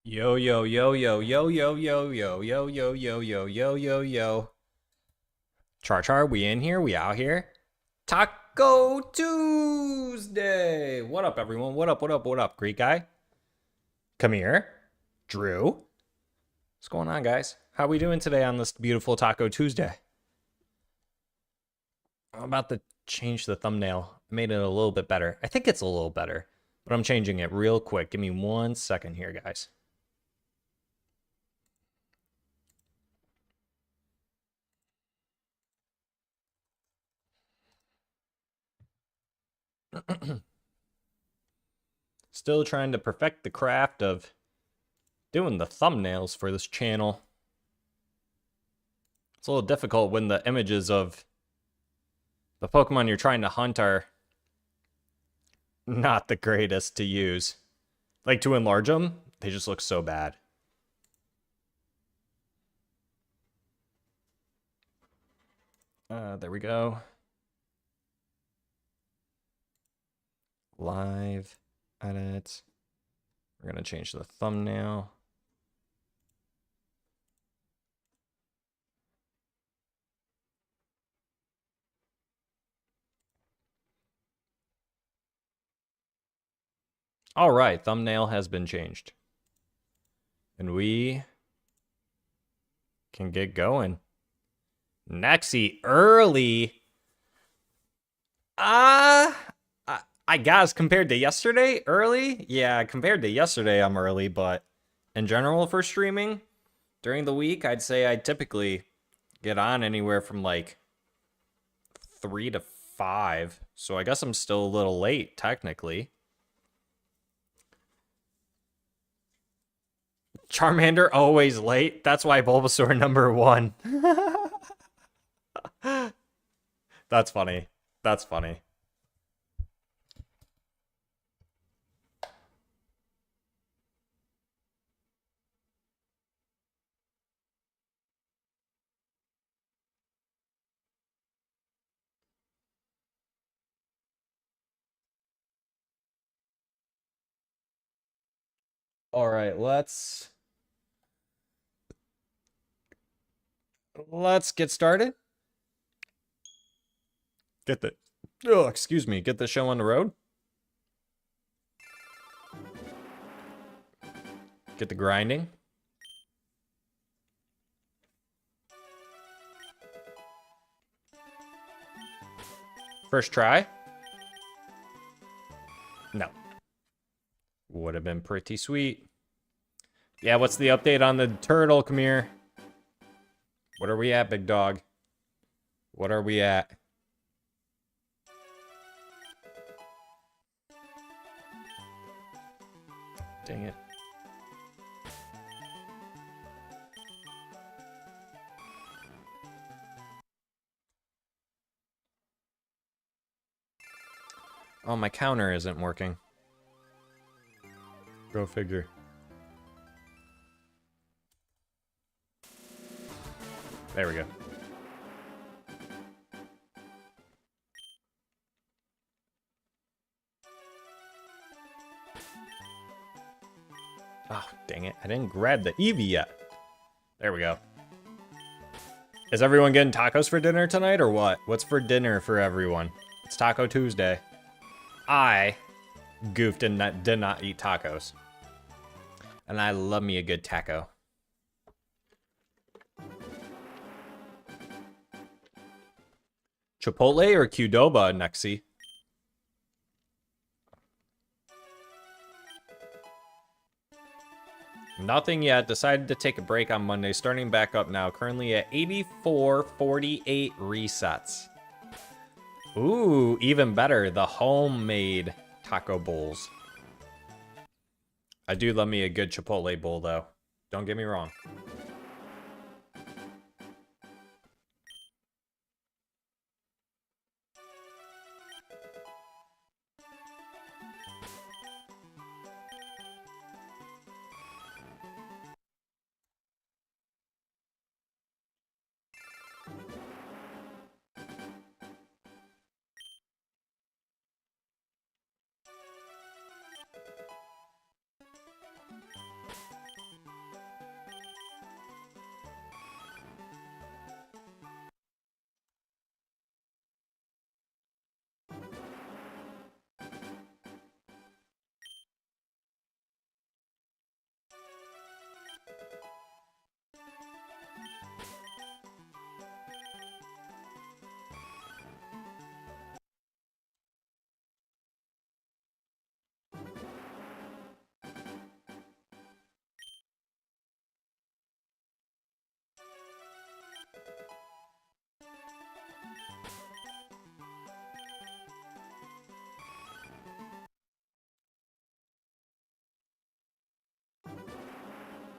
Yo yo yo yo yo yo yo yo yo yo yo yo yo yo yo. Char, we in here? We out here? Taco Tuesday. What up, everyone? What up? What up? What up, Greek guy? Come here, Drew. What's going on, guys? How we doing today on this beautiful Taco Tuesday? I'm about to change the thumbnail. I made it a little bit better. I think it's a little better, but I'm changing it real quick. Give me 1 second here, guys. Still trying to perfect the craft of doing the thumbnails for this channel. It's a little difficult when the images of the Pokemon you're trying to hunt are not the greatest to use. Like, to enlarge them, they just look so bad. There we go. Live edit. We're going to change the thumbnail. All right, thumbnail has been changed. And we can get going. Nexie early. I guess compared to yesterday, early? Yeah, compared to yesterday, I'm early, but in general for streaming, during the week, I'd say I typically get on anywhere from like 3 to 5. So I guess I'm still a little late, technically. Charmander, always late. That's why Bulbasaur #1. That's funny. That's funny. All right, let's get started. Get the get the show on the road. Get the grinding. First try. No. Would have been pretty sweet. Yeah, what's the update on the turtle? Come here. What are we at, big dog? What are we at? Dang it. Oh, my counter isn't working. Go figure. There we go. Oh, dang it. I didn't grab the Eevee yet. There we go. Is everyone getting tacos for dinner tonight or what? What's for dinner for everyone? It's Taco Tuesday. I goofed and did not eat tacos. And I love me a good taco. Chipotle or Qdoba, Nexie? Nothing yet. Decided to take a break on Monday. Starting back up now. Currently at 84.48 resets. Ooh, even better. The homemade taco bowls. I do love me a good Chipotle bowl, though. Don't get me wrong.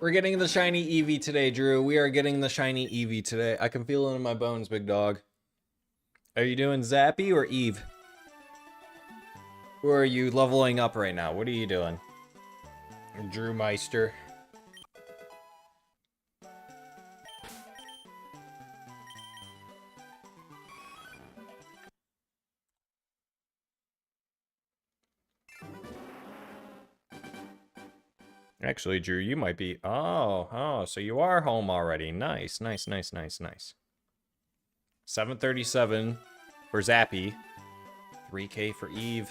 We're getting the shiny Eevee today, Drew. We are getting the shiny Eevee today. I can feel it in my bones, big dog. Are you doing Zappy or Eve? Or are you leveling up right now? What are you doing? Drew Meister. Actually, Drew, you might be... Oh, so you are home already. Nice, nice, nice, nice, nice. 737 for Zappy. 3K for Eve.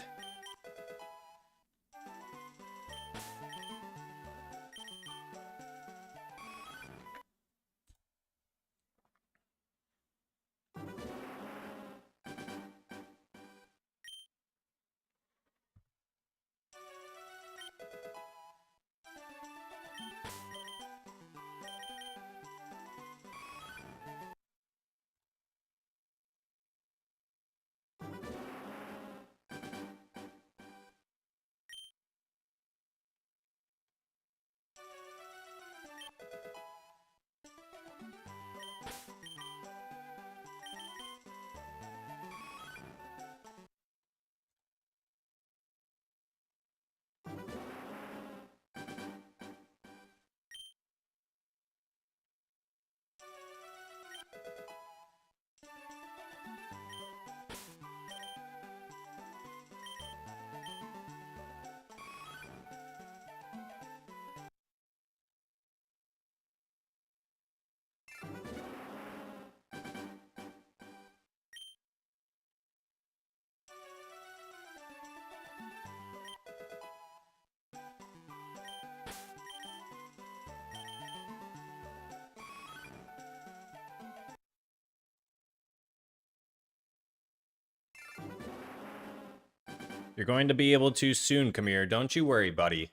You're going to be able to soon, Kamir. Don't you worry, buddy.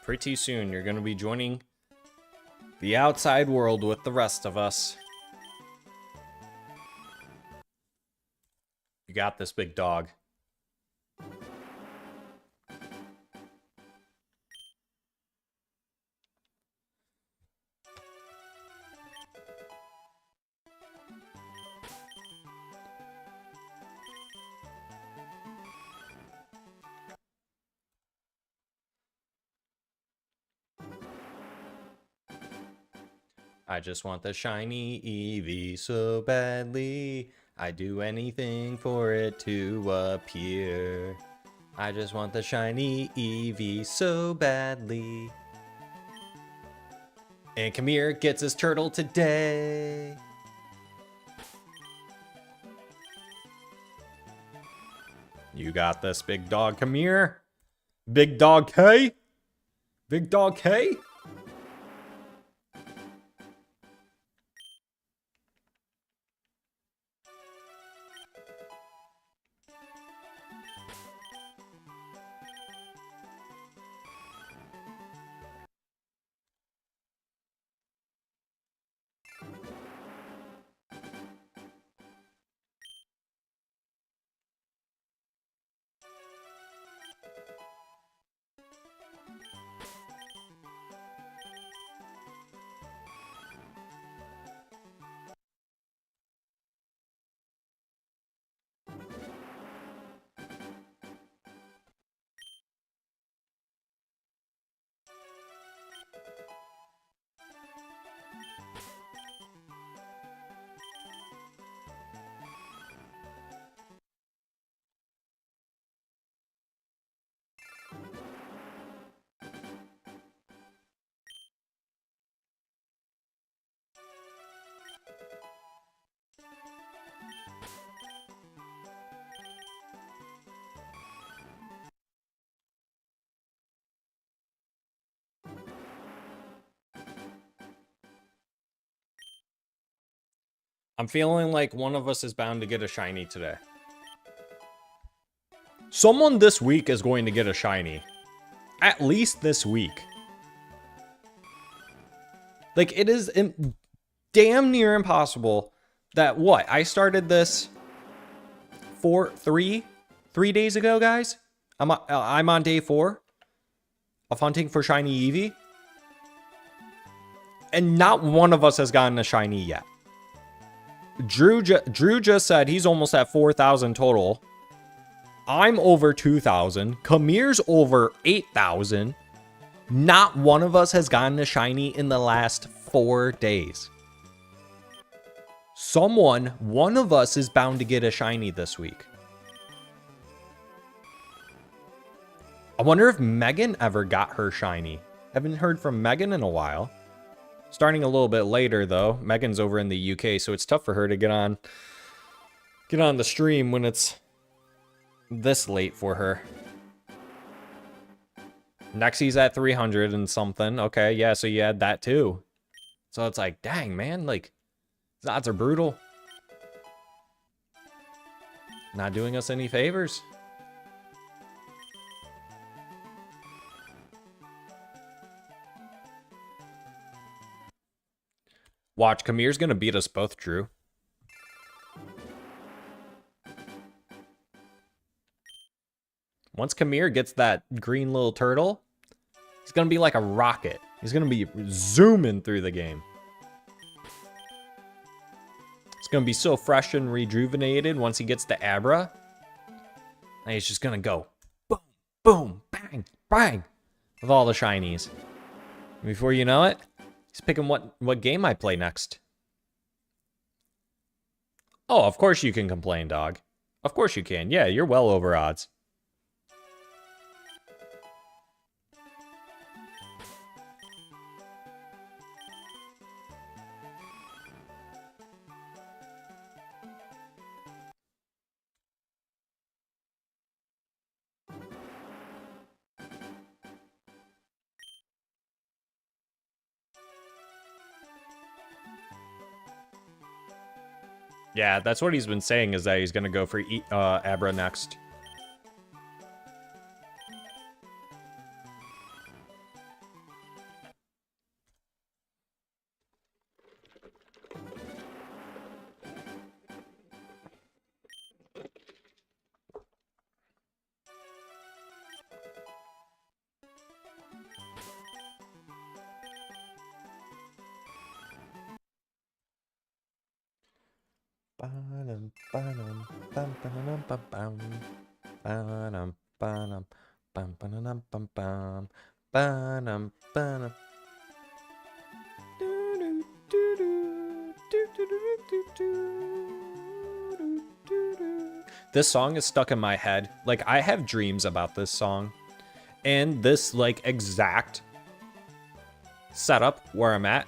Pretty soon, you're going to be joining the outside world with the rest of us. You got this, big dog. I just want the shiny Eevee so badly. I'd do anything for it to appear. I just want the shiny Eevee so badly. And Kamir gets his turtle today. You got this, big dog, Kamir. Big dog K? Big dog K? I'm feeling like one of us is bound to get a shiny today. Someone this week is going to get a shiny. At least this week. Like, it is damn near impossible that, what? I started this three days ago, guys? I'm on day 4 of hunting for shiny Eevee. And not one of us has gotten a shiny yet. Drew just said he's almost at 4,000 total. I'm over 2,000. Kamir's over 8,000. Not one of us has gotten a shiny in the last 4 days. One of us is bound to get a shiny this week. I wonder if Megan ever got her shiny. Haven't heard from Megan in a while. Starting a little bit later, though. Megan's over in the UK, so it's tough for her to get on the stream when it's this late for her. Nexie's at 300 and something. Okay, yeah, so you had that too. So it's like, dang, man, like, these odds are brutal. Not doing us any favors. Watch, Kamir's gonna beat us both, Drew. Once Kamir gets that green little turtle, he's gonna be like a rocket. He's gonna be zooming through the game. It's gonna be so fresh and rejuvenated once he gets to Abra. And he's just gonna go boom, boom, bang, bang with all the shinies. And before you know it, he's picking what game I play next. Oh, of course you can complain, dog. Of course you can. Yeah, you're well over odds. Yeah, that's what he's been saying, is that he's going to go for Abra next. This song is stuck in my head. Like, I have dreams about this song. And this, like, exact setup where I'm at.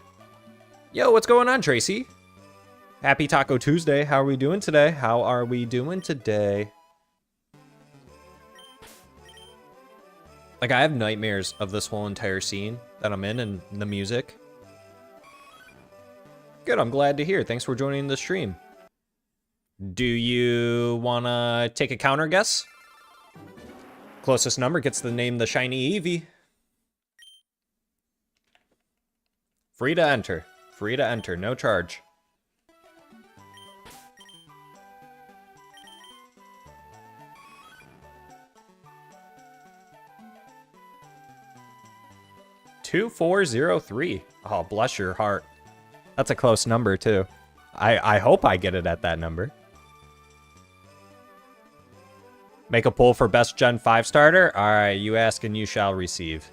Yo, what's going on, Tracy? Happy Taco Tuesday. How are we doing today? How are we doing today? Like, I have nightmares of this whole entire scene that I'm in and the music. Good, I'm glad to hear. Thanks for joining the stream. Do you want to take a counter guess? Closest number gets the name the shiny Eevee. Free to enter. Free to enter. No charge. $2403. Oh, bless your heart. That's a close number, too. I hope I get it at that number. Make a poll for best Gen 5 starter? Alright, you ask and you shall receive.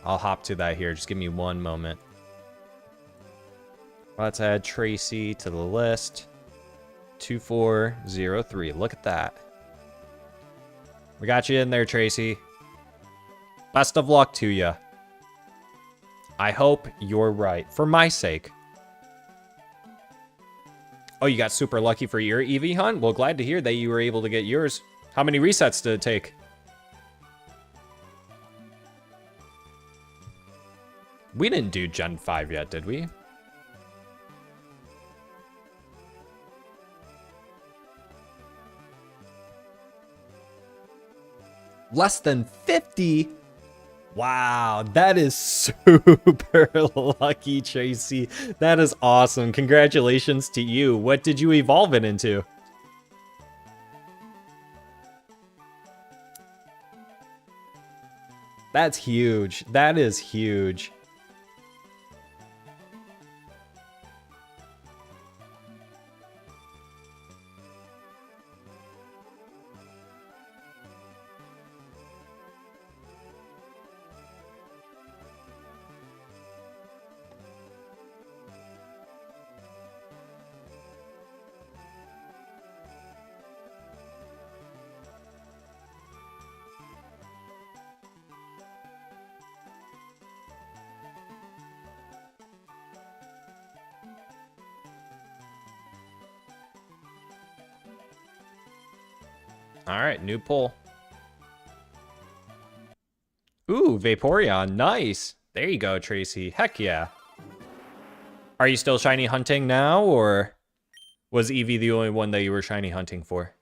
I'll hop to that here. Just give me one moment. Let's add Tracy to the list. 2403. Look at that. We got you in there, Tracy. Best of luck to you. I hope you're right. For my sake. Oh, you got super lucky for your Eevee hunt? Well, glad to hear that you were able to get yours. How many resets did it take? We didn't do Gen 5 yet, did we? Less than 50? Wow, that is super lucky, Tracy. That is awesome. Congratulations to you. What did you evolve it into? That's huge. That is huge. All right, new pull. Ooh, Vaporeon, nice. There you go, Tracy. Heck yeah. Are you still shiny hunting now, or was Eevee the only one that you were shiny hunting for?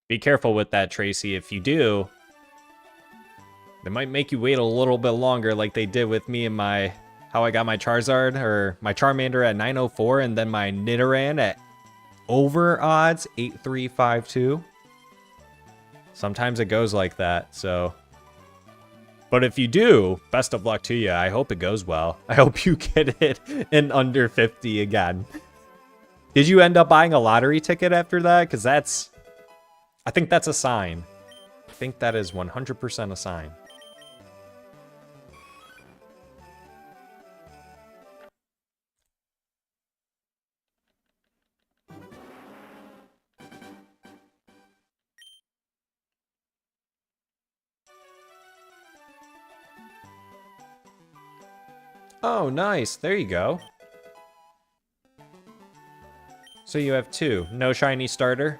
Be careful with that, Tracy. If you do, they might make you wait a little bit longer like they did with me and my... how I got my Charizard, or my Charmander at 904, and then my Nidoran at over odds 8352. Sometimes it goes like that, so... But if you do, best of luck to you. I hope it goes well. I hope you get it in under 50 again. Did you end up buying a lottery ticket after that? Because that's... I think that's a sign. I think that is 100% a sign. Oh, nice. There you go. So you have two. No shiny starter?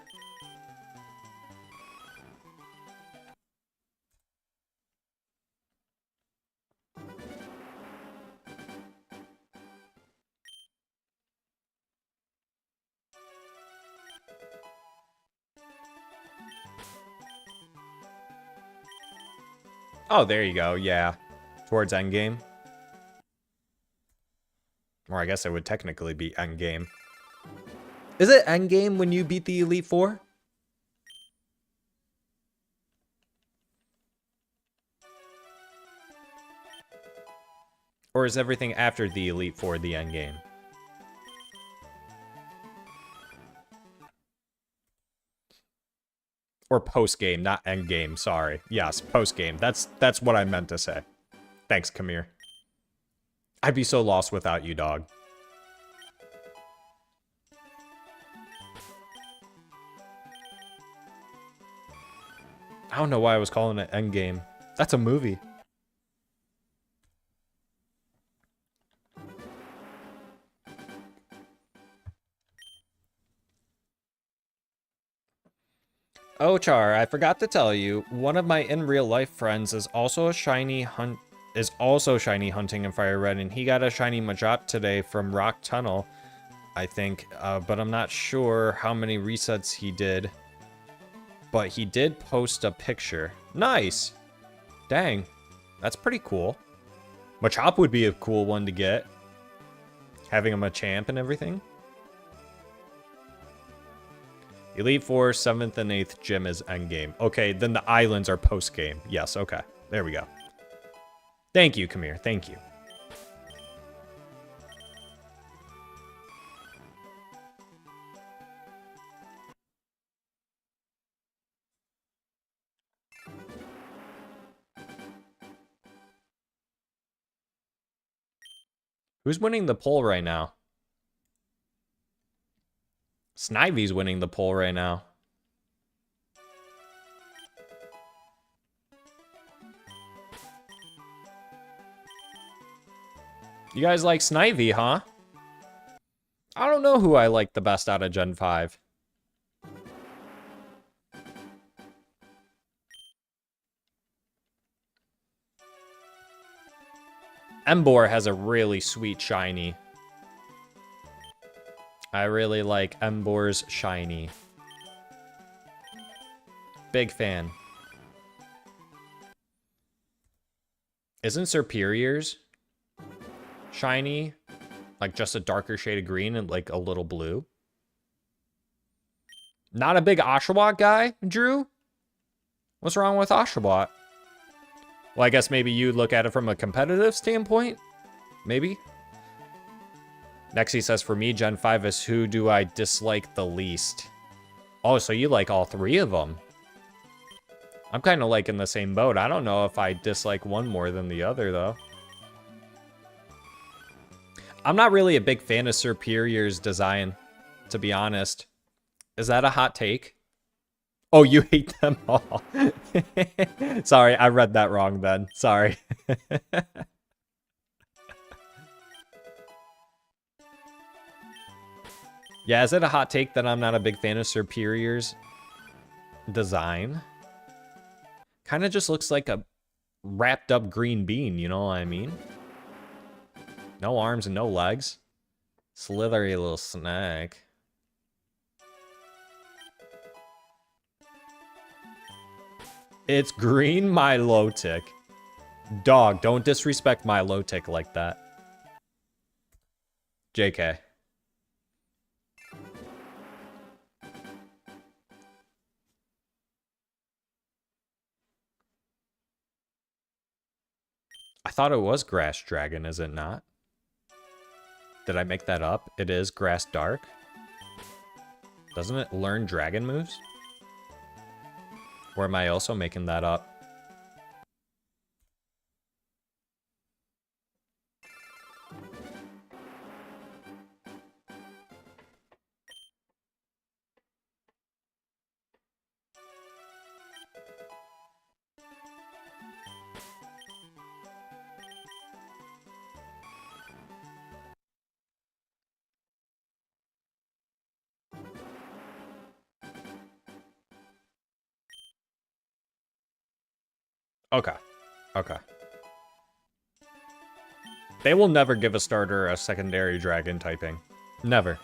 Oh, there you go. Yeah. Towards endgame. Or I guess it would technically be endgame. Is it endgame when you beat the Elite Four? Or is everything after the Elite Four the endgame? Or post-game, not endgame, sorry. Yes, post-game. That's what I meant to say. Thanks, Kamir. I'd be so lost without you, dog. I don't know why I was calling it endgame. That's a movie. Oh, Char, I forgot to tell you, one of my in real life friends is also shiny hunting in Fire Red, and he got a shiny Machop today from Rock Tunnel, I think, but I'm not sure how many resets he did. But he did post a picture. Nice! Dang, that's pretty cool. Machop would be a cool one to get. Having him a champ and everything. Elite Four, 7th and 8th gym is endgame. Okay, then the islands are post-game. Yes, okay. There we go. Thank you, Kamir. Thank you. Who's winning the poll right now? Snivy's winning the poll right now. You guys like Snivy, huh? I don't know who I like the best out of Gen 5. Emboar has a really sweet shiny. I really like Emboar's shiny. Big fan. Isn't Superior's shiny like just a darker shade of green and like a little blue? Not a big Oshawott guy, Drew? What's wrong with Oshawott? Well, I guess maybe you'd look at it from a competitive standpoint. maybe? Nexie says, for me, Gen 5 is who do I dislike the least? Oh, so you like all three of them. I'm kind of like in the same boat. I don't know if I dislike one more than the other, though. I'm not really a big fan of Superior's design, to be honest. Is that a hot take? Oh, you hate them all. Sorry, I read that wrong then. Sorry. Yeah, is it a hot take that I'm not a big fan of Superior's design? Kind of just looks like a wrapped up green bean, you know what I mean? No arms and no legs. Slithery little snake. It's green Milotic. Dog, don't disrespect Milotic like that. JK. I thought it was Grass Dragon, is it not? Did I make that up? It is Grass Dark. Doesn't it learn dragon moves? Or am I also making that up? Okay. Okay. They will never give a starter a secondary dragon typing. Never.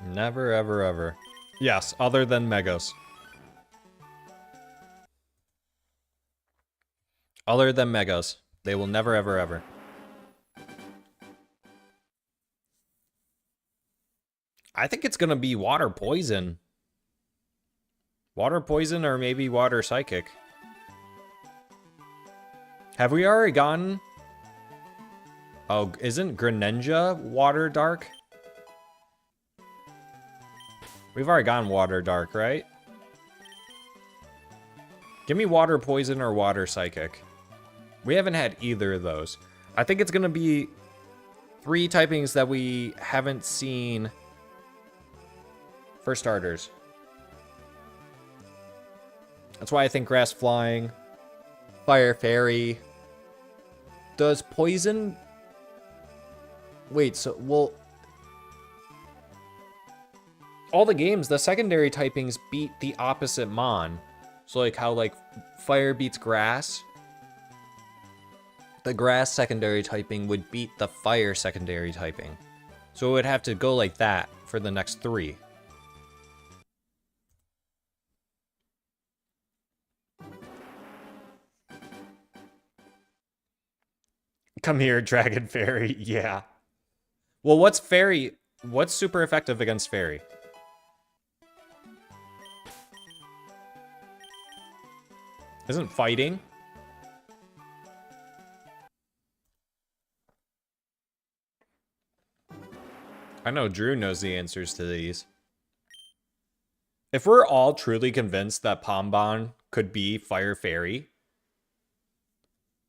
Never, ever, ever. Yes, other than Megos. Other than Megos. They will never, ever, ever. I think it's gonna be Water Poison. Water Poison or maybe Water Psychic. Have we already gotten... Oh, isn't Greninja Water Dark? We've already gotten Water Dark, right? Give me Water Poison or Water Psychic. We haven't had either of those. I think it's gonna be 3 typings that we haven't seen for starters. That's why I think Grass Flying, Fire Fairy. Does Poison... Wait, so, well... All the games, the secondary typings beat the opposite Mon. So like how like Fire beats Grass. The Grass secondary typing would beat the Fire secondary typing. So it would have to go like that for the next 3. Come here, Dragon Fairy. Yeah. Well, what's Fairy? What's super effective against Fairy? Isn't fighting? I know Drew knows the answers to these. If we're all truly convinced that Pombon could be Fire Fairy,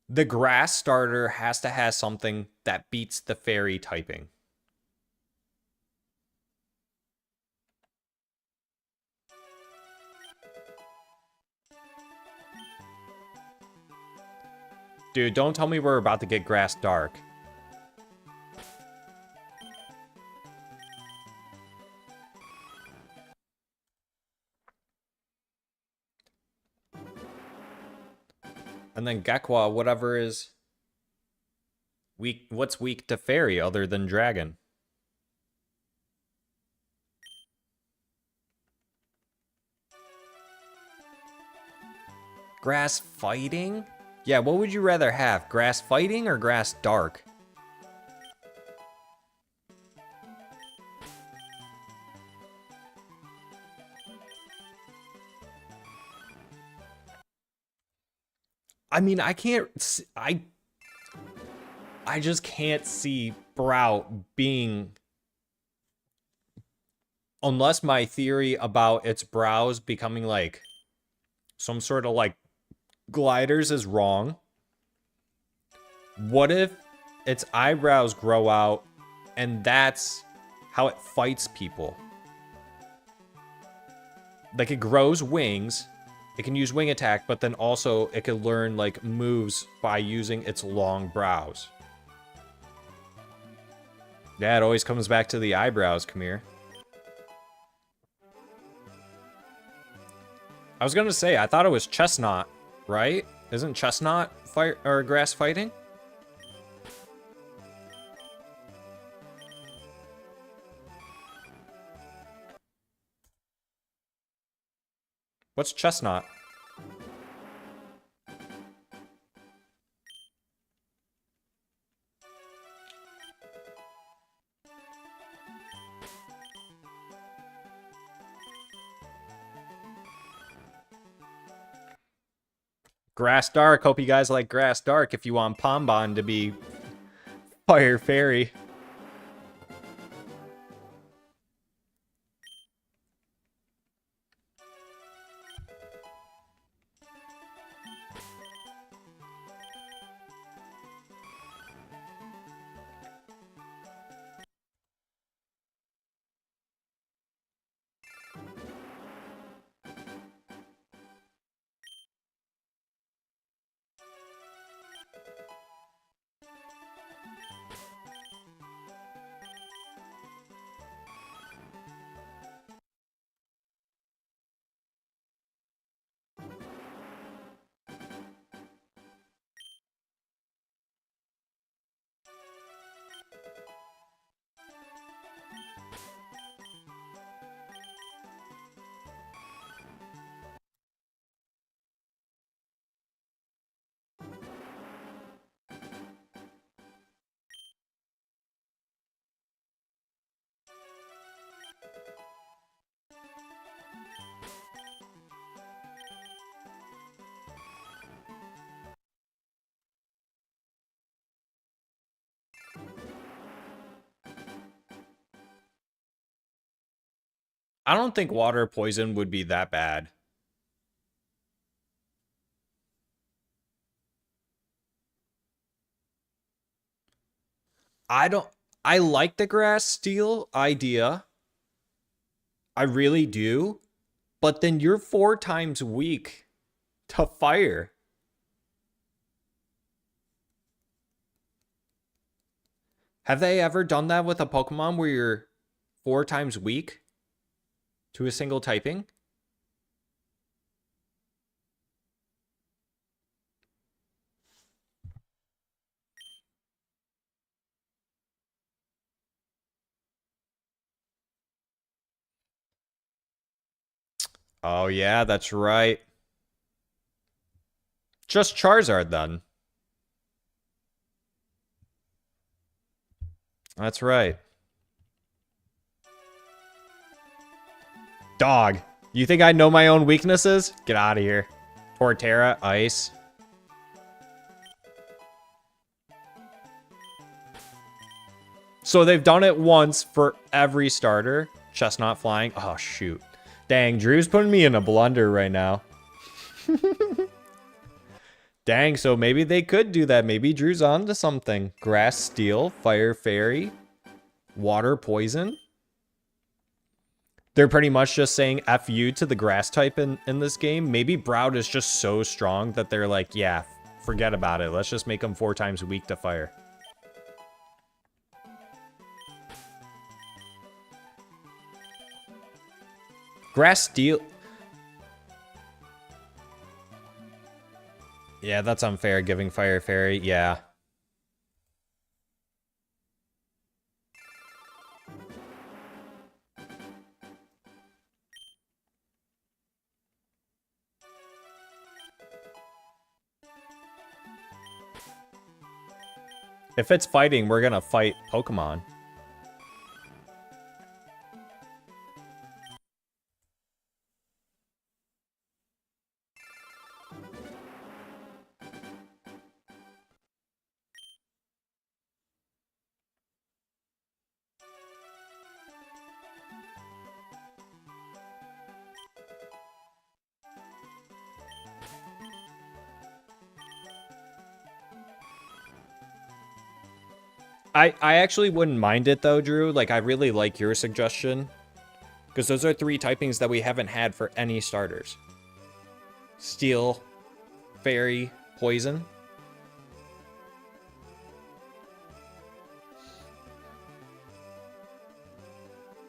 the Grass starter has to have something that beats the Fairy typing. Dude, don't tell me we're about to get Grass Dark. And then Gekwa, whatever is weak. What's weak to Fairy other than Dragon? Grass Fighting? Yeah, what would you rather have? Grass Fighting or Grass Dark? I mean, I can't... I just can't see Sprout being... Unless my theory about its brows becoming, like, some sort of, like, gliders is wrong. What if its eyebrows grow out and that's how it fights people? Like, it grows wings, it can use wing attack, but then also it can learn, like, moves by using its long brows. Yeah, it always comes back to the eyebrows, come here. I was gonna say, I thought it was Chestnut, right? Isn't Chestnut fire or grass fighting? What's Chestnut? Grass Dark. Hope you guys like Grass Dark if you want Pombon to be Fire Fairy. I don't think water poison would be that bad. I like the grass steel idea. I really do. But then you're 4 times weak to fire. Have they ever done that with a Pokemon where you're 4 times weak to a single typing? Oh yeah, that's right. Just Charizard then. That's right. Dog. You think I know my own weaknesses? Get out of here. Torterra, Ice. So they've done it once for every starter. Chestnut flying. Oh, shoot. Dang, Drew's putting me in a blunder right now. Dang, so maybe they could do that. Maybe Drew's on to something. Grass Steel, Fire Fairy, Water Poison. They're pretty much just saying F you to the grass type in this game. Maybe Broud is just so strong that they're like, yeah, forget about it. Let's just make them 4 times weak to fire. Grass Steel... Yeah, that's unfair, giving Fire Fairy. Yeah. If it's fighting, we're gonna fight Pokemon. I actually wouldn't mind it though, Drew. Like, I really like your suggestion. Because those are 3 typings that we haven't had for any starters. Steel, Fairy, Poison.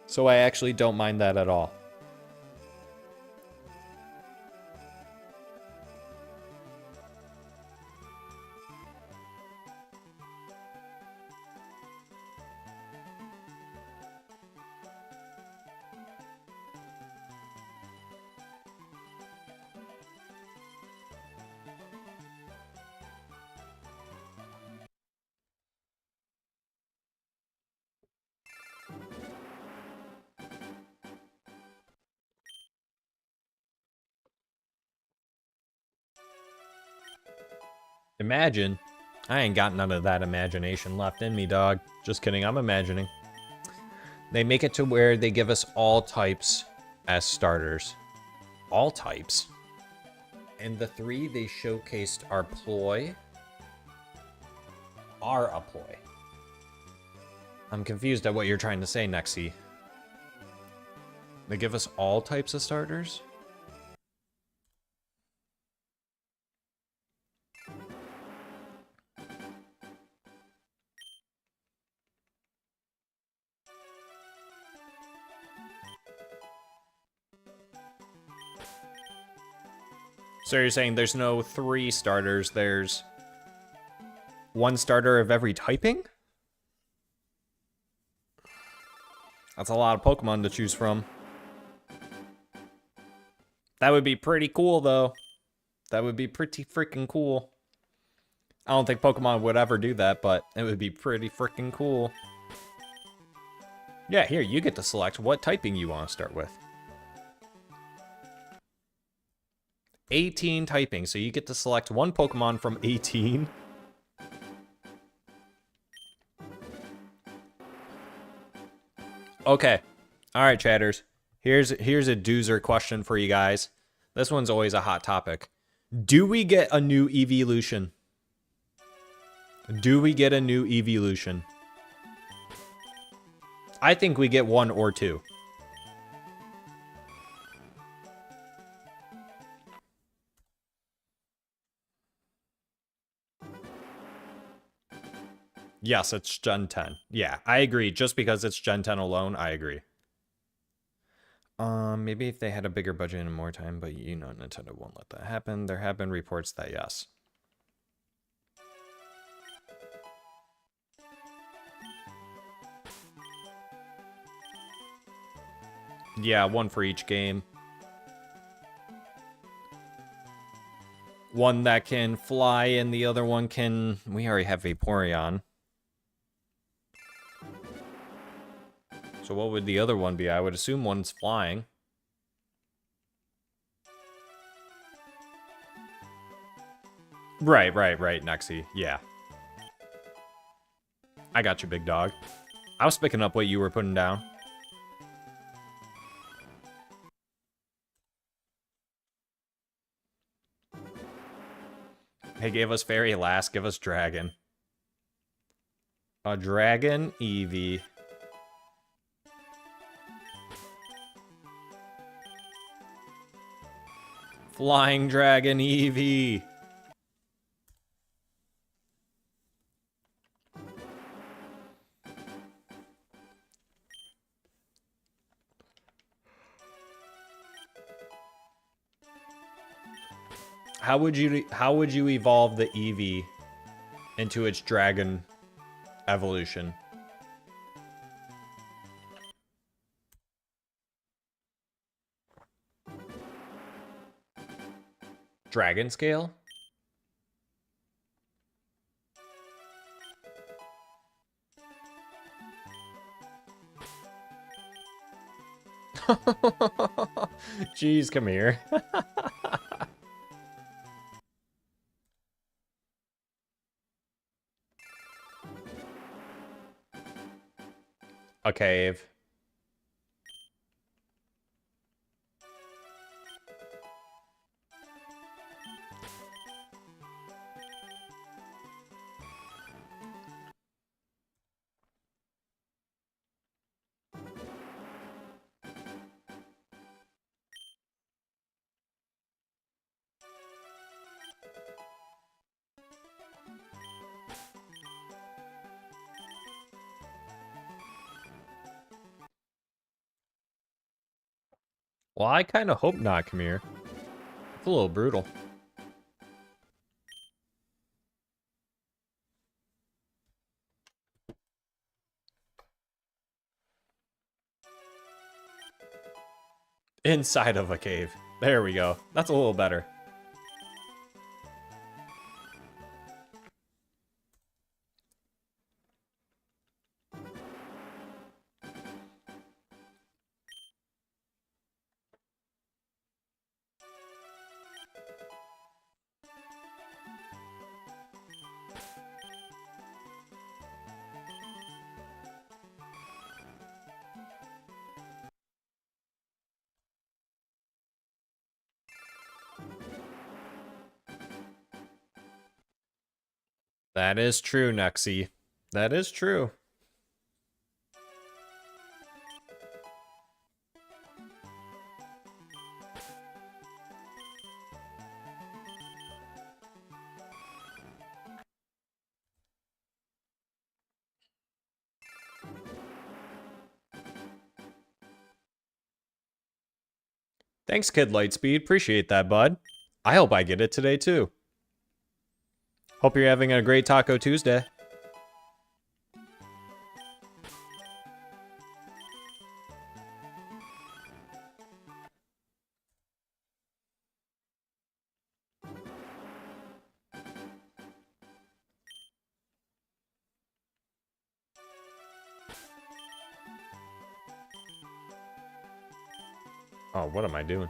So I actually don't mind that at all. Imagine. I ain't got none of that imagination left in me, dog. Just kidding, I'm imagining. They make it to where they give us all types as starters. All types. And the 3 they showcased are Ploy. Are a Ploy. I'm confused at what you're trying to say, Nexie. They give us all types of starters? So you're saying there's no 3 starters, there's 1 starter of every typing? That's a lot of Pokemon to choose from. That would be pretty cool, though. That would be pretty freaking cool. I don't think Pokemon would ever do that, but it would be pretty freaking cool. Yeah, here, you get to select what typing you want to start with. 18 typing, so you get to select 1 Pokemon from 18. Okay. Alright, chatters. Here's a doozer question for you guys. This one's always a hot topic. Do we get a new evolution? Do we get a new evolution? I think we get 1 or 2. Yes, it's Gen 10. Yeah, I agree. Just because it's Gen 10 alone, I agree. Maybe if they had a bigger budget and more time, but you know Nintendo won't let that happen. There have been reports that yes. Yeah, 1 for each game. 1 that can fly and the other one can... We already have Vaporeon. So what would the other one be? I would assume 1's flying. Right, Nexie. Yeah. I got you, big dog. I was picking up what you were putting down. They gave us Fairy last, give us Dragon. A Dragon Eevee. Flying Dragon Eevee. How would you evolve the Eevee into its dragon evolution? Dragon scale? Jeez, come here. A cave. Well, I kind of hope not, come here. It's a little brutal. Inside of a cave. There we go. That's a little better. That is true, Nexie. That is true. Thanks, Kid Lightspeed. Appreciate that, bud. I hope I get it today, too. Hope you're having a great Taco Tuesday. Oh, what am I doing?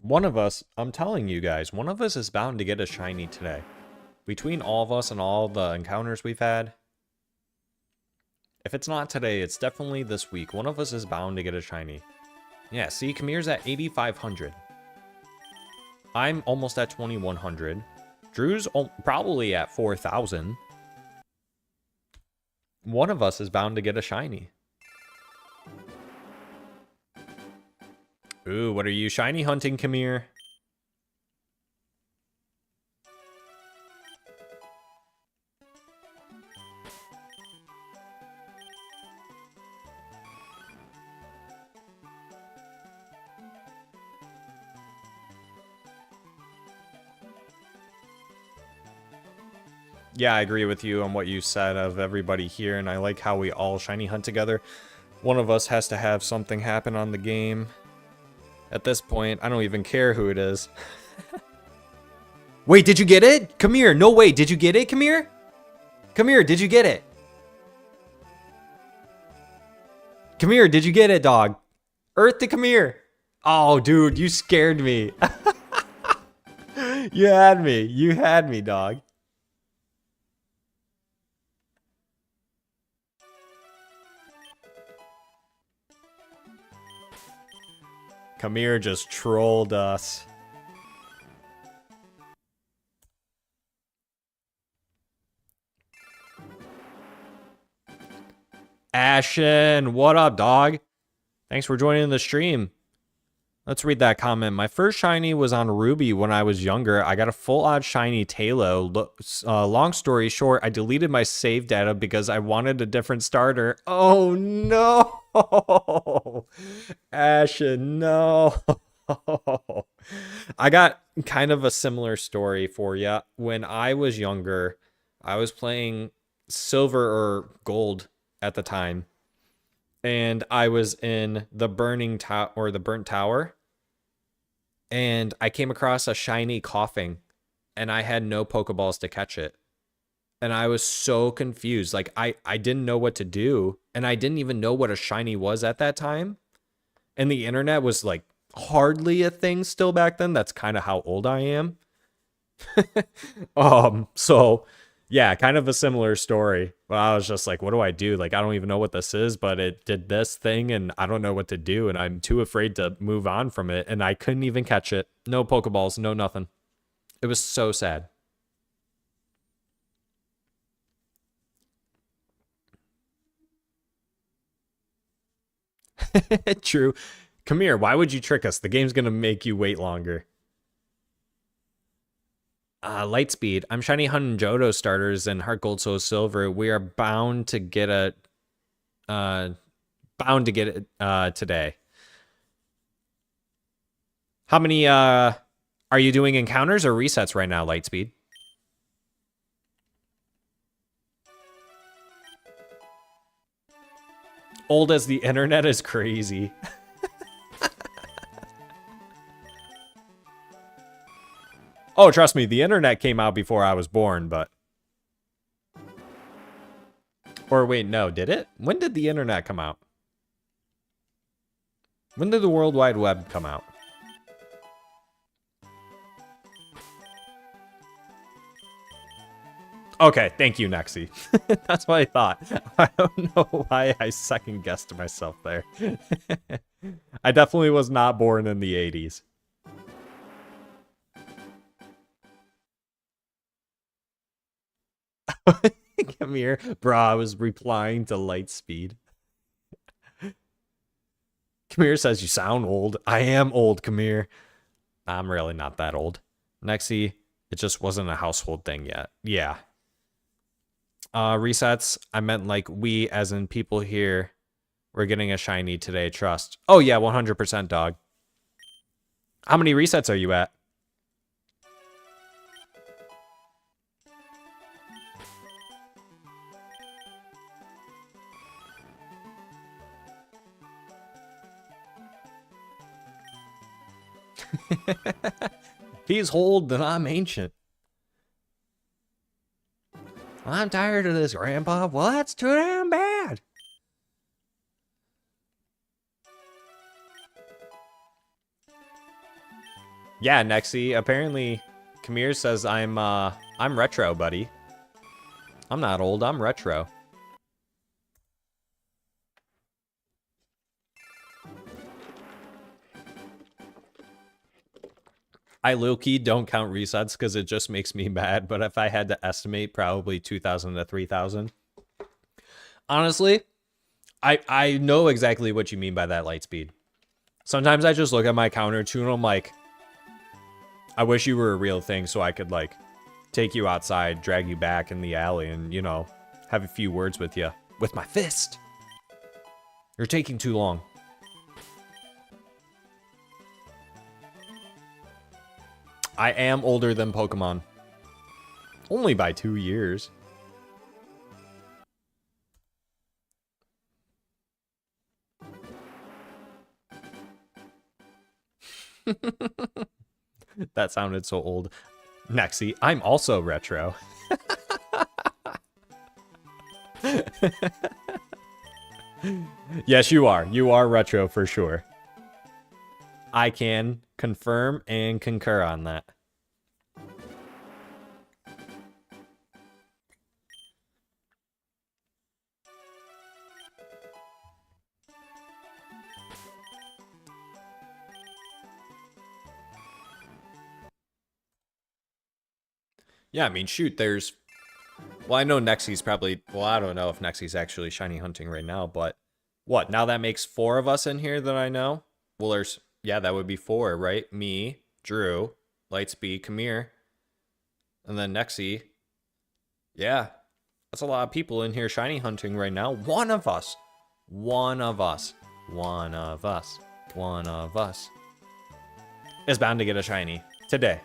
One of us, I'm telling you guys, one of us is bound to get a shiny today. Between all of us and all the encounters we've had, if it's not today, it's definitely this week. One of us is bound to get a shiny. Yeah, see, Kamir's at 8,500. I'm almost at 2,100. Drew's probably at 4,000. One of us is bound to get a shiny. Ooh, what are you shiny hunting, Kamir? Yeah, I agree with you on what you said of everybody here, and I like how we all shiny hunt together. One of us has to have something happen on the game. At this point, I don't even care who it is. Wait, did you get it? Come here. No, wait, did you get it? Come here. Come here, did you get it? Come here, did you get it, dog? Earth to come here. Oh, dude, you scared me. You had me. You had me, dog. Kamir just trolled us. Ashen, what up, dog? Thanks for joining the stream. Let's read that comment. My first shiny was on Ruby when I was younger. I got a full odd shiny Talo. Long story short, I deleted my save data because I wanted a different starter. Oh no! Ashen, no! I got kind of a similar story for you. When I was younger, I was playing silver or gold at the time, and I was in the burning tower or the burnt tower, and I came across a shiny coughing, and I had no Pokeballs to catch it. And I was so confused. Like, I didn't know what to do, and I didn't even know what a shiny was at that time. And the internet was like hardly a thing still back then. That's kind of how old I am. So yeah, kind of a similar story. But I was just like, what do I do? Like, I don't even know what this is, but it did this thing and I don't know what to do. And I'm too afraid to move on from it. And I couldn't even catch it. No Pokeballs, no nothing. It was so sad. True. Come here. Why would you trick us? The game's going to make you wait longer. Lightspeed. I'm shiny hunting Johto starters and Heart Gold Soul Silver. We are bound to get it today. How many are you doing encounters or resets right now, Lightspeed? Old as the internet is crazy. Oh, trust me, the internet came out before I was born, but... Or wait, no, did it? When did the internet come out? When did the World Wide Web come out? Okay, thank you, Nexi. That's what I thought. I don't know why I second-guessed myself there. I definitely was not born in the 80s. Come here. Bro, I was replying to Lightspeed. Kamir says you sound old. I am old, Kamir. I'm really not that old. Nexi, it just wasn't a household thing yet. Yeah. Resets, I meant like we, as in people here, we're getting a shiny today, trust. Oh yeah, 100% dog. How many resets are you at? He's old and I'm ancient. I'm tired of this, Grandpa. Well, that's too damn bad. Yeah, Nexi. Apparently, Kamir says I'm retro, buddy. I'm not old. I'm retro. I low-key don't count resets because it just makes me mad, but if I had to estimate, probably 2,000 to 3,000. Honestly, I know exactly what you mean by that, Lightspeed. Sometimes I just look at my counter too and I'm like, I wish you were a real thing so I could, like, take you outside, drag you back in the alley, and, you know, have a few words with you. With my fist! You're taking too long. I am older than Pokemon. Only by 2 years. That sounded so old. Nexi, I'm also retro. Yes, you are. You are retro for sure. I can confirm and concur on that. Yeah, I mean, shoot, there's... Well, I know Nexi's probably... Well, I don't know if Nexi's actually shiny hunting right now, but... What, now that makes 4 of us in here that I know? Well, there's... Yeah, that would be 4, right? Me, Drew, Lightspeed, Kamir, and then Nexi. Yeah, that's a lot of people in here shiny hunting right now. One of us. One of us. One of us. One of us is bound to get a shiny today.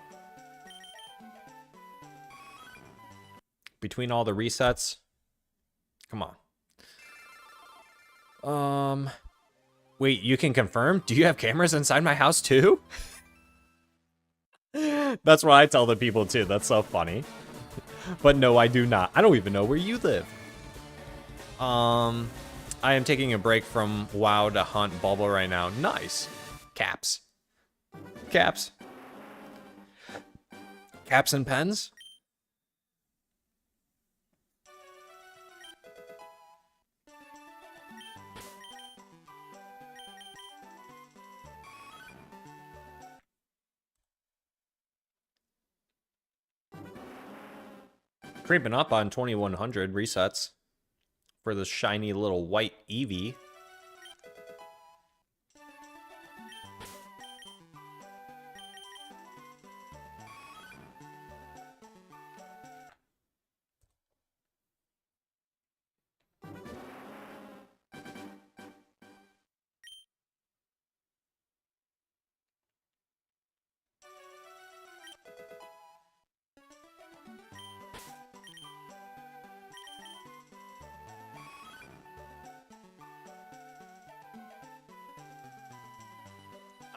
Between all the resets. Come on. Wait, you can confirm? Do you have cameras inside my house too? That's what I tell the people too. That's so funny. But no, I do not. I don't even know where you live. I am taking a break from WoW to hunt Bulba right now. Nice. Caps. caps. Caps and pens? Creeping up on 2100 resets for the shiny little white Eevee.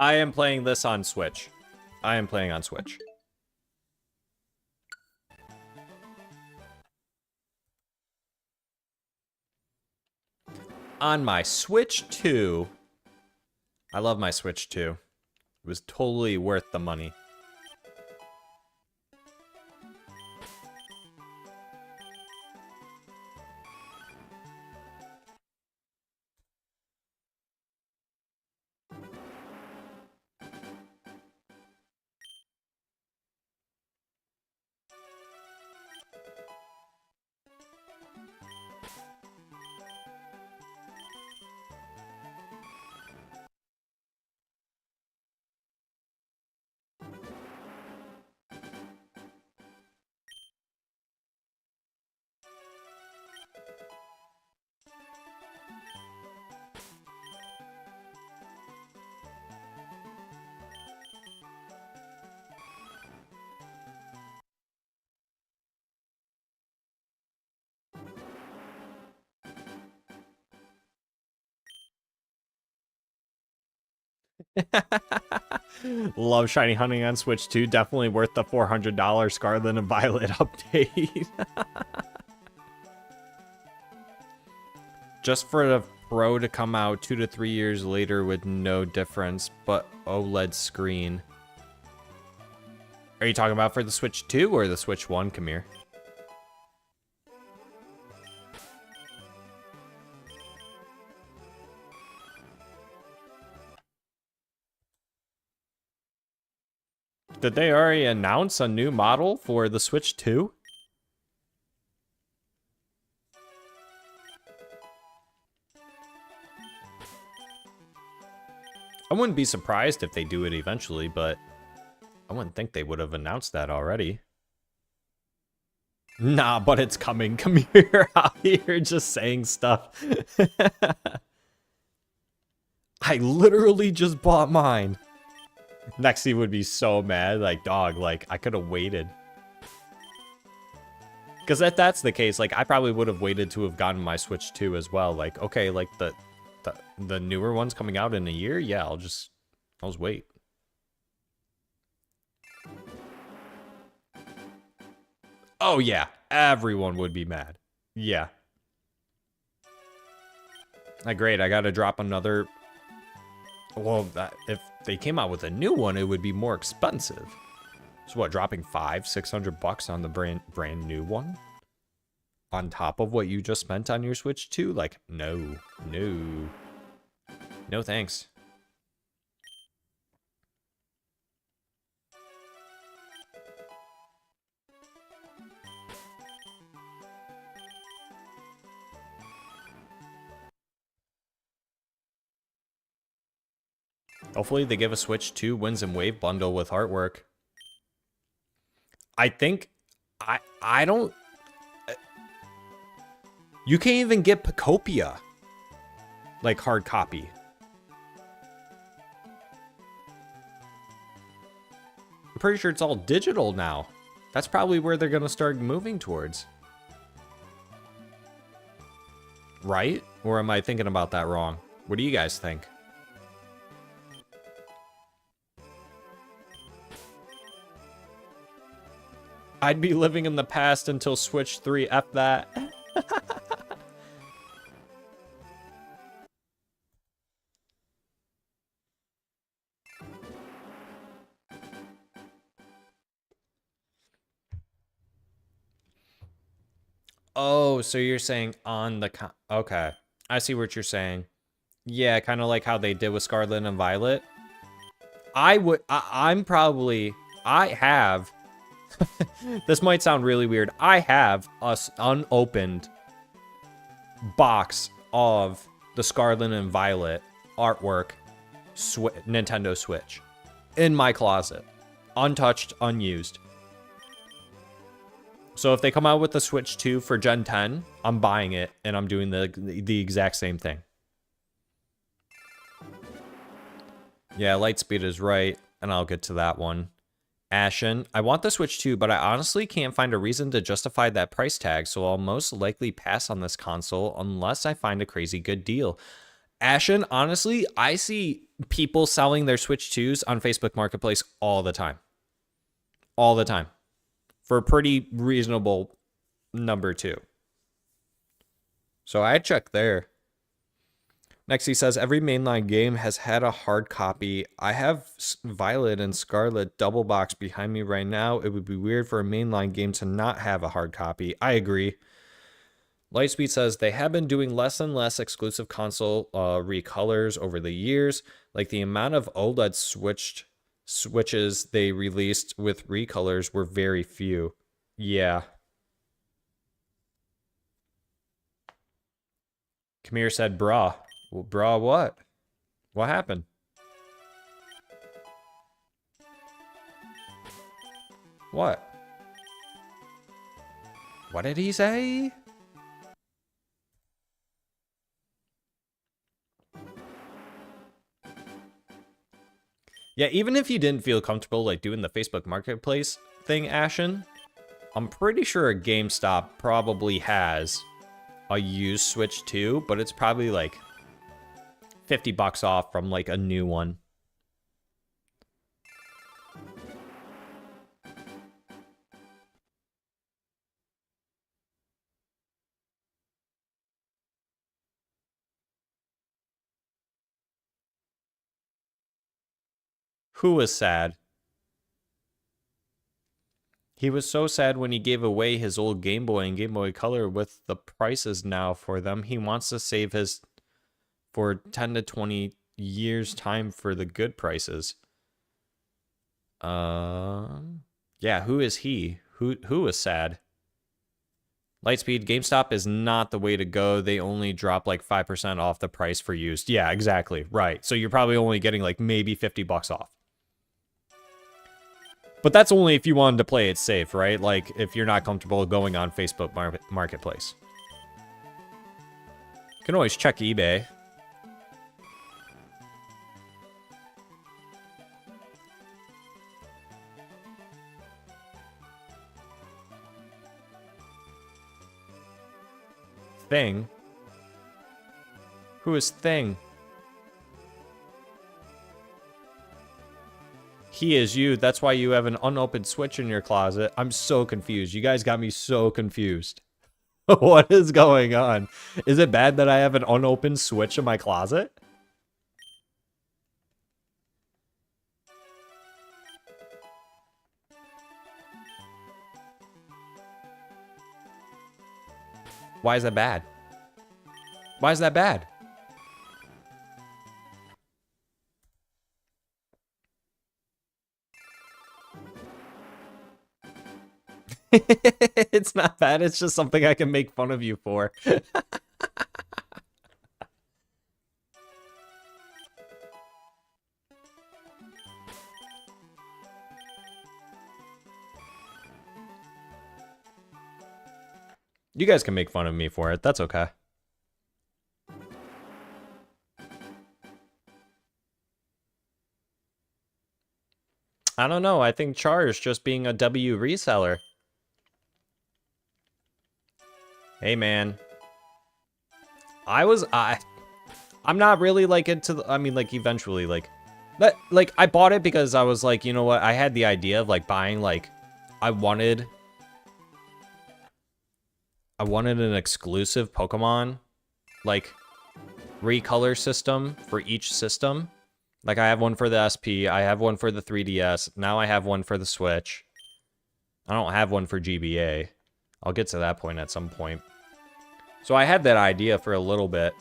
I am playing this on Switch. I am playing on Switch. On my Switch 2. I love my Switch 2. It was totally worth the money. Love shiny hunting on Switch 2. Definitely worth the $400 Scarlet and Violet update. Just for the Pro to come out 2 to 3 years later with no difference but OLED screen. Are you talking about for the Switch 2 or the Switch 1, Kamir? Did they already announce a new model for the Switch 2? I wouldn't be surprised if they do it eventually, but I wouldn't think they would have announced that already. Nah, but it's coming. Come here, out here just saying stuff. I literally just bought mine. Nexie would be so mad, like, dog, like, I could have waited. Because if that's the case, like, I probably would have waited to have gotten my Switch 2 as well. Like, okay, like, the newer one's coming out in a year? Yeah, I'll just wait. Oh, yeah, everyone would be mad. Yeah. Great, I gotta drop another... Well, if they came out with a new one, it would be more expensive. So what, dropping $500-600 on the brand new one? On top of what you just spent on your Switch 2? Like, no. No thanks. Hopefully they give a Switch 2 Winds and Wave bundle with artwork. I think... I don't... You can't even get Pacopia. Like, hard copy. I'm pretty sure it's all digital now. That's probably where they're going to start moving towards. Right? Or am I thinking about that wrong? What do you guys think? I'd be living in the past until Switch 3. F that. Oh, so you're saying on the okay. I see what you're saying. Yeah, kind of like how they did with Scarlet and Violet. I'm probably, I have, this might sound really weird. I have a unopened box of the Scarlet and Violet artwork Nintendo Switch in my closet. Untouched, unused. So if they come out with the Switch 2 for Gen 10, I'm buying it and I'm doing the exact same thing. Yeah, Lightspeed is right, and I'll get to that one. Ashen, I want the Switch 2, but I honestly can't find a reason to justify that price tag, so I'll most likely pass on this console unless I find a crazy good deal. Ashen, honestly, I see people selling their Switch 2s on Facebook Marketplace all the time. All the time. For a pretty reasonable number, too. So I check there. Next, he says, every mainline game has had a hard copy. I have Violet and Scarlet double box behind me right now. It would be weird for a mainline game to not have a hard copy. I agree. Lightspeed says, they have been doing less and less exclusive console recolors over the years. Like the amount of OLED switches they released with recolors were very few. Yeah. Kamir said, brah. Well, brah, what? What happened? What? What did he say? Yeah, even if you didn't feel comfortable like doing the Facebook Marketplace thing, Ashen, I'm pretty sure a GameStop probably has a used Switch 2, but it's probably like $50 off from like a new one. Who was sad? He was so sad when he gave away his old Game Boy and Game Boy Color with the prices now for them. He wants to save his for 10 to 20 years time for the good prices. Yeah, who is he? Who is sad? Lightspeed, GameStop is not the way to go. They only drop like 5% off the price for used. Yeah, exactly. Right. So you're probably only getting like maybe $50 off. But that's only if you wanted to play it safe, right? Like if you're not comfortable going on Facebook Marketplace. You can always check eBay. Thing? Who is Thing? He is you. That's why you have an unopened Switch in your closet. I'm so confused. You guys got me so confused. What is going on? Is it bad that I have an unopened Switch in my closet? Why is that bad? Why is that bad? It's not bad. It's just something I can make fun of you for. You guys can make fun of me for it. That's okay. I don't know. I think Char is just being a W reseller. Hey, man. I'm not really like into the, I mean, like eventually like that, like I bought it because I was like, you know what? I had the idea of like buying like, I wanted an exclusive Pokemon like recolor system for each system. Like I have one for the SP, I have one for the 3DS, now I have one for the Switch. I don't have one for GBA. I'll get to that point at some point. So I had that idea for a little bit.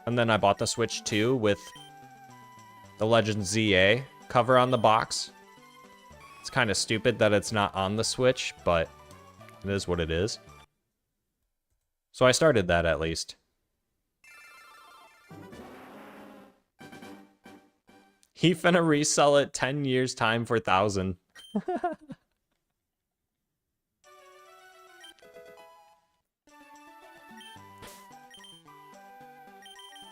And then I bought the Switch 2 with the Legend ZA cover on the box. It's kind of stupid that it's not on the Switch, but it is what it is. So I started that at least. He finna resell it 10 years time for 1,000.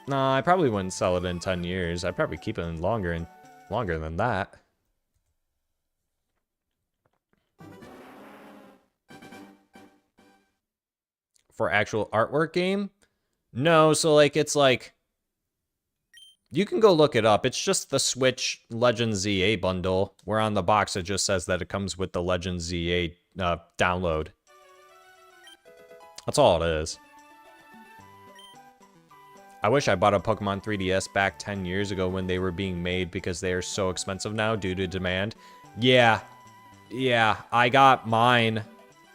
Nah, I probably wouldn't sell it in 10 years. I'd probably keep it in longer than that. For actual artwork game? No, so like it's like you can go look it up. It's just the Switch Legend ZA bundle, where on the box it just says that it comes with the Legend ZA download. That's all it is. I wish I bought a Pokemon 3DS back 10 years ago when they were being made, because they are so expensive now due to demand. Yeah, I got mine.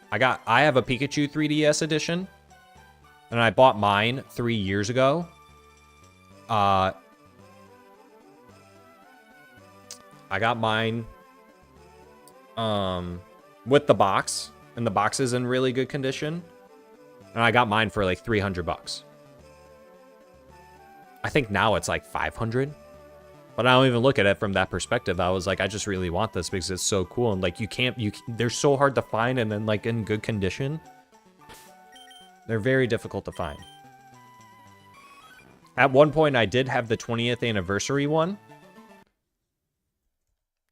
I have a Pikachu 3DS edition, and I bought mine 3 years ago. I got mine with the box, and the box is in really good condition. And I got mine for like $300. I think now it's like 500. But I don't even look at it from that perspective. I was like, I just really want this because it's so cool. And like, they're so hard to find, and then like in good condition. They're very difficult to find. At one point, I did have the 20th anniversary one.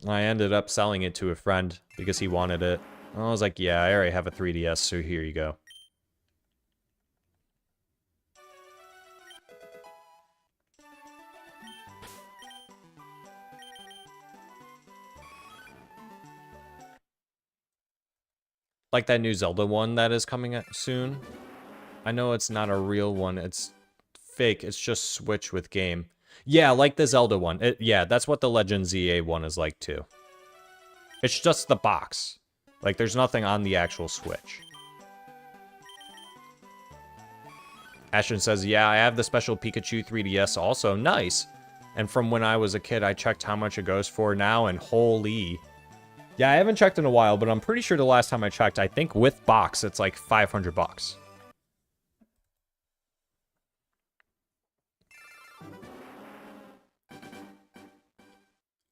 I ended up selling it to a friend because he wanted it. I was like, yeah, I already have a 3DS, so here you go. Like that new Zelda one that is coming out soon. I know it's not a real one. It's fake. It's just Switch with game. Yeah, like the Zelda one. Yeah, that's what the Legend ZA one is like too. It's just the box. Like there's nothing on the actual Switch. Ashton says, yeah, I have the special Pikachu 3DS also. Nice. And from when I was a kid, I checked how much it goes for now, and holy... Yeah, I haven't checked in a while, but I'm pretty sure the last time I checked, I think with box, it's like $500.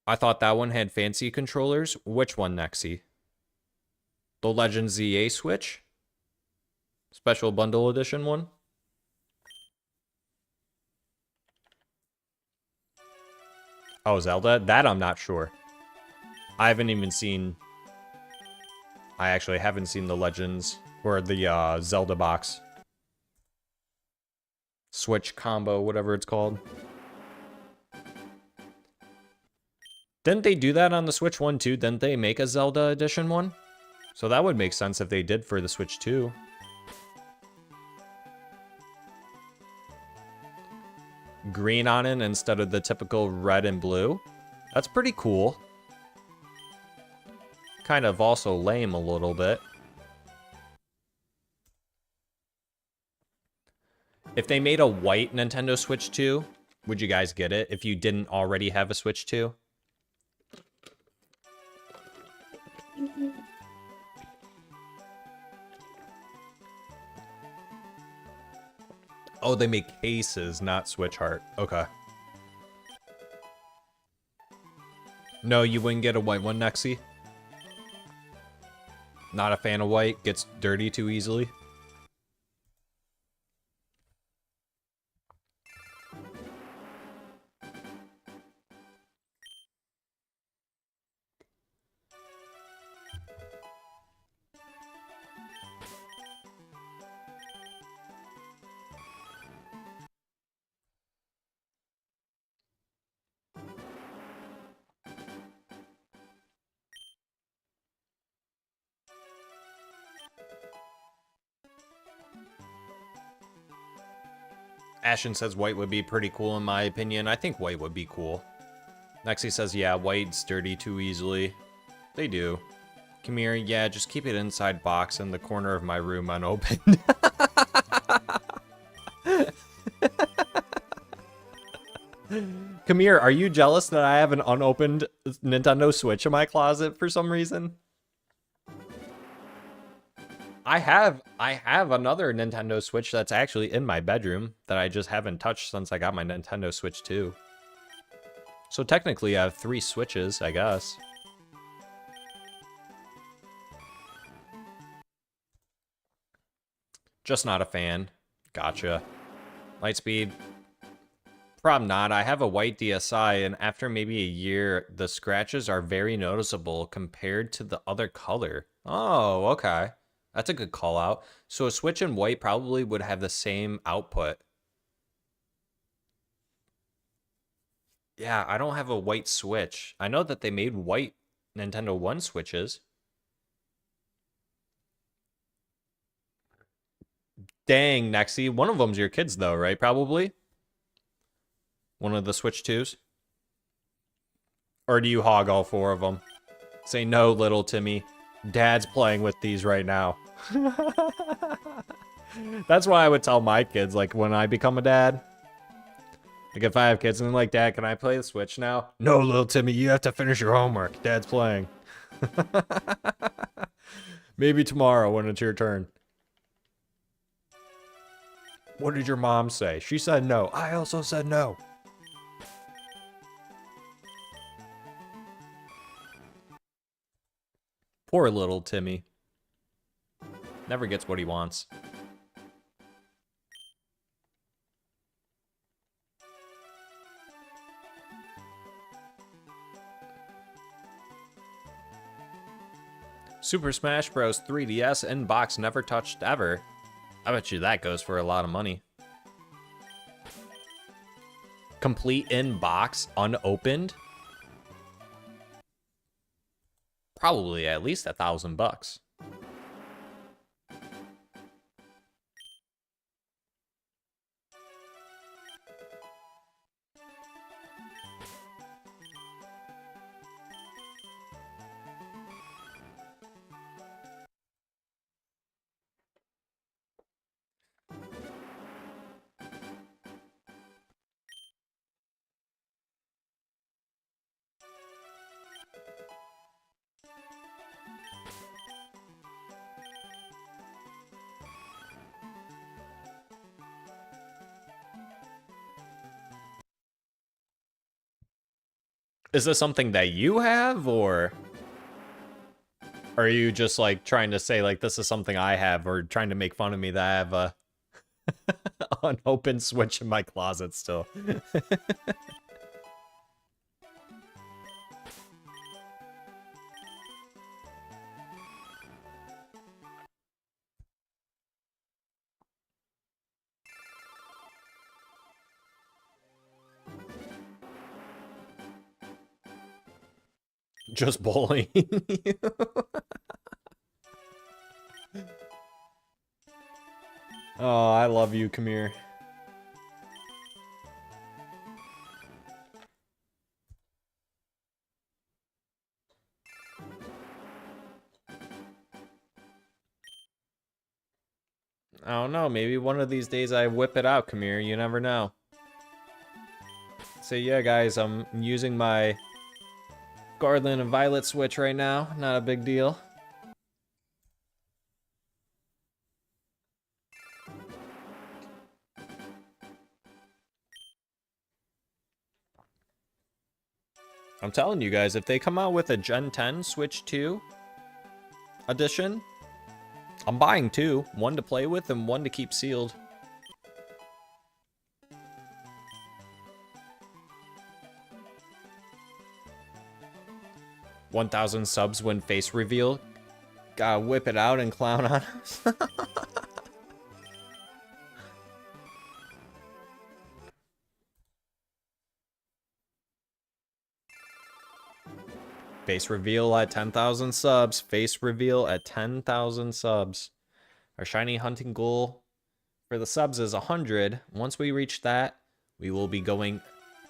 I thought that one had fancy controllers. Which one, Nexi? The Legend ZA Switch? Special Bundle Edition one? Oh, Zelda? That I'm not sure. I haven't even seen... I actually haven't seen the Legends, or the Zelda box. Switch combo, whatever it's called. Didn't they do that on the Switch one too? Didn't they make a Zelda edition one? So that would make sense if they did for the Switch 2. Green on it instead of the typical red and blue. That's pretty cool. Kind of also lame a little bit. If they made a white Nintendo Switch 2, would you guys get it if you didn't already have a Switch 2? Oh, they make cases, not Switch Heart. Okay. No, you wouldn't get a white one, Nexi? Not a fan of white, gets dirty too easily. Ashen says white would be pretty cool in my opinion. I think white would be cool. Nexie says, yeah, white's dirty too easily. They do. Come here, yeah, just keep it inside box in the corner of my room unopened. Come here, are you jealous that I have an unopened Nintendo Switch in my closet for some reason? I have another Nintendo Switch that's actually in my bedroom that I just haven't touched since I got my Nintendo Switch 2. So technically I have 3 Switches, I guess. Just not a fan. Gotcha. Lightspeed. Problem not. I have a white DSi, and after maybe a year, the scratches are very noticeable compared to the other color. Oh, okay. That's a good call out. So a Switch in white probably would have the same output. Yeah, I don't have a white Switch. I know that they made white Nintendo 1 Switches. Dang, Nexie. One of them's your kids, though, right? Probably? One of the Switch 2s? Or do you hog all 4 of them? Say no, little Timmy. Dad's playing with these right now. That's why I would tell my kids, like, when I become a dad. Like, if I have kids and they're like, Dad, can I play the Switch now? No, little Timmy, you have to finish your homework. Dad's playing. Maybe tomorrow when it's your turn. What did your mom say? She said no. I also said no. Poor little Timmy. Never gets what he wants. Super Smash Bros. 3DS in-box never touched ever. I bet you that goes for a lot of money. Complete in-box, unopened? Probably at least $1,000. Is this something that you have, or are you just like trying to say like this is something I have, or trying to make fun of me that I have a unopened Switch in my closet still? Just bullying you. Oh, I love you. Come here. I don't know. Maybe one of these days I whip it out, Come here. You never know. So yeah, guys, I'm using my Garland and Violet Switch right now. Not a big deal. I'm telling you guys, if they come out with a Gen 10 Switch 2 edition, I'm buying 2. 1 to play with and 1 to keep sealed. $1,000 subs when face reveal. Gotta whip it out and clown on us. Face reveal at 10,000 subs. Face reveal at 10,000 subs. Our shiny hunting goal for the subs is 100. Once we reach that, we will be going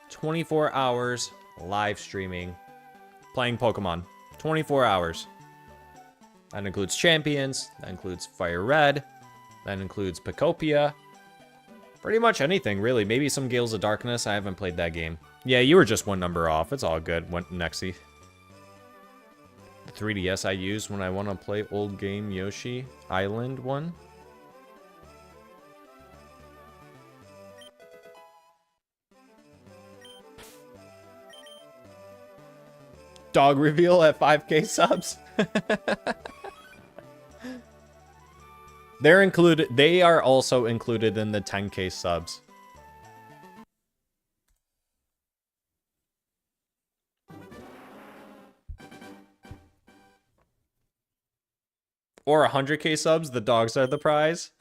24 hours live streaming, playing Pokemon 24 hours. That includes Champions, that includes FIRERED, that includes Picopia. Pretty much anything, really. Maybe some Gales of Darkness. I haven't played that game. Yeah, you were just one number off. It's all good. Nexie. The 3DS I use when I want to play old game Yoshi Island one. Dog reveal at 5K subs. They're included. They are also included in the 10K subs. Or 100K subs, the dogs are the prize.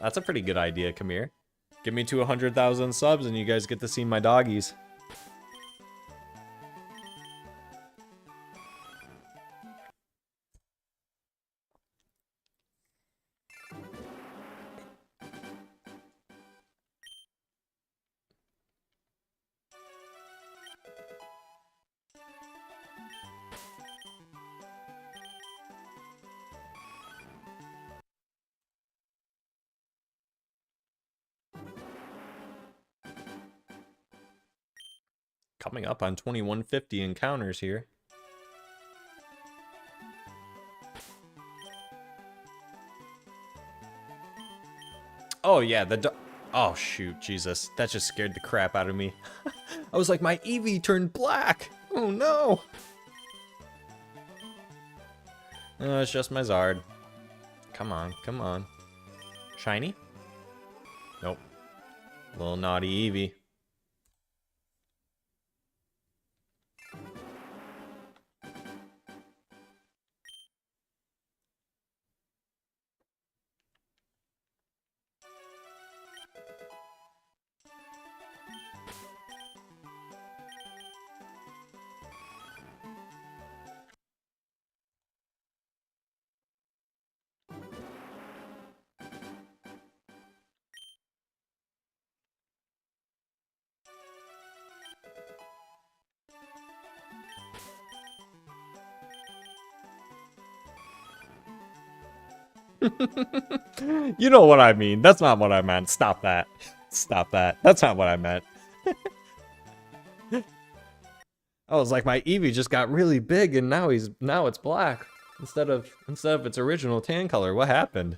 That's a pretty good idea, Kamir. Get me to 100,000 subs and you guys get to see my doggies. Coming up on 2150 encounters here. Oh yeah, oh shoot, Jesus. That just scared the crap out of me. I was like, my Eevee turned black. Oh no. No, it's just my Zard. Come on, come on. Shiny? Nope. Little naughty Eevee. You know what I mean. That's not what I meant. Stop that. Stop that. That's not what I meant. I was like, my Eevee just got really big and now it's black instead of its original tan color. What happened?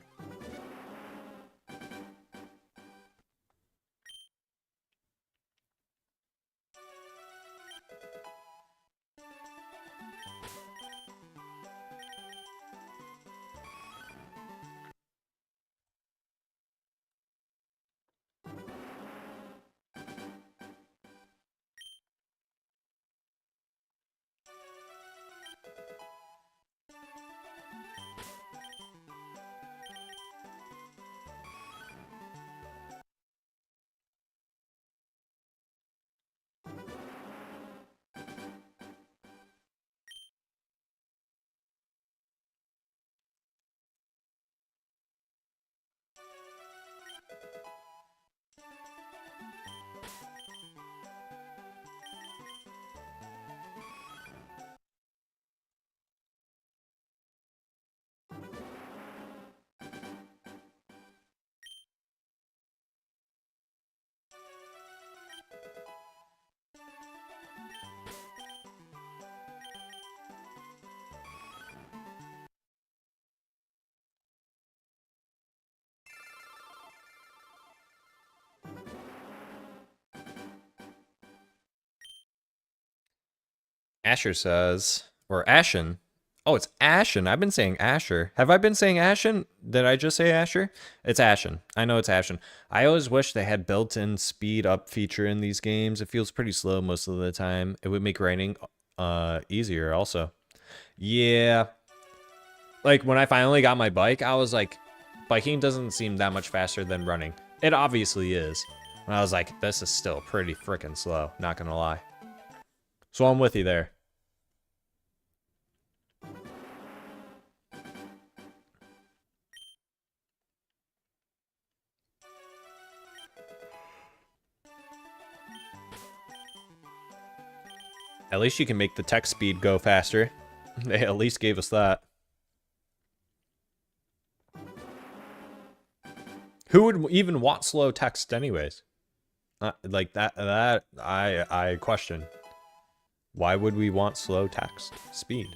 Asher says, or Ashen. Oh, it's Ashen. I've been saying Asher. Have I been saying Ashen? Did I just say Asher? It's Ashen. I know it's Ashen. I always wish they had built-in speed up feature in these games. It feels pretty slow most of the time. It would make riding easier also. Yeah. Like when I finally got my bike, I was like, biking doesn't seem that much faster than running. It obviously is. And I was like, this is still pretty freaking slow, not gonna lie. So I'm with you there. At least you can make the text speed go faster. They at least gave us that. Who would even want slow text anyways? Like that I question. Why would we want slow text speed?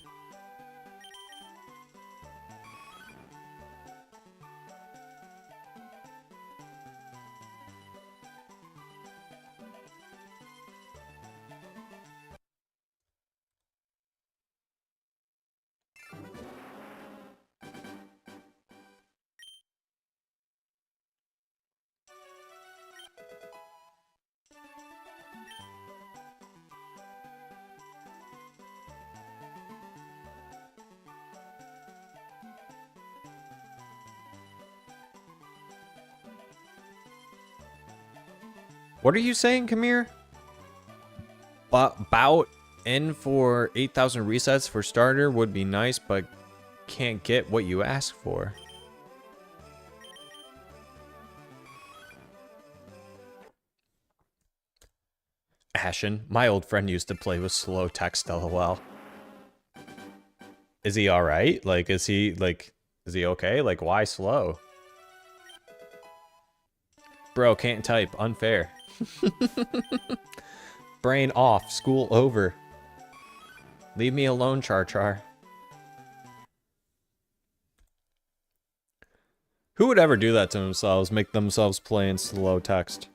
What are you saying, Kamir? Bout in for 8,000 resets for starter would be nice, but can't get what you ask for. Ashen, my old friend used to play with slow text, lol. Is he alright? Like, is he okay? Like, why slow? Bro, can't type. Unfair. Brain off. School over. Leave me alone, Char Char. Who would ever do that to themselves? Make themselves play in slow text?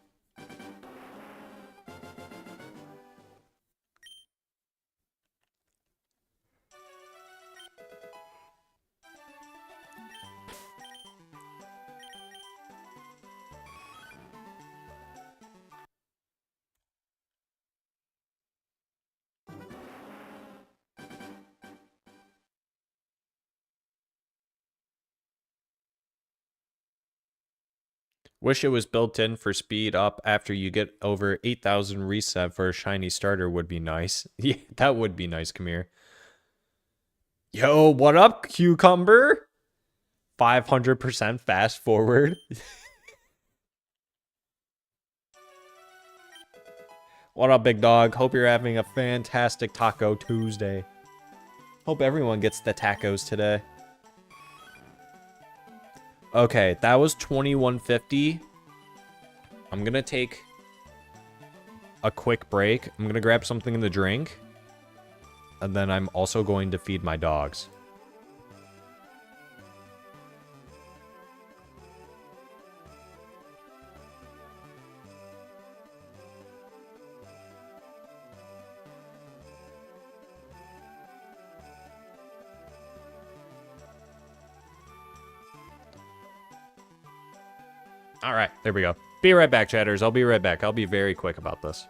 Wish it was built in for speed up after you get over 8,000 reset for a shiny starter would be nice. Yeah, that would be nice, come here. Yo, what up, Cucumber? 500% fast forward. What up, big dog? Hope you're having a fantastic Taco Tuesday. Hope everyone gets the tacos today. Okay, that was 2150. I'm gonna take a quick break. I'm gonna grab something to drink. And then I'm also going to feed my dogs. All right, there we go. Be right back, chatters. I'll be right back. I'll be very quick about this.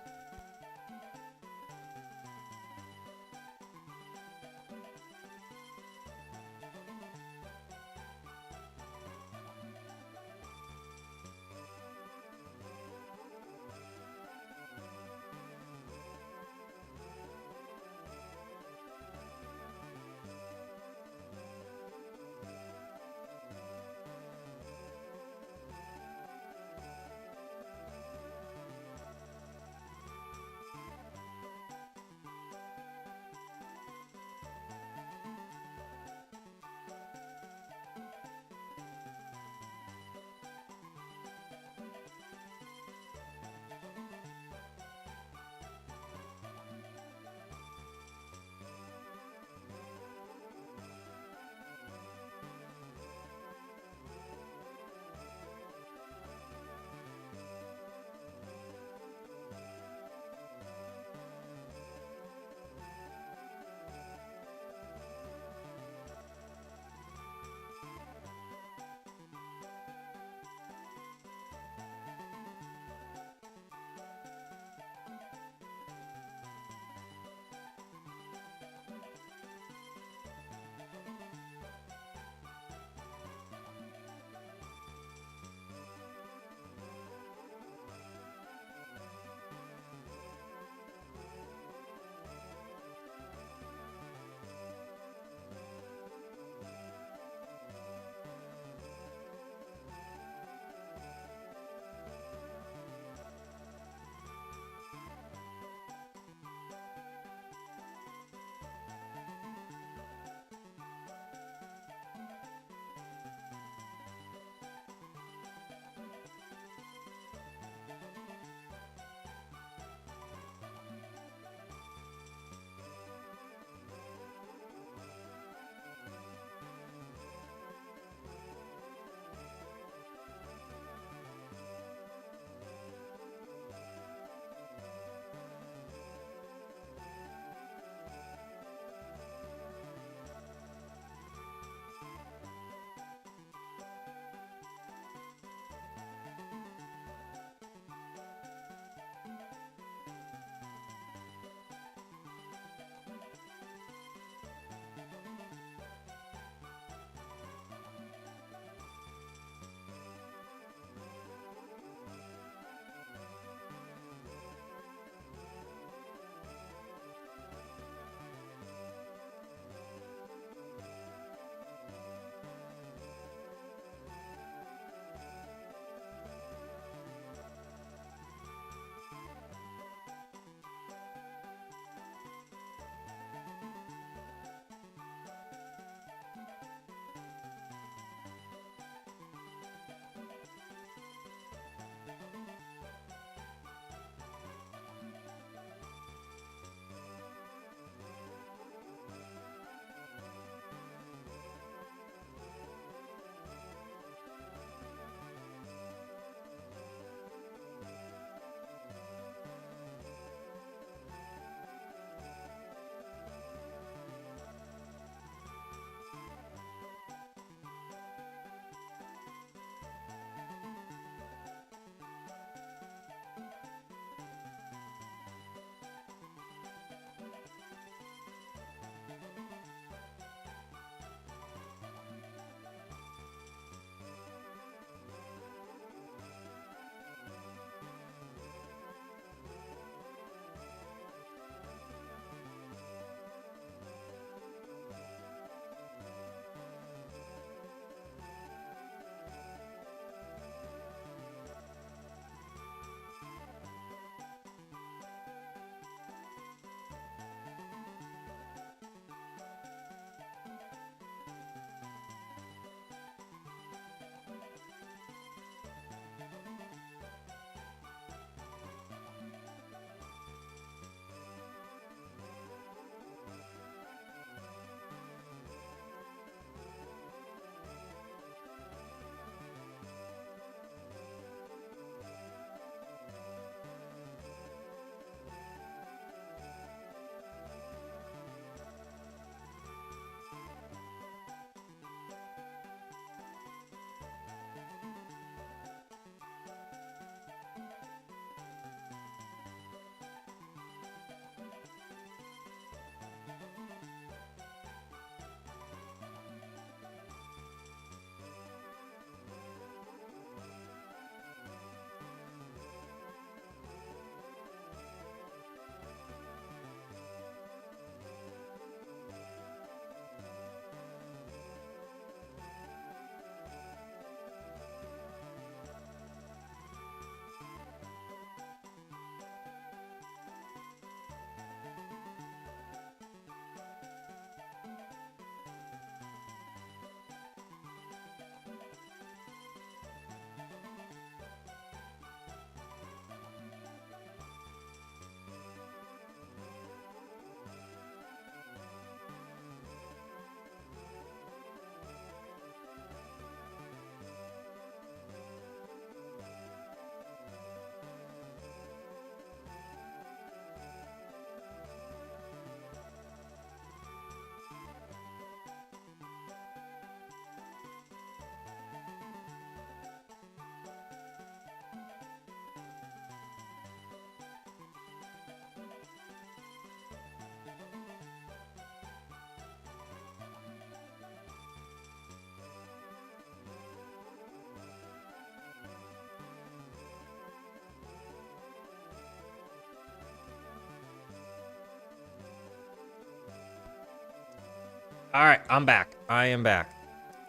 All right, I'm back. I am back.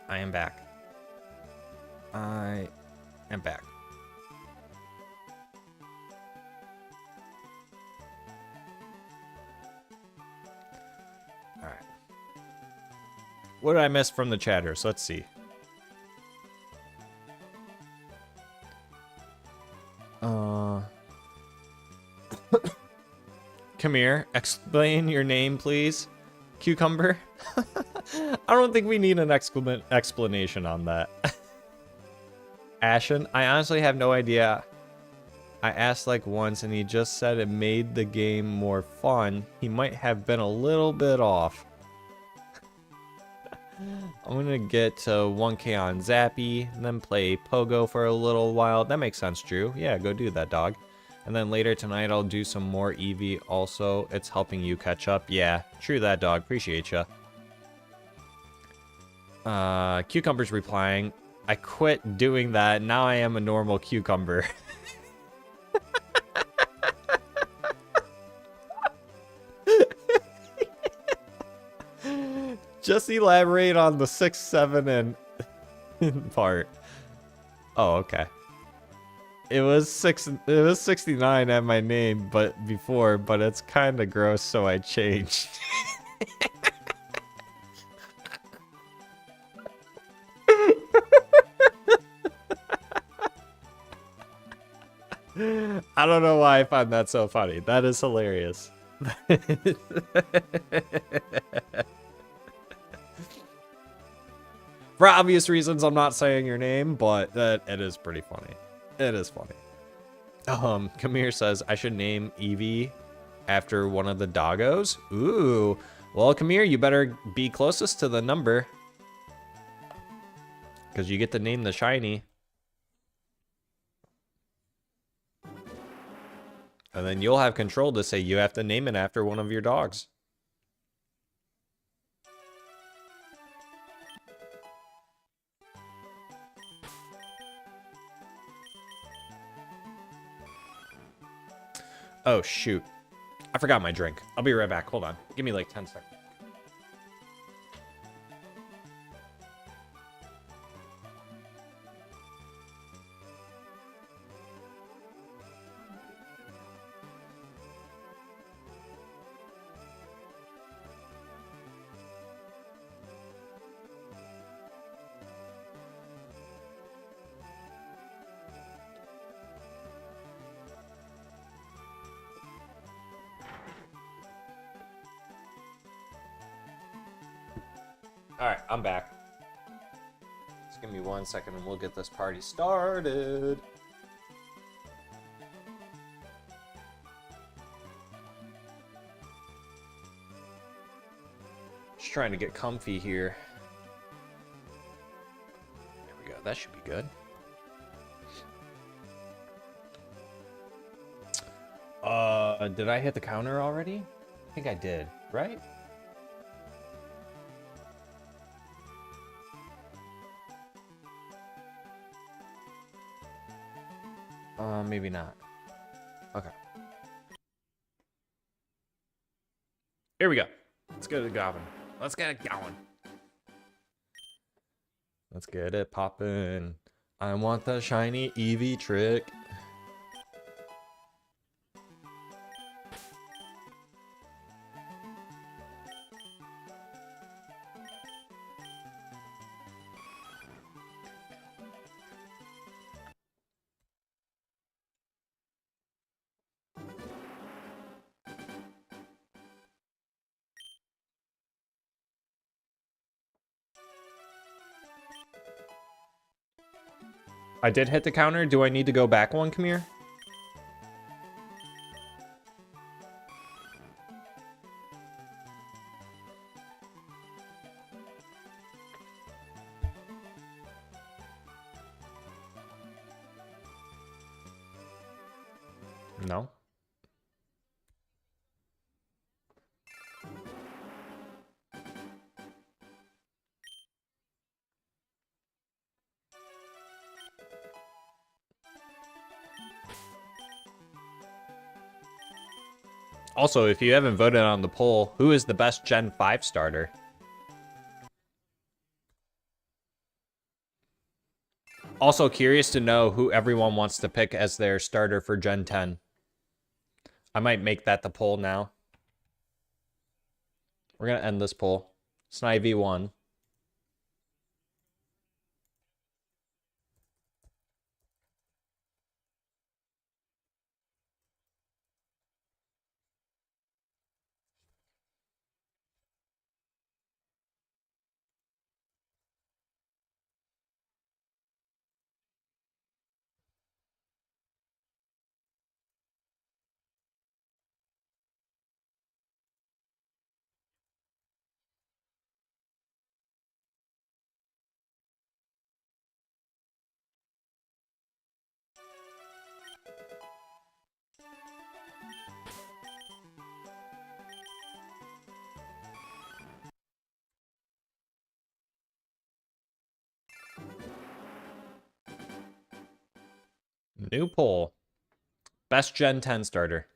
I am back. I am back. All right. What did I miss from the chatters? Let's see. Come here. Explain your name, please. Cucumber. I don't think we need an explanation on that. Ashen. I honestly have no idea. I asked like once and he just said it made the game more fun. He might have been a little bit off. I'm gonna get to 1K on Zappy, and then play Pogo for a little while. That makes sense, Drew. Yeah, go do that, dog. And then later tonight, I'll do some more Eevee also. It's helping you catch up. Yeah, true that, dog. Appreciate ya. Cucumber's replying. I quit doing that. Now I am a normal cucumber. Just elaborate on the 6, 7, and part. Oh, okay. It was 69 at my name, but before, but it's kind of gross, so I changed. I don't know why I find that so funny. That is hilarious. For obvious reasons, I'm not saying your name, but it is pretty funny. It is funny. Kamir says I should name Eevee after one of the doggos. Ooh. Well, Kamir, you better be closest to the number. Because you get to name the shiny. And then you'll have control to say you have to name it after one of your dogs. Oh, shoot. I forgot my drink. I'll be right back. Hold on. Give me like 10 seconds. Alright, I'm back. Just give me 1 second and we'll get this party started. Just trying to get comfy here. There we go, that should be good. Did I hit the counter already? I think I did, right? Maybe not. Okay. Here we go. Let's get it going. Let's get it going. Let's get it poppin'. I want the shiny Eevee trick. I did hit the counter. Do I need to go back one, come here? No. Also, if you haven't voted on the poll, who is the best Gen 5 starter? Also curious to know who everyone wants to pick as their starter for Gen 10. I might make that the poll now. We're going to end this poll. Snivy won. New poll. Best Gen 10 starter.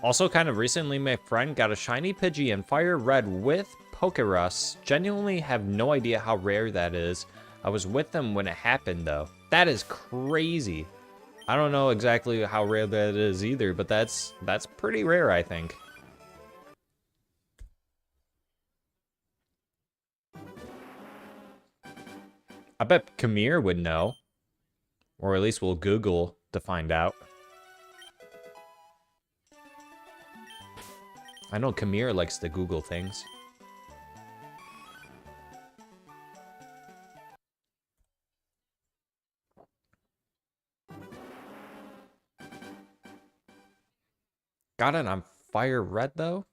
Also, kind of recently, my friend got a shiny Pidgey in Fire Red with Pokerus. Genuinely have no idea how rare that is. I was with them when it happened, though. That is crazy. I don't know exactly how rare that is either, but that's pretty rare, I think. I bet Kamir would know. Or at least we'll Google to find out. I know Kamir likes to Google things. Got it on Fire Red, though?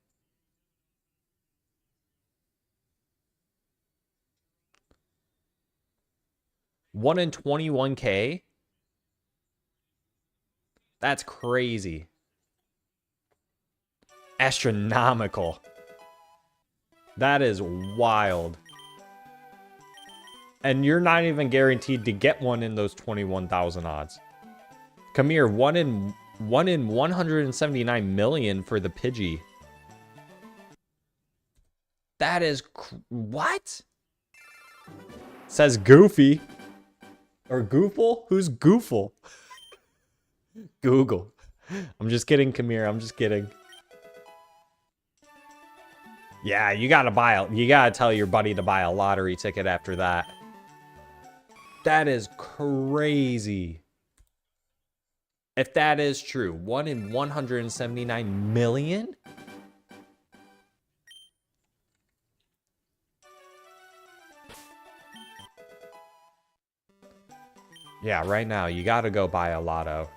One in 21K? That's crazy. Astronomical. That is wild. And you're not even guaranteed to get one in those 21,000 odds. Come here, one in 179 million for the Pidgey. That is what? Says Goofy. Or Goofle? Who's Goofle? Google. I'm just kidding, Kamir. I'm just kidding. Yeah, you gotta tell your buddy to buy a lottery ticket after that. That is crazy. If that is true, 1 in 179 million? Yeah, right now, you gotta go buy a lotto.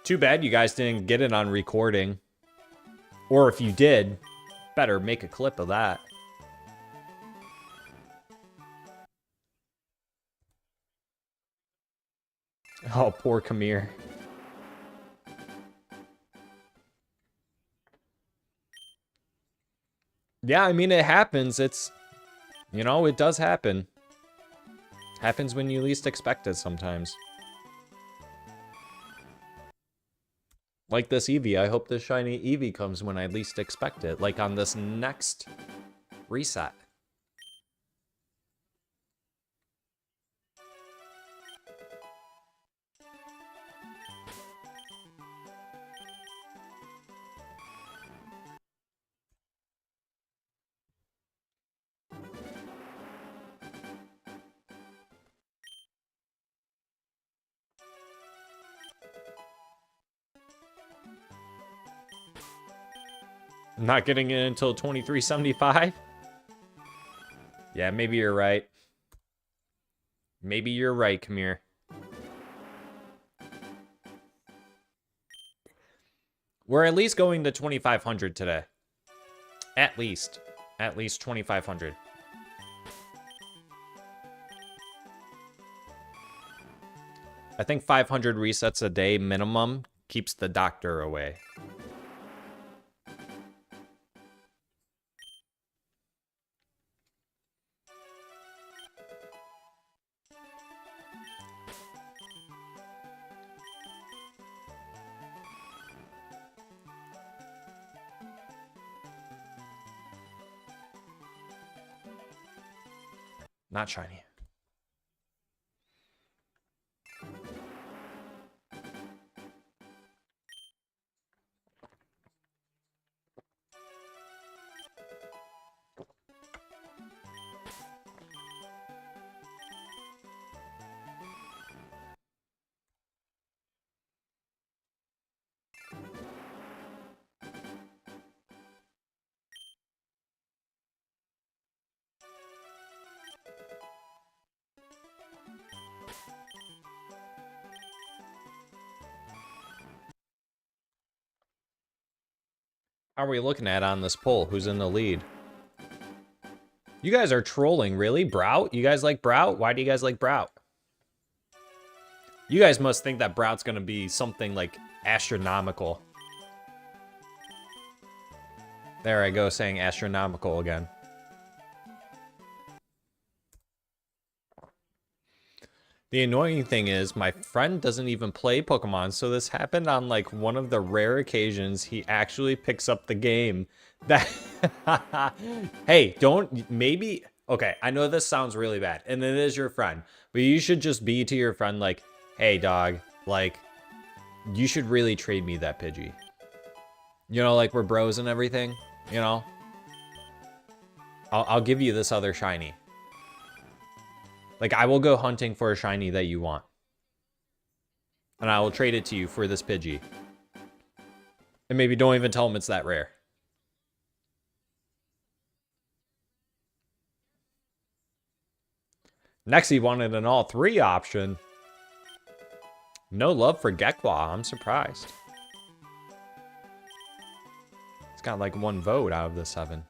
Too bad you guys didn't get it on recording. Or if you did, better make a clip of that. Oh, poor Kamir. Yeah, I mean, it happens. It's, you know, it does happen. Happens when you least expect it sometimes. Like this Eevee, I hope this shiny Eevee comes when I least expect it. Like on this next reset. I'm not getting it until 2375. Yeah, maybe you're right. Maybe you're right, come here. We're at least going to 2500 today. At least 2500. I think 500 resets a day minimum keeps the doctor away. Not shiny. How are we looking at on this poll? Who's in the lead? You guys are trolling, really? Brout? You guys like Brout? Why do you guys like Brout? You guys must think that Brout's gonna be something like astronomical. There I go saying astronomical again. The annoying thing is my friend doesn't even play Pokemon, so this happened on like one of the rare occasions he actually picks up the game. That Hey, don't maybe okay, I know this sounds really bad and it is your friend, but you should just be to your friend like, "Hey dog, like you should really trade me that Pidgey." You know, like we're bros and everything, you know? I'll give you this other shiny. Like, I will go hunting for a shiny that you want. And I will trade it to you for this Pidgey. And maybe don't even tell him it's that rare. Next, he wanted an all 3 option. No love for Gekwa. I'm surprised. It's got like 1 vote out of the 7.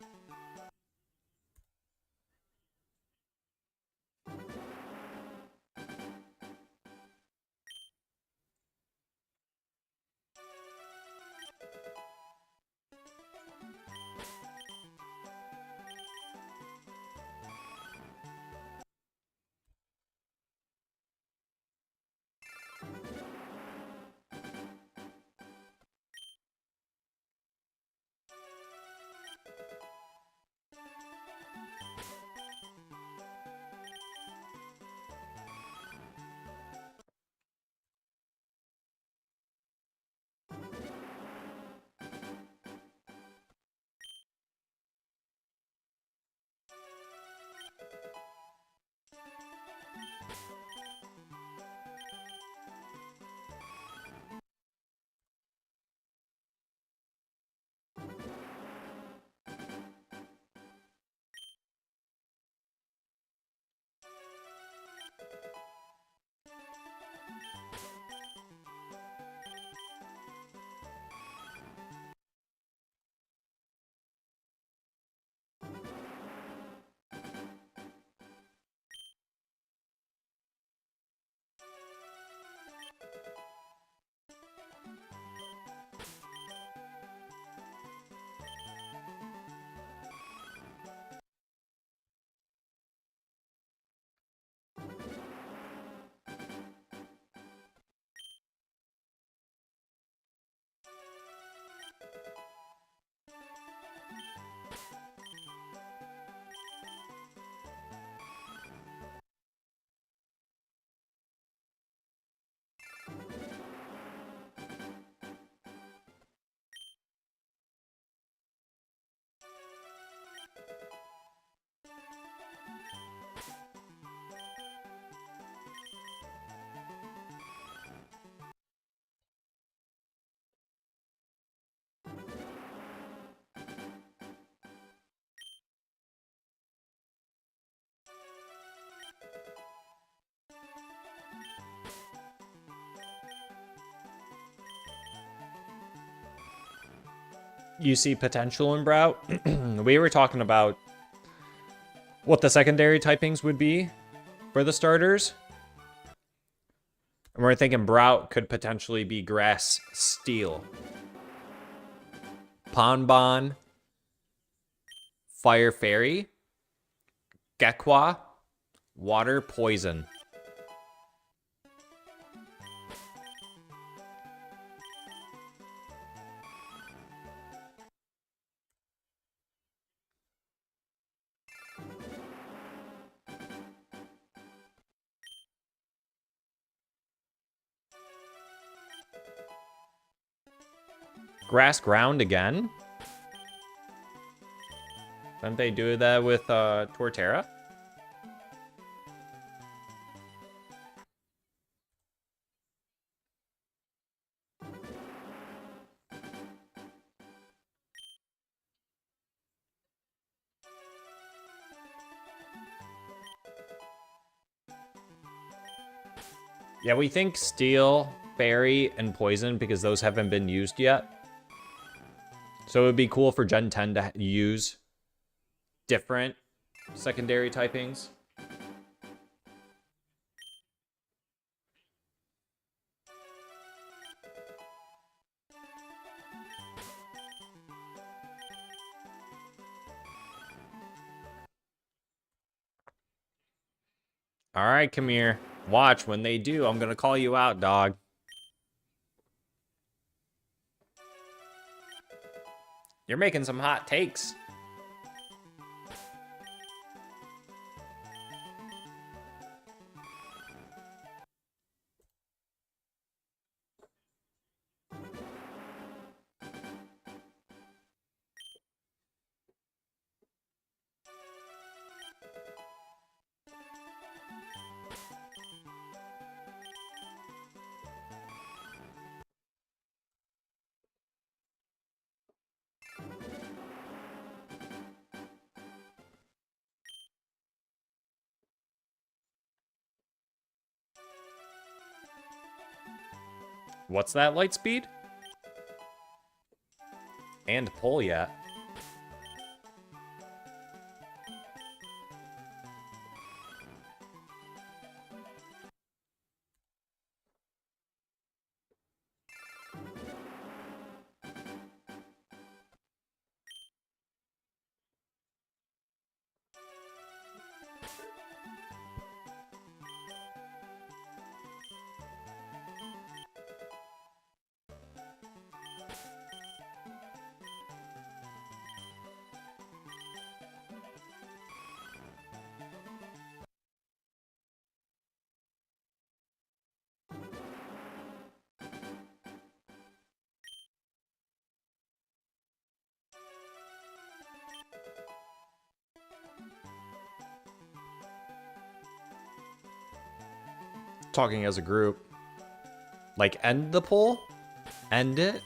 you see potential in Brout. We were talking about what the secondary typings would be for the starters. And we're thinking Brout could potentially be Grass Steel. Ponbon, Fire Fairy, Gekwa, Water Poison. Grass Ground again? Didn't they do that with Torterra? Yeah, we think Steel, Fairy, and Poison because those haven't been used yet. So it would be cool for Gen 10 to use different secondary typings. All right, come here. Watch, when they do, I'm going to call you out, dog. You're making some hot takes. What's that light speed? And pull yet. Talking as a group. Like, end the poll? End it?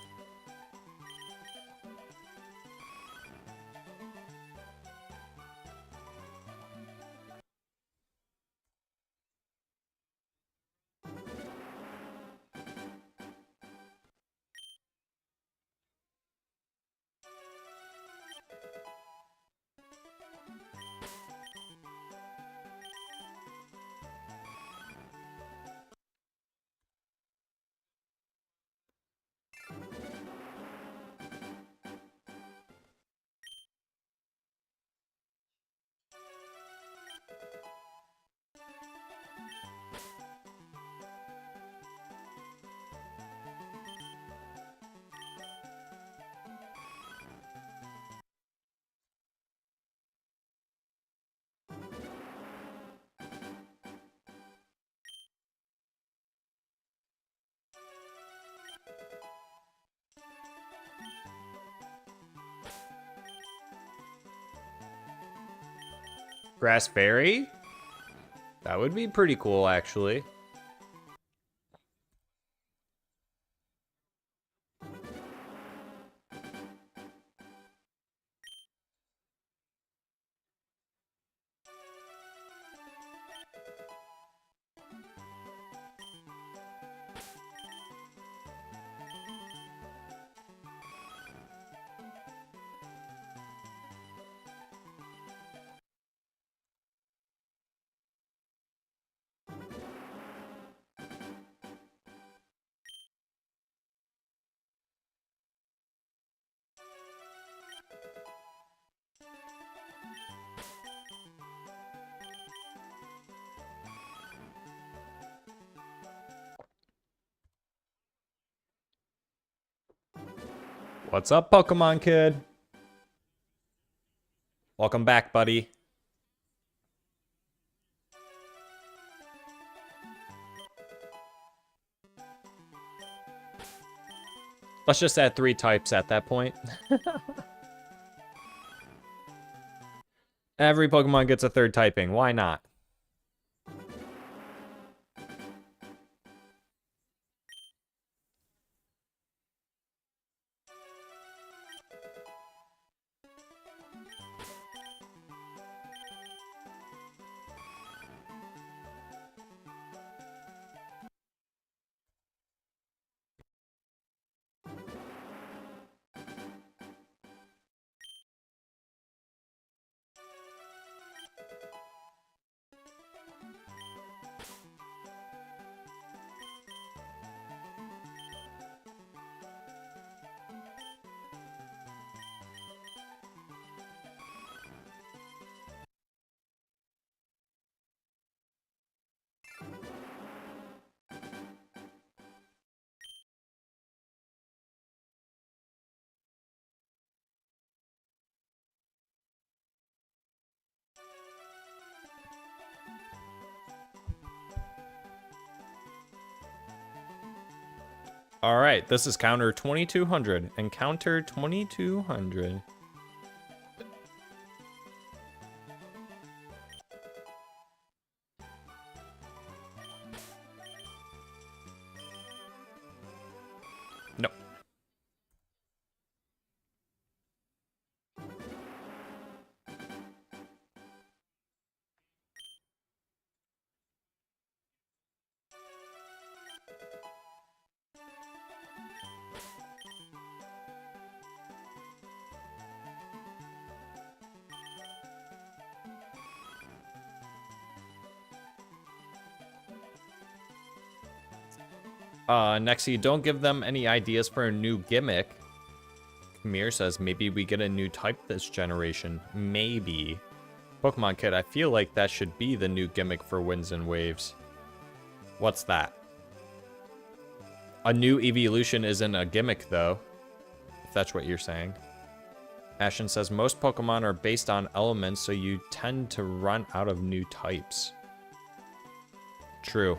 Grass Fairy? That would be pretty cool, actually. What's up, Pokemon kid? Welcome back, buddy. Let's just add 3 types at that point. Every Pokemon gets a 3rd typing. Why not? All right, this is counter 2200 and counter 2200. No. Nexie, don't give them any ideas for a new gimmick. Kamir says, maybe we get a new type this generation. Maybe. Pokemon Kid, I feel like that should be the new gimmick for Winds and Waves. What's that? A new evolution isn't a gimmick, though. If that's what you're saying. Ashen says, most Pokemon are based on elements, so you tend to run out of new types. True.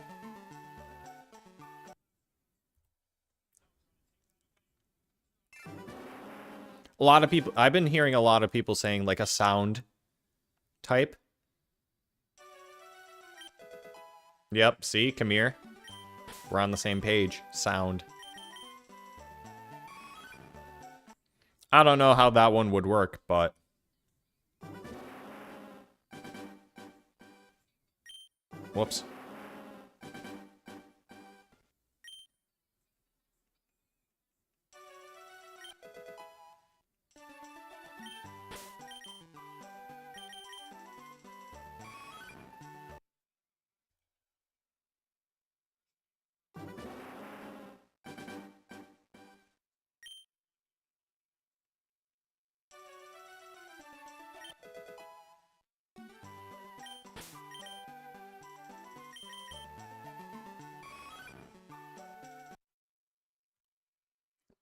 A lot of people, I've been hearing a lot of people saying like a sound type. Yep, see, come here. We're on the same page. Sound. I don't know how that one would work, but... Whoops.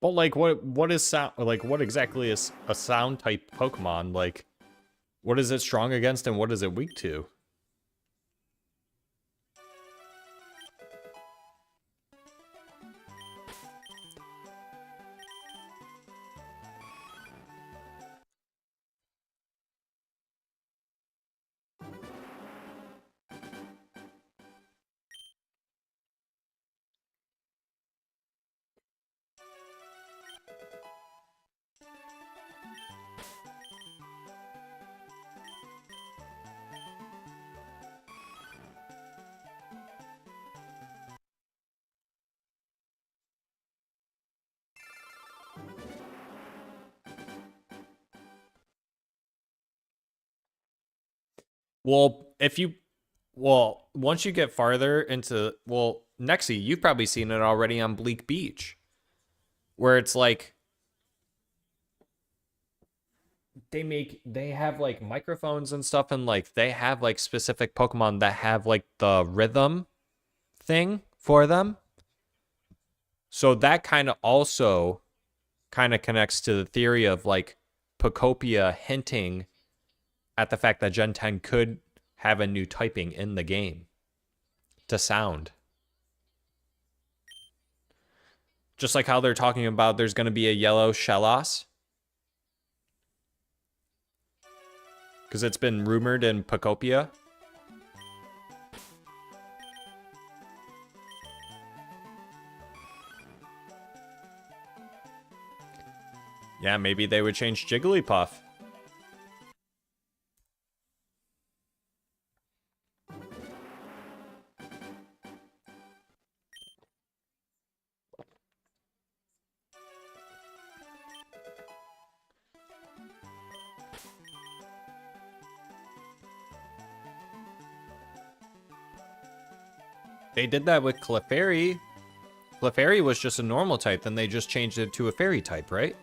Well, like, what is sound, like, what exactly is a sound type Pokemon? Like, what is it strong against and what is it weak to? Well, once you get farther into, well, Nexie, you've probably seen it already on Bleak Beach, where it's like, they have like microphones and stuff, and like they have like specific Pokemon that have like the rhythm thing for them. So that kind of also kind of connects to the theory of like Pokopia hinting at the fact that Gen 10 could have a new typing in the game to sound. Just like how they're talking about there's going to be a yellow Shellos. Because it's been rumored in Pokopia. Yeah, maybe they would change Jigglypuff. They did that with Clefairy. Clefairy was just a normal type, then they just changed it to a fairy type, right?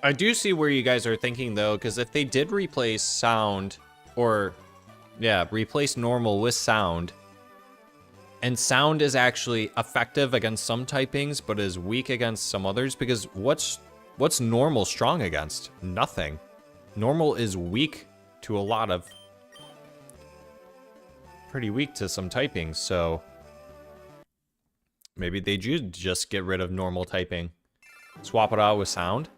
I do see where you guys are thinking, though, because if they did replace sound, or, yeah, replace normal with sound, and sound is actually effective against some typings, but is weak against some others, because what's normal strong against? Nothing. Normal is weak to a lot of... pretty weak to some typings, so... maybe they do just get rid of normal typing. Swap it out with sound.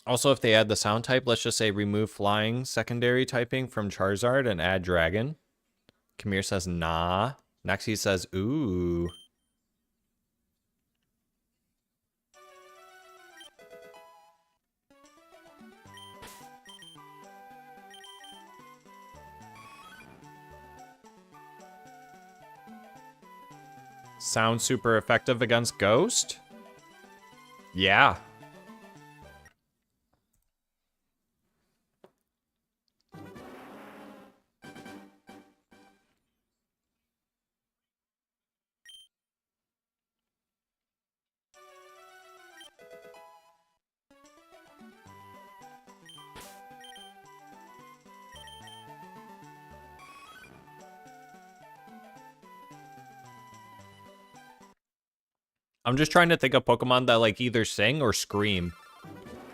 Also, if they add the sound type, let's just say remove flying secondary typing from Charizard and add dragon. Kamir says nah. Nexie says ooh. Sound super effective against Ghost? Yeah. I'm just trying to think of Pokemon that like either sing or scream.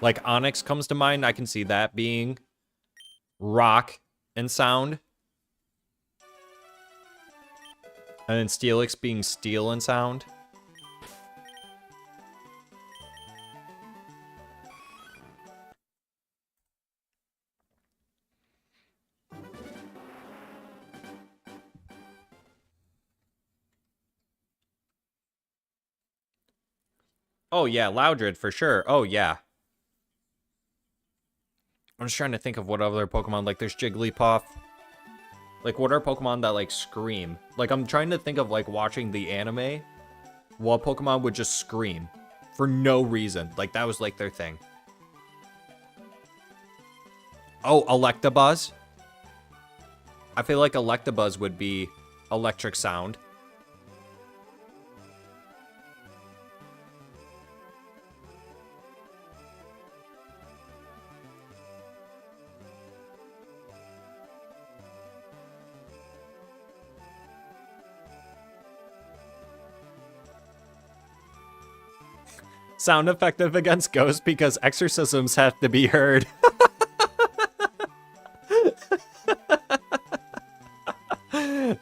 Like Onyx comes to mind. I can see that being rock and sound. And then Steelix being steel and sound. Oh yeah, Loudred for sure. Oh yeah. I'm just trying to think of what other Pokemon, like there's Jigglypuff. Like what are Pokemon that like scream? Like I'm trying to think of like watching the anime. What Pokemon would just scream for no reason. Like that was like their thing. Oh, Electabuzz. I feel like Electabuzz would be electric sound. Sound effective against ghosts because exorcisms have to be heard.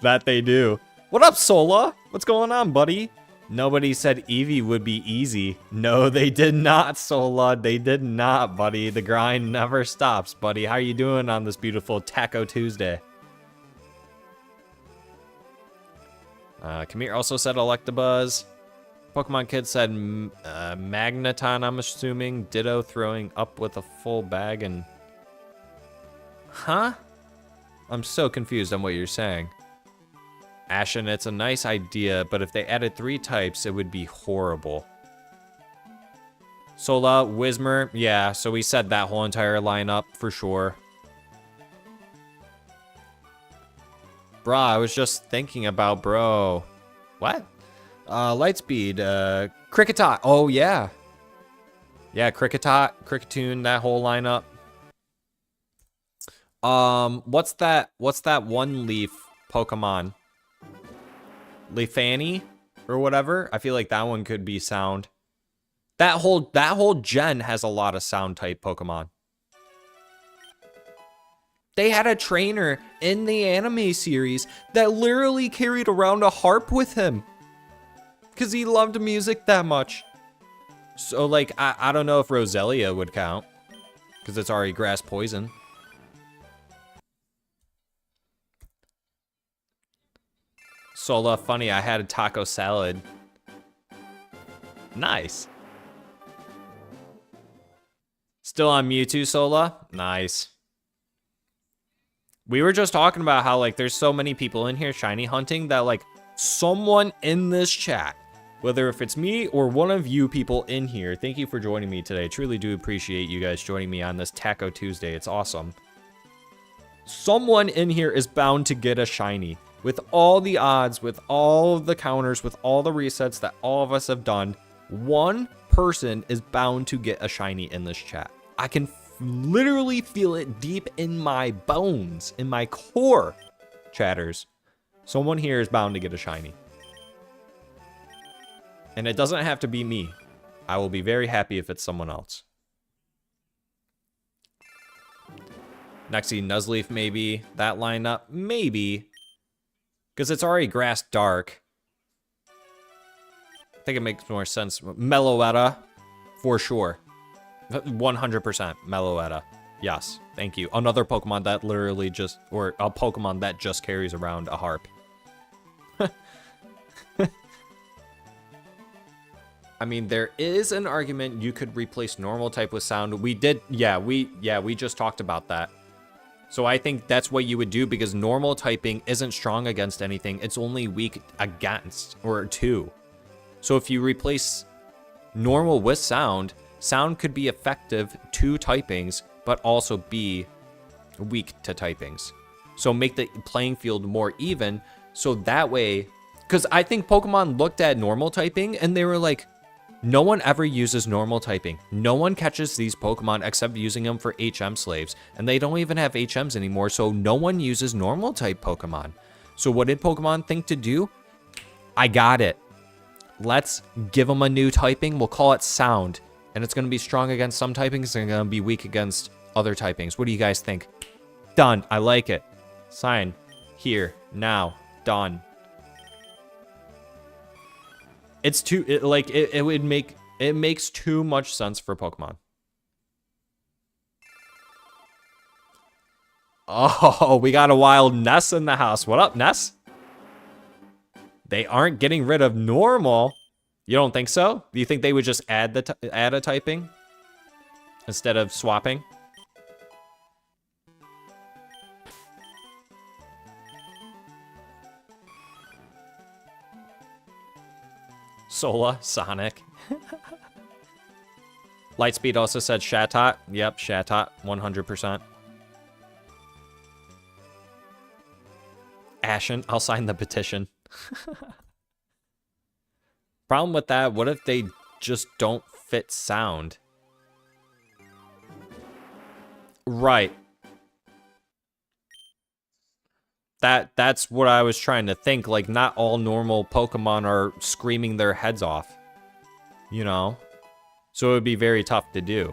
That they do. What up, Sola? What's going on, buddy? Nobody said Eevee would be easy. No, they did not, Sola. They did not, buddy. The grind never stops, buddy. How are you doing on this beautiful Taco Tuesday? Kamir also said Electabuzz. Pokemon Kid said Magneton, I'm assuming. Ditto throwing up with a full bag and... Huh? I'm so confused on what you're saying. Ashen, it's a nice idea, but if they added 3 types, it would be horrible. Sola, Whismer, yeah, so we said that whole entire lineup for sure. Bruh, I was just thinking about, bro. What? Lightspeed, Kricketot, oh yeah. Yeah, Kricketot, Kricketune, that whole lineup. What's that one leaf Pokemon? Leafani or whatever. I feel like that one could be sound. That whole gen has a lot of sound type Pokemon. They had a trainer in the anime series that literally carried around a harp with him because he loved music that much. So like I don't know if Roselia would count because it's already grass poison. Sola, funny, I had a taco salad. Nice. Still on Mewtwo, Sola? Nice. We were just talking about how, like, there's so many people in here shiny hunting that, like, someone in this chat, whether if it's me or one of you people in here, thank you for joining me today. Truly do appreciate you guys joining me on this Taco Tuesday. It's awesome. Someone in here is bound to get a shiny. With all the odds, with all the counters, with all the resets that all of us have done, one person is bound to get a shiny in this chat. I can literally feel it deep in my bones, in my core, chatters. Someone here is bound to get a shiny. And it doesn't have to be me. I will be very happy if it's someone else. Nexie, Nuzleaf, maybe. That lineup, maybe. Because it's already grass dark. I think it makes more sense. Meloetta, for sure. 100% Meloetta. Yes, thank you. Another Pokemon that literally just, or a Pokemon that just carries around a harp. I mean, there is an argument you could replace normal type with sound. We did, we just talked about that. So I think that's what you would do because normal typing isn't strong against anything. It's only weak against or to. So if you replace normal with sound, sound could be effective to typings, but also be weak to typings. So make the playing field more even. So that way, because I think Pokemon looked at normal typing and they were like, no one ever uses normal typing. No one catches these Pokemon except using them for HM slaves. And they don't even have HMs anymore, so no one uses normal type Pokemon. So what did Pokemon think to do? I got it. Let's give them a new typing. We'll call it sound. And it's going to be strong against some typings and going to be weak against other typings. What do you guys think? Done. I like it. Sign. Here. Now. Done. It's too, it makes too much sense for Pokemon. Oh, we got a wild Ness in the house. What up, Ness? They aren't getting rid of normal. You don't think so? Do you think they would just add a typing instead of swapping? Sola, Sonic. Lightspeed also said Chatot. Yep, Chatot, 100%. Ashen, I'll sign the petition. Problem with that, what if they just don't fit sound? Right. That's what I was trying to think. Like, not all normal Pokemon are screaming their heads off. You know? So it would be very tough to do.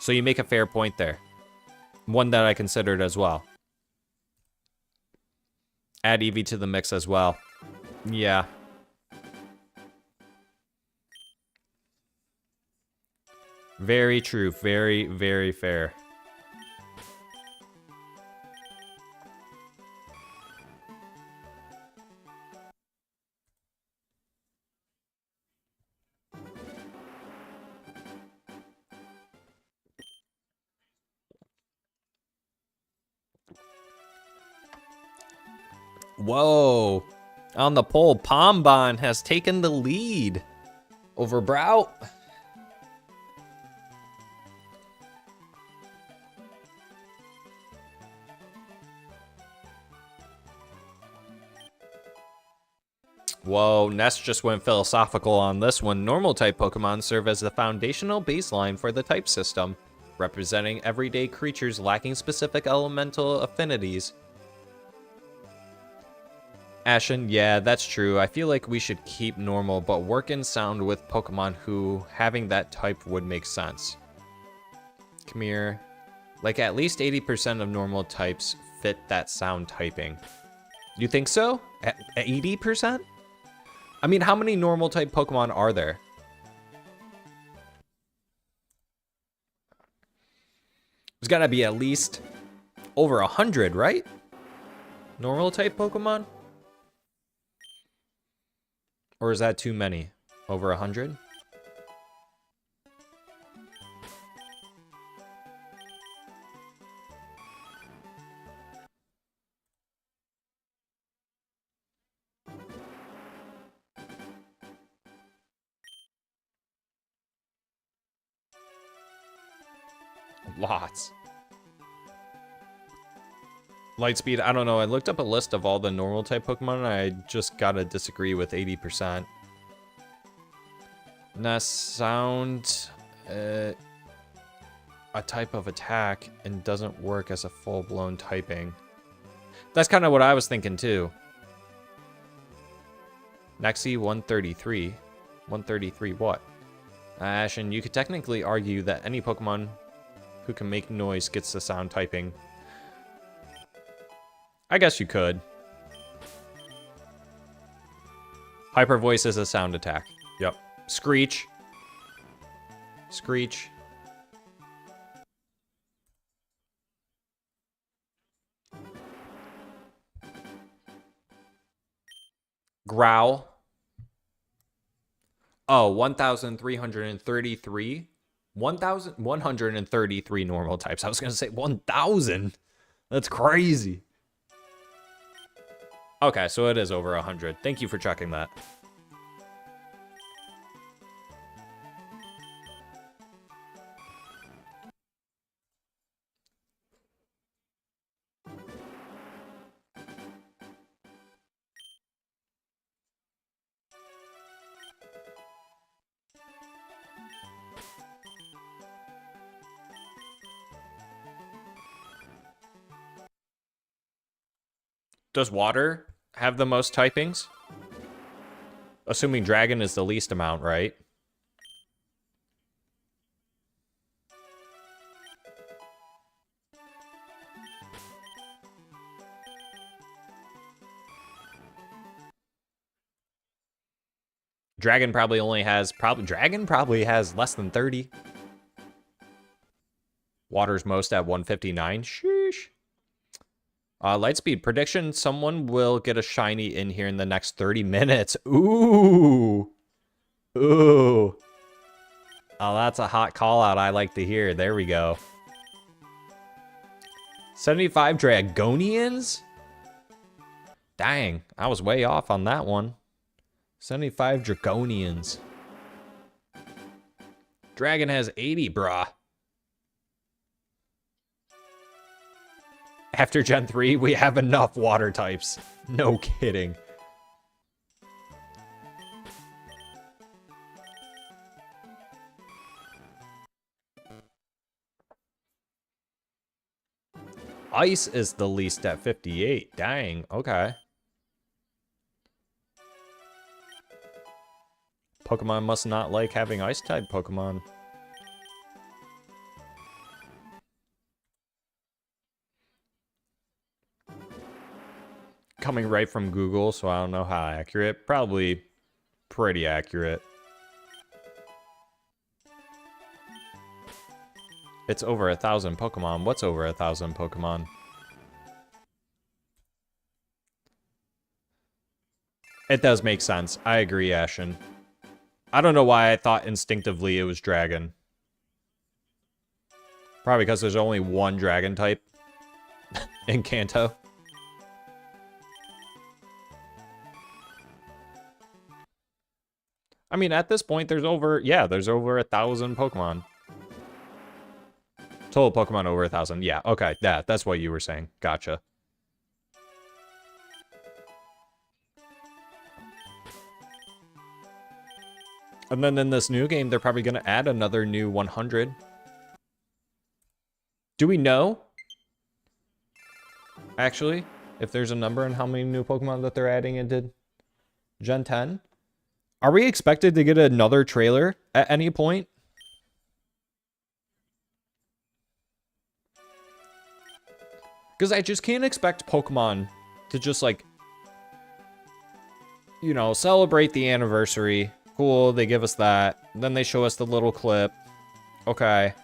So you make a fair point there. One that I considered as well. Add Eevee to the mix as well. Yeah. Very true. Very, very fair. Whoa. On the poll, Pombon has taken the lead over Brout. Whoa, Ness just went philosophical on this one. Normal type Pokemon serve as the foundational baseline for the type system, representing everyday creatures lacking specific elemental affinities. Ashen, yeah, that's true. I feel like we should keep normal, but work in sound with Pokemon who having that type would make sense. Come here. Like at least 80% of normal types fit that sound typing. You think so? At 80%? I mean, how many normal type Pokemon are there? There's gotta be at least over 100, right? Normal type Pokemon? Or is that too many? Over 100? Lots. Lightspeed, I don't know. I looked up a list of all the normal type Pokemon and I just gotta disagree with 80%. Ness sound a type of attack and doesn't work as a full-blown typing. That's kind of what I was thinking too. Nexi 133. 133 what? Ashen, you could technically argue that any Pokemon who can make noise gets the sound typing. I guess you could. Hyper Voice is a sound attack. Yep. Screech. Screech. Growl. Oh, 1,333. 1,133 normal types. I was going to say 1,000. That's crazy. Okay, so it is over 100. Thank you for checking that. Does water have the most typings? Assuming dragon is the least amount, right? Dragon probably only has Dragon probably has less than 30. Water's most at 159. Sheesh. Lightspeed prediction, someone will get a shiny in here in the next 30 minutes. Ooh. Ooh. Oh, that's a hot call out I like to hear. There we go. 75 Dragonians? Dang, I was way off on that one. 75 Dragonians. Dragon has 80, brah. After Gen 3, we have enough water types. No kidding. Ice is the least at 58. Dang, okay. Pokemon must not like having Ice-type Pokemon. Coming right from Google, so I don't know how accurate. Probably pretty accurate. It's over 1,000 Pokemon. What's over 1,000 Pokemon? It does make sense. I agree, Ashen. I don't know why I thought instinctively it was dragon. Probably because there's only one dragon type in Kanto. I mean, at this point, there's over 1,000 Pokemon. Total Pokemon over 1,000. Yeah, okay. That's what you were saying. Gotcha. And then in this new game, they're probably going to add another new 100. Do we know, actually, if there's a number on how many new Pokemon that they're adding into Gen 10? Are we expected to get another trailer at any point? Because I just can't expect Pokemon to just, like, you know, celebrate the anniversary. Cool, they give us that. Then they show us the little clip. Okay.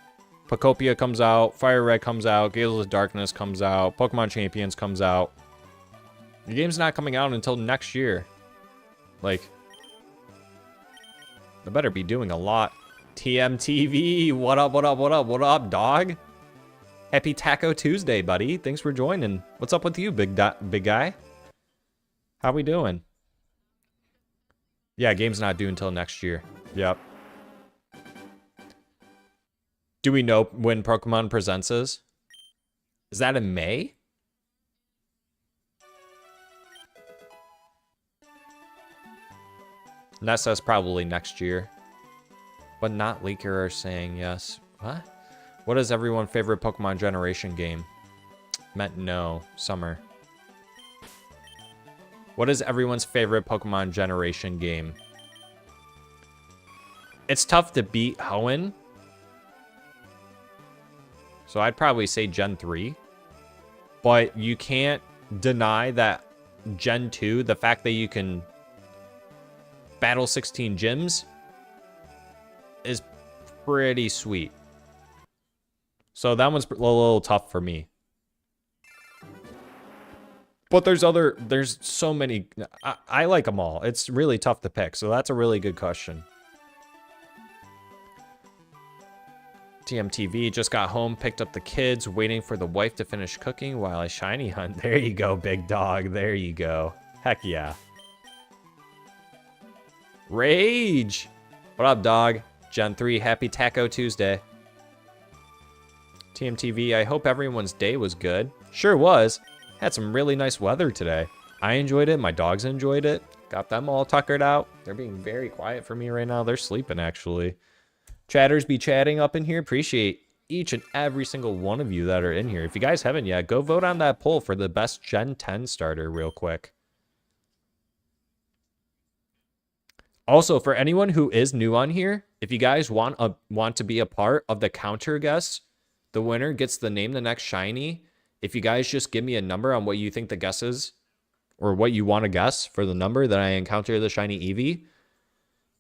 Pokopia comes out. FIRERED comes out. Gales of Darkness comes out. Pokemon Champions comes out. The game's not coming out until next year. Like, they better be doing a lot. TMTV, what up, what up, what up, what up, dog? Happy Taco Tuesday, buddy. Thanks for joining. What's up with you, big guy? How we doing? Yeah, game's not due until next year. Yep. Do we know when Pokemon Presents is? Is that in May? Nessa's probably next year. But not Leaker are saying yes. What? What is everyone's favorite Pokemon generation game? Meant no. Summer. What is everyone's favorite Pokemon generation game? It's tough to beat Hoenn. So I'd probably say Gen 3. But you can't deny that Gen 2, the fact that you can battle 16 gyms, is pretty sweet. So that one's a little tough for me. But there's so many. I like them all. It's really tough to pick. So that's a really good question. TMTV just got home, picked up the kids, waiting for the wife to finish cooking while I shiny hunt. There you go, big dog. There you go. Heck yeah. Rage. What up, dog? Gen 3, happy Taco Tuesday. TMTV, I hope everyone's day was good. Sure was. Had some really nice weather today. I enjoyed it. My dogs enjoyed it. Got them all tuckered out. They're being very quiet for me right now. They're sleeping, actually. Chatters be chatting up in here. Appreciate each and every single one of you that are in here. If you guys haven't yet, go vote on that poll for the best Gen 10 starter real quick. Also, for anyone who is new on here, if you guys want to be a part of the counter guess, the winner gets the name the next shiny. If you guys just give me a number on what you think the guess is, or what you want to guess for the number that I encounter the shiny Eevee,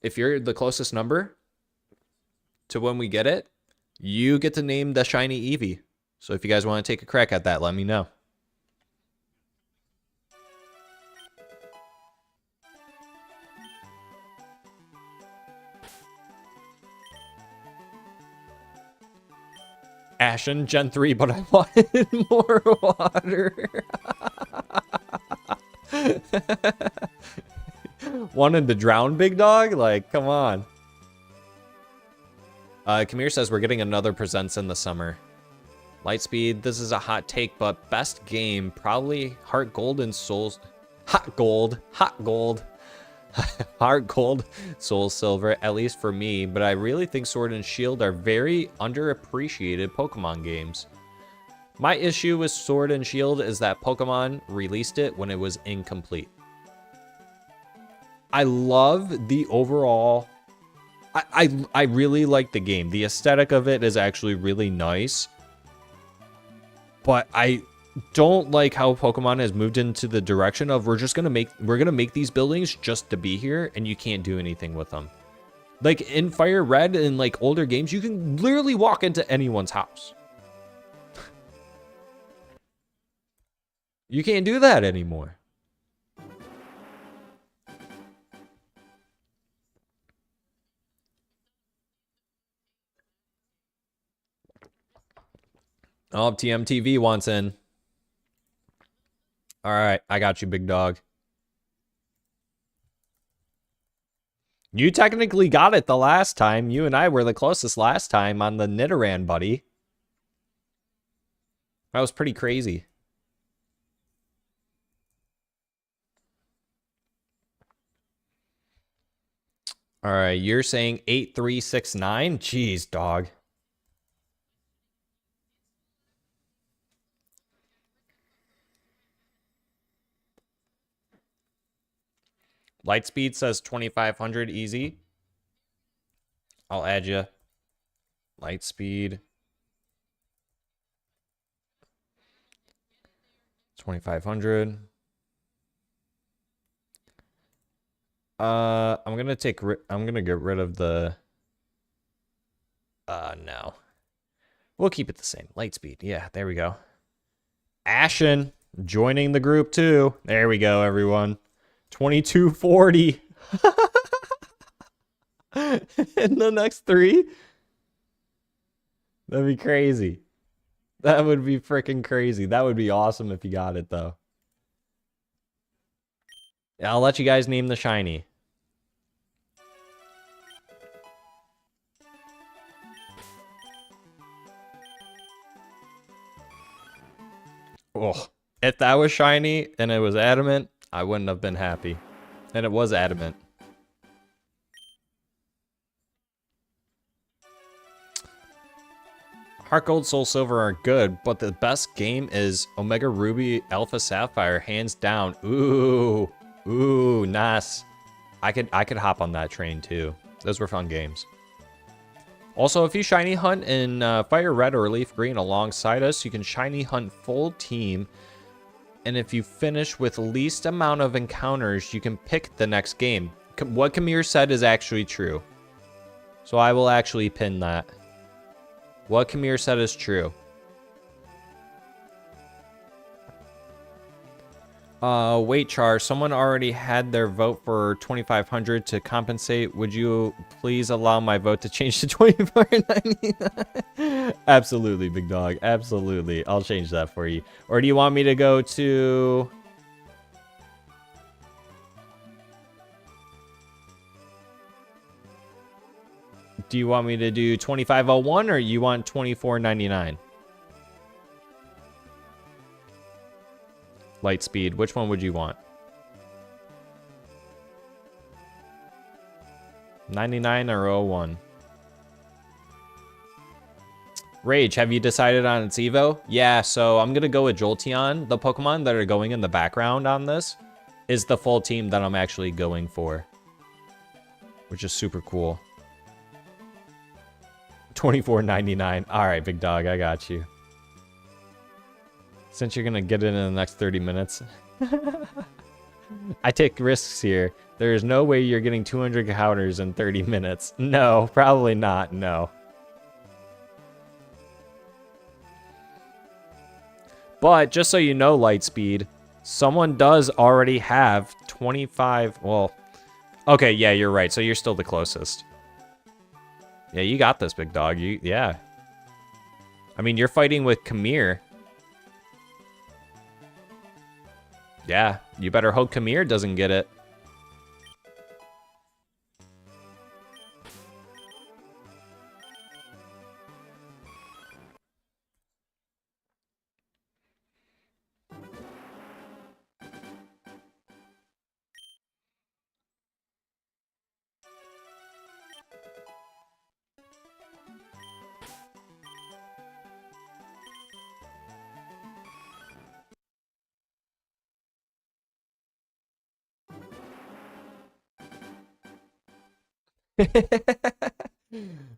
if you're the closest number to when we get it, you get to name the shiny Eevee. So if you guys want to take a crack at that, let me know. Ashen, Gen 3, but I wanted more water. Wanted to drown, big dog? Like, come on. Kamir says we're getting another Presents in the summer. Lightspeed, this is a hot take, but best game, probably Heart Gold and Souls... Hot Gold. Heart Gold, Soul Silver, at least for me, but I really think Sword and Shield are very underappreciated Pokemon games. My issue with Sword and Shield is that Pokemon released it when it was incomplete. I love the overall I really like the game. The aesthetic of it is actually really nice. But I don't like how Pokemon has moved into the direction of we're gonna make these buildings just to be here, and you can't do anything with them. Like in Fire Red and like older games, you can literally walk into anyone's house. You can't do that anymore. Oh, TMTV wants in. All right, I got you, big dog. You technically got it the last time. You and I were the closest last time on the Nidoran, buddy. That was pretty crazy. All right, you're saying 8369? Jeez, dog. Lightspeed says 2500 easy. I'll add you. Lightspeed. 2500. I'm gonna get rid of the no. We'll keep it the same. Lightspeed. Yeah, there we go. Ashen joining the group too. There we go, everyone. 2240. In the next 3? That'd be crazy. That would be freaking crazy. That would be awesome if you got it, though. Yeah, I'll let you guys name the shiny. Oh, if that was shiny and it was adamant, I wouldn't have been happy. And it was adamant. Heart Gold, Soul Silver are good, but the best game is Omega Ruby, Alpha Sapphire, hands down. Ooh, nice. I could hop on that train too. Those were fun games. Also, if you shiny hunt in Fire Red or Leaf Green alongside us, you can shiny hunt full team. And if you finish with least amount of encounters, you can pick the next game. What Kamir said is actually true. So I will actually pin that. What Kamir said is true. Wait, Char. Someone already had their vote for 2500 to compensate. Would you please allow my vote to change to 2499? Absolutely, big dog. Absolutely. I'll change that for you. Or do you want me to go to... Do you want me to do 2501 or you want 2499? Lightspeed, which one would you want? 99 or 01? Rage, have you decided on its Evo? Yeah, so I'm gonna go with Jolteon. The Pokemon that are going in the background on this is the full team that I'm actually going for, which is super cool. 24.99. All right, big dog, I got you. Since you're gonna get it in the next 30 minutes. I take risks here. There is no way you're getting 200 counters in 30 minutes. No, probably not, no. But just so you know, Lightspeed, someone does already have 25, well, okay, yeah, you're right. So you're still the closest. Yeah, you got this, big dog. Yeah. I mean, you're fighting with Kamir. Yeah, you better hope Kamir doesn't get it.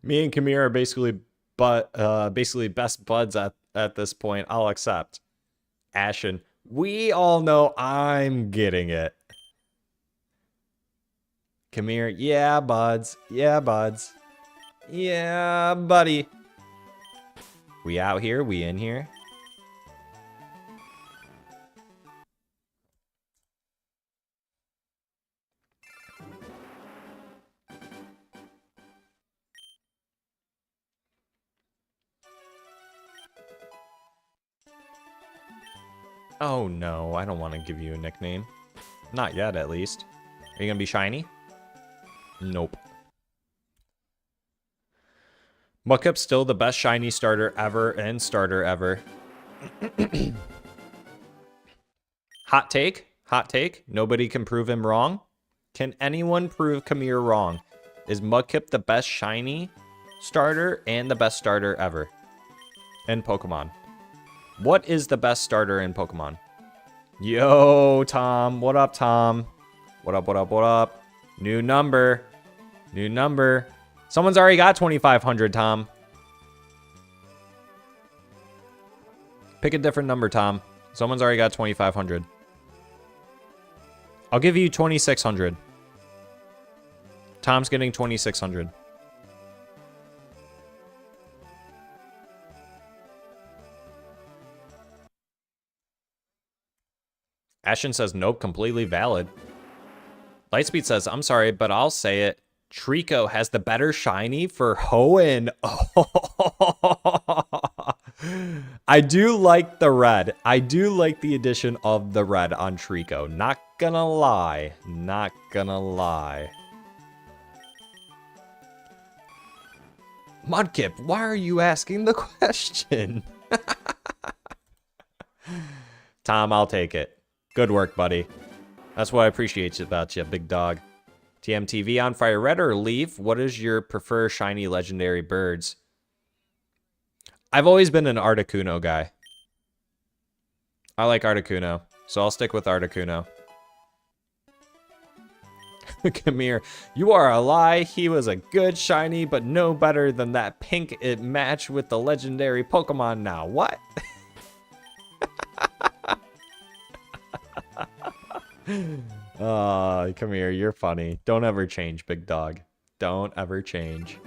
Me and Kamir are basically best buds at this point. I'll accept. Ashen. We all know I'm getting it. Kamir. Yeah, buds. Yeah, buds. Yeah, buddy. We out here? We in here? Oh no, I don't want to give you a nickname. Not yet, at least. Are you gonna be shiny? Nope. Muckup's still the best shiny starter ever and starter ever. Hot take? Hot take? Nobody can prove him wrong? Can anyone prove Kamir wrong? Is Mudkip the best shiny starter and the best starter ever in Pokemon? What is the best starter in Pokemon? Yo, Tom. What up, Tom? What up, what up, what up? New number. New number. Someone's already got 2,500, Tom. Pick a different number, Tom. Someone's already got 2,500. I'll give you 2,600. Tom's getting 2,600. Ashen says, nope, completely valid. Lightspeed says, I'm sorry, but I'll say it. Trico has the better shiny for Hoenn. I do like the red. I do like the addition of the red on Trico. Not gonna lie. Not gonna lie. Mudkip, why are you asking the question? Tom, I'll take it. Good work, buddy. That's what I appreciate about you, big dog. TMTV on FIRERED or Leaf? What is your preferred shiny legendary birds? I've always been an Articuno guy. I like Articuno, so I'll stick with Articuno. Come here. You are a lie. He was a good shiny, but no better than that pink it matched with the legendary Pokemon now. What? Come here. You're funny. Don't ever change, big dog. Don't ever change.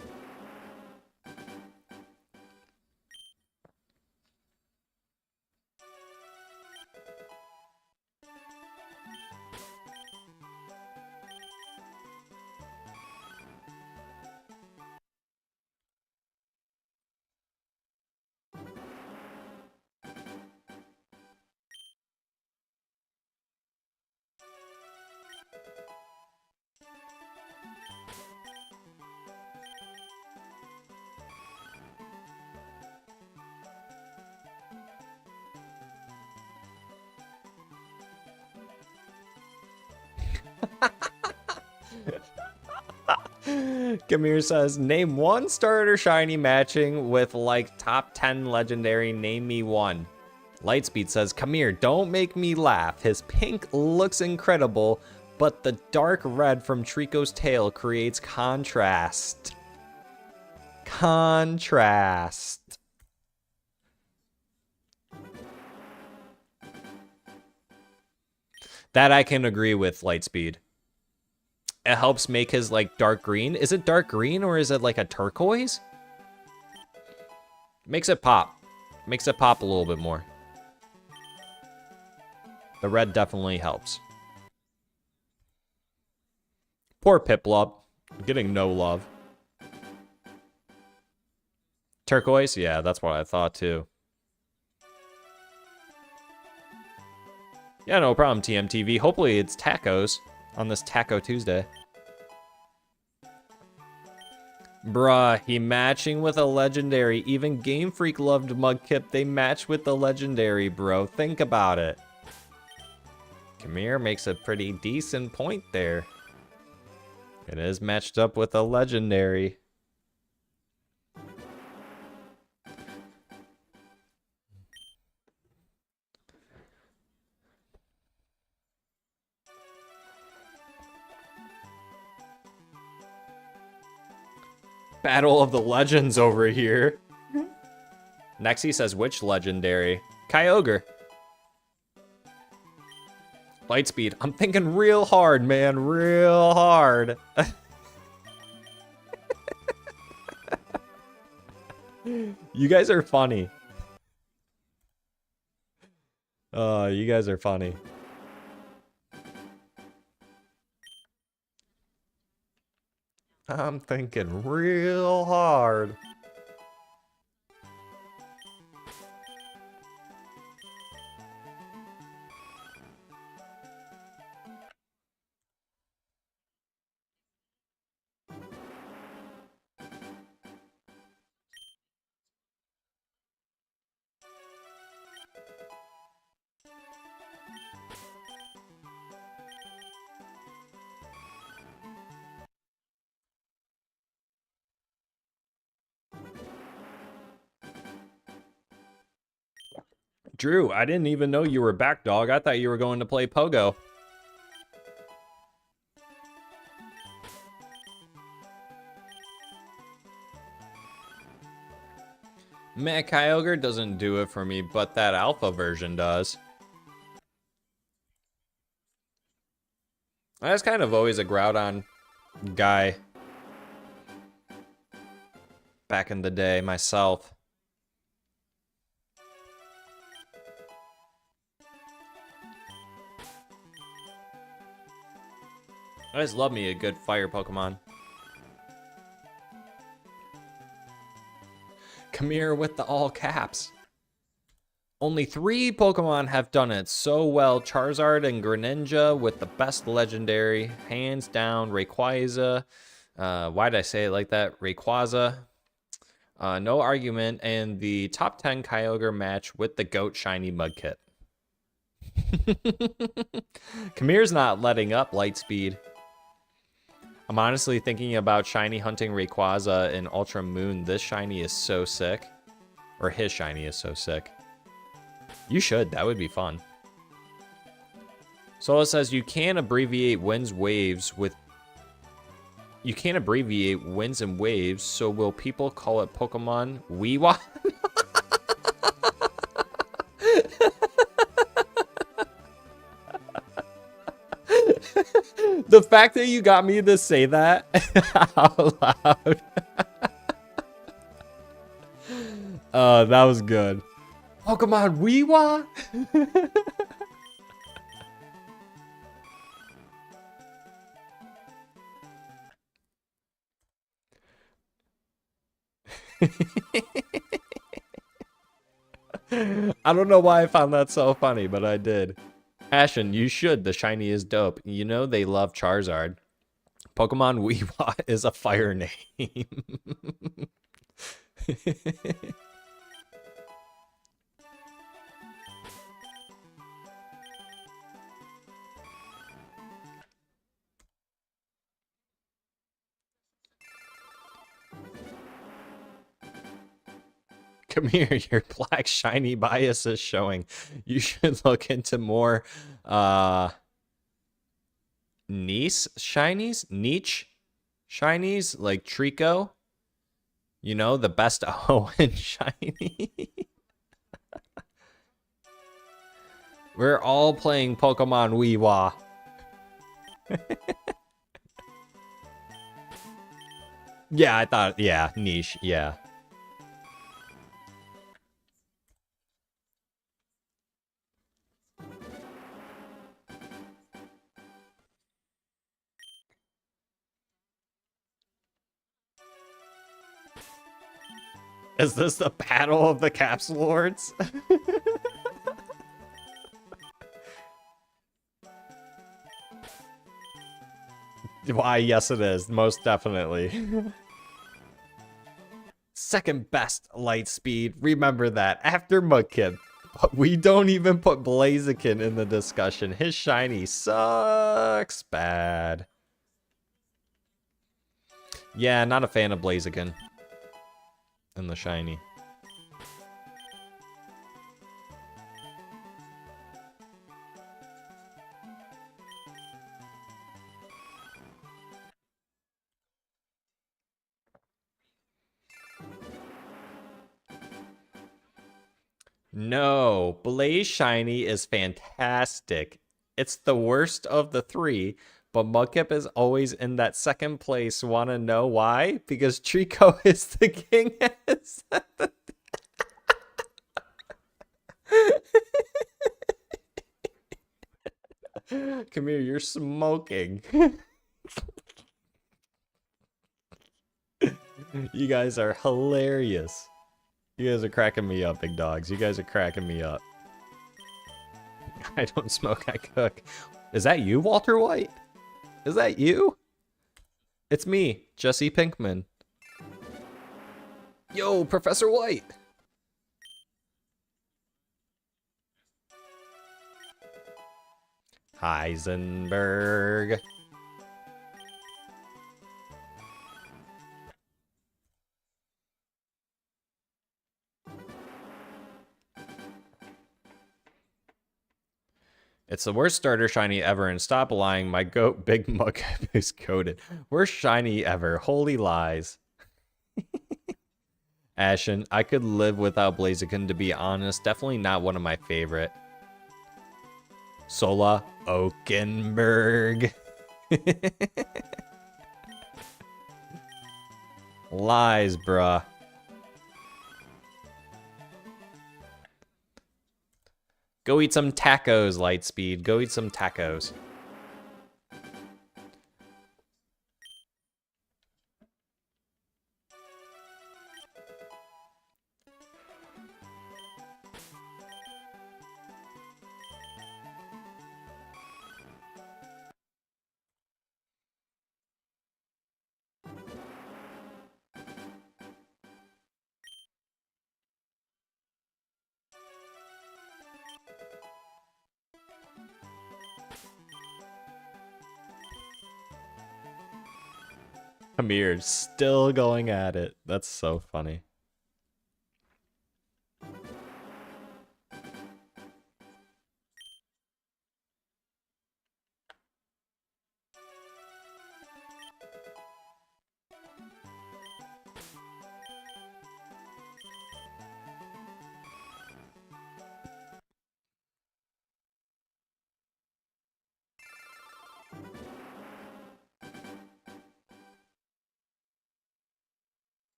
Gamir says, name one starter shiny matching with like top 10 legendary. Name me one. Lightspeed says, come here, don't make me laugh. His pink looks incredible, but the dark red from Trico's tail creates contrast. Contrast. That I can agree with, Lightspeed. It helps make his like dark green. Is it dark green or is it like a turquoise? Makes it pop. Makes it pop a little bit more. The red definitely helps. Poor Piplup. Getting no love. Turquoise? Yeah, that's what I thought too. Yeah, no problem, TMTV. Hopefully it's tacos on this Taco Tuesday. Bruh, he matching with a legendary. Even Game Freak loved Mudkip. They match with the legendary, bro. Think about it. Kamir makes a pretty decent point there. It is matched up with a legendary. Battle of the Legends over here. Nexie says, which legendary? Kyogre. Lightspeed. I'm thinking real hard, man. Real hard. You guys are funny. You guys are funny. I'm thinking real hard. Drew, I didn't even know you were back, dog. I thought you were going to play Pogo. Man, Kyogre doesn't do it for me, but that alpha version does. I was kind of always a Groudon guy. Back in the day, myself. I just love me a good fire Pokemon. Come here with the all caps. Only 3 Pokemon have done it so well. Charizard and Greninja with the best legendary. Hands down, Rayquaza. Why did I say it like that? Rayquaza. No argument. And the top 10 Kyogre match with the GOAT Shiny Mudkip. Kamir's not letting up Lightspeed. I'm honestly thinking about shiny hunting Rayquaza in Ultra Moon. This shiny is so sick. Or his shiny is so sick. You should. That would be fun. Sola says you can't abbreviate winds waves with... You can't abbreviate winds and waves, so will people call it Pokemon Weewa? The fact that you got me to say that out loud. That was good. Pokemon Weewa? I don't know why I found that so funny, but I did. Ashen, you should. The shiny is dope. You know they love Charizard. Pokemon Weewa is a fire name. Come here, your black shiny bias is showing. You should look into more niche shinies like Trico. You know, the best Owen shiny. We're all playing Pokemon Weewa. Yeah, I thought, yeah, niche, yeah. Is this the battle of the Caps Lords? Why, yes it is, most definitely. Second best Lightspeed, remember that, after Mudkip. But we don't even put Blaziken in the discussion. His shiny sucks bad. Yeah, not a fan of Blaziken. And the shiny. No, Blaze Shiny is fantastic. It's the worst of the three, but Mudkip is always in that second place. Want to know why? Because Trico is the king. Come here, you're smoking. You guys are hilarious. You guys are cracking me up, big dogs. You guys are cracking me up. I don't smoke, I cook. Is that you, Walter White? Is that you? It's me, Jesse Pinkman. Yo, Professor White. Heisenberg. It's the worst starter shiny ever, and stop lying. My goat Big Mug is coated. Worst shiny ever. Holy lies. Ashen, I could live without Blaziken, to be honest. Definitely not one of my favorite. Sola Oakenberg. Lies, bruh. Go eat some tacos, Lightspeed. Go eat some tacos. Amir still going at it. That's so funny.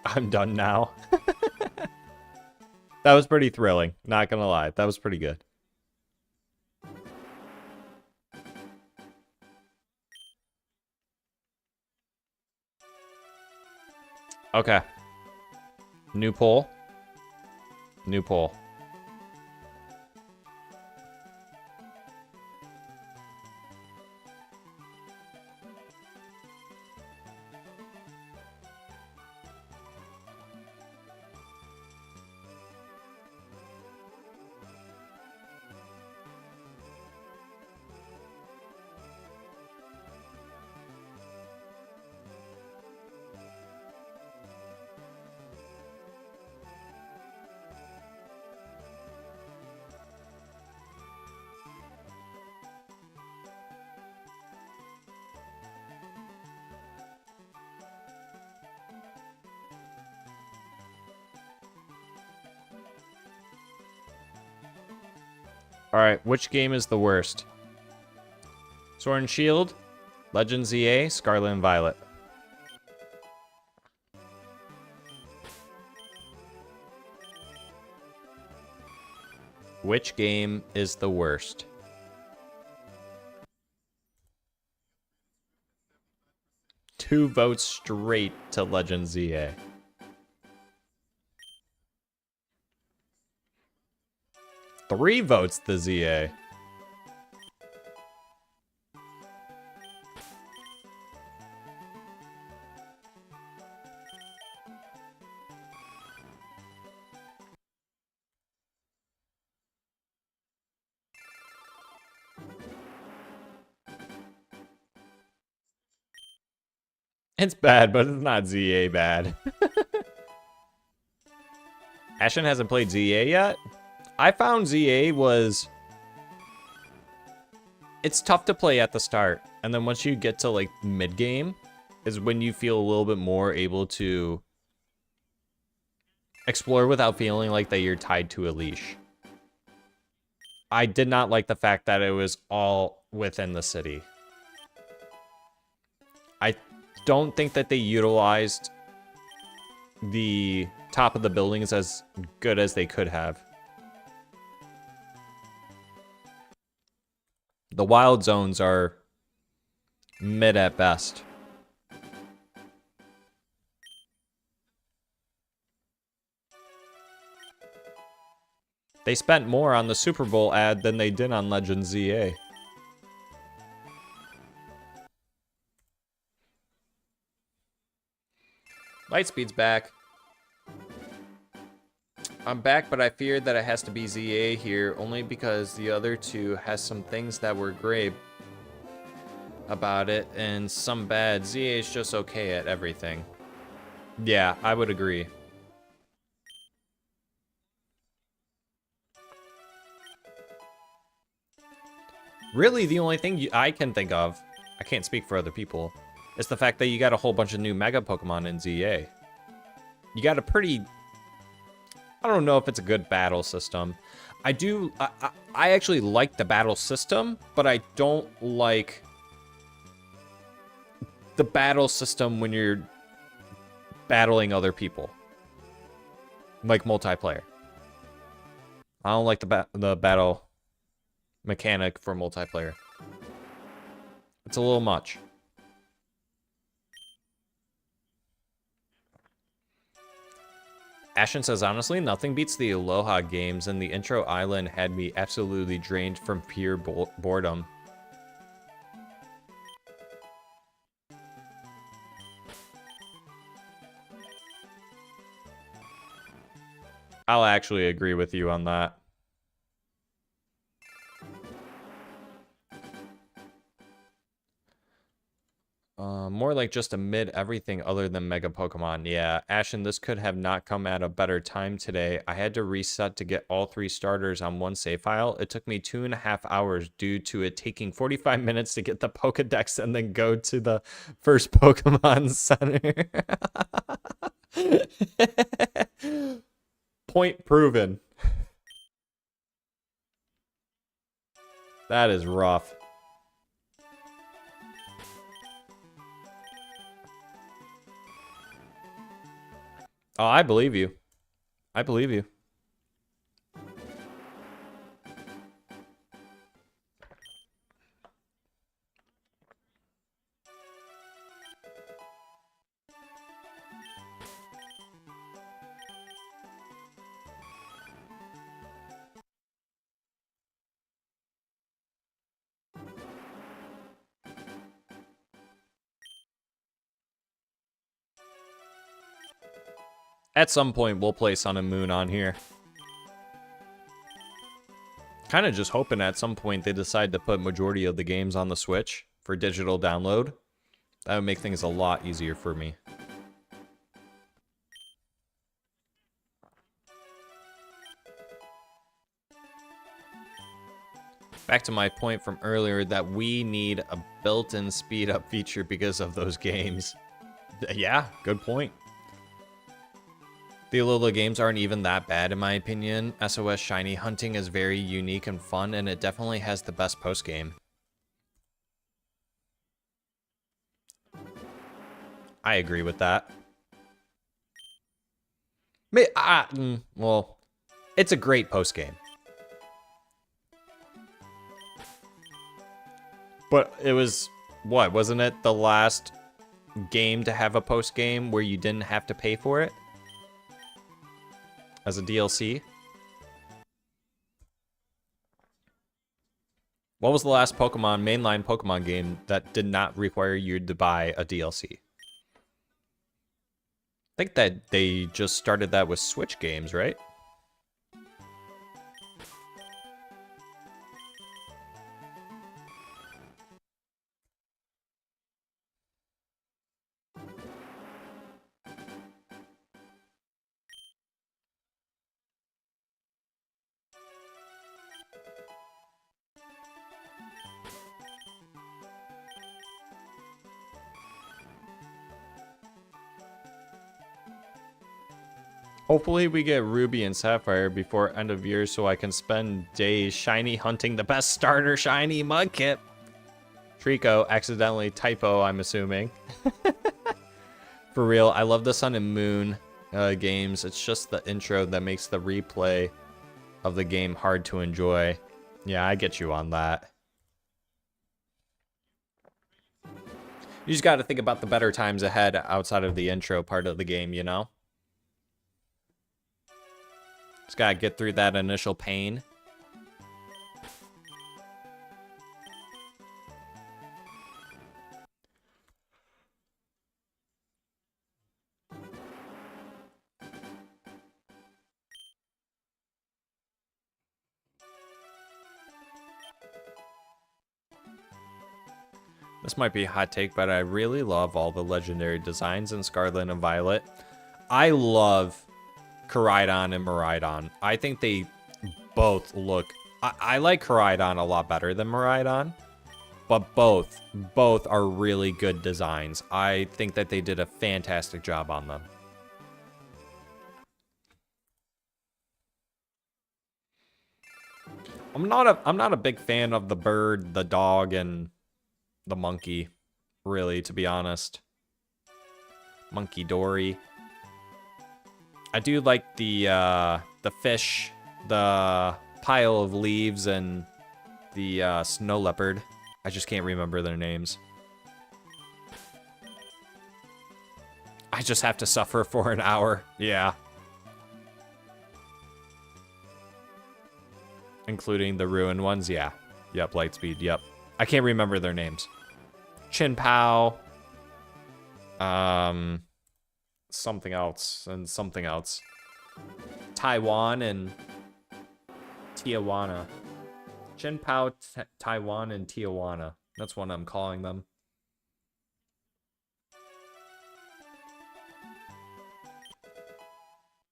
I'm done now. That was pretty thrilling. Not gonna lie. That was pretty good. Okay. New poll. New poll. Alright, which game is the worst? Sword and Shield, Legend ZA, Scarlet and Violet. Which game is the worst? Two votes straight to Legend ZA. Three votes to ZA. It's bad, but it's not ZA bad. Ashen hasn't played ZA yet? I found ZA was... It's tough to play at the start. And then once you get to, like, mid-game, is when you feel a little bit more able to explore without feeling like that you're tied to a leash. I did not like the fact that it was all within the city. I don't think that they utilized the top of the buildings as good as they could have. The wild zones are mid at best. They spent more on the Super Bowl ad than they did on Legends ZA. Lightspeed's back. I'm back, but I feared that it has to be ZA here, only because the other two has some things that were great about it, and some bad. ZA is just okay at everything. Yeah, I would agree. Really, the only thing I can think of, I can't speak for other people, is the fact that you got a whole bunch of new Mega Pokemon in ZA. You got a pretty... I don't know if it's a good battle system. I actually like the battle system, but I don't like the battle system when you're battling other people. Like multiplayer. I don't like the battle mechanic for multiplayer. It's a little much. Ashen says, honestly, nothing beats the Aloha games, and the intro island had me absolutely drained from pure boredom. I'll actually agree with you on that. More like just a mid everything other than Mega Pokemon. Yeah, Ashen, this could have not come at a better time today. I had to reset to get all 3 starters on one save file. It took me 2.5 hours due to it taking 45 minutes to get the Pokedex and then go to the first Pokemon Center. Point proven. That is rough. Oh, I believe you. I believe you. At some point, we'll play Sun and Moon on here. Kind of just hoping at some point they decide to put majority of the games on the Switch for digital download. That would make things a lot easier for me. Back to my point from earlier that we need a built-in speed-up feature because of those games. Yeah, good point. The Alola games aren't even that bad in my opinion. SOS Shiny Hunting is very unique and fun, and it definitely has the best post-game. I agree with that. Well, it's a great post-game. But it was, what, wasn't it the last game to have a post-game where you didn't have to pay for it? As a DLC? What was the last mainline Pokemon game that did not require you to buy a DLC? I think that they just started that with Switch games, right? Hopefully we get Ruby and Sapphire before end of year so I can spend days shiny hunting the best starter shiny Mudkip. Trico, accidentally typo, I'm assuming. For real, I love the Sun and Moon games. It's just the intro that makes the replay of the game hard to enjoy. Yeah, I get you on that. You just got to think about the better times ahead outside of the intro part of the game, you know? Just got to get through that initial pain. This might be a hot take, but I really love all the legendary designs in Scarlet and Violet. I love Koraidon and Miraidon. I think they both look... I like Koraidon a lot better than Miraidon, but both are really good designs. I think that they did a fantastic job on them. I'm not a big fan of the bird, the dog, and the monkey, really, to be honest. Monkey Dory. I do like the fish, the pile of leaves, and the snow leopard. I just can't remember their names. I just have to suffer for an hour. Yeah. Including the ruined ones, yeah. Yep, Lightspeed, yep. I can't remember their names. Chin Pao. Something else and something else. Taiwan and Tijuana. Chin Pao, Taiwan, and Tijuana. That's what I'm calling them.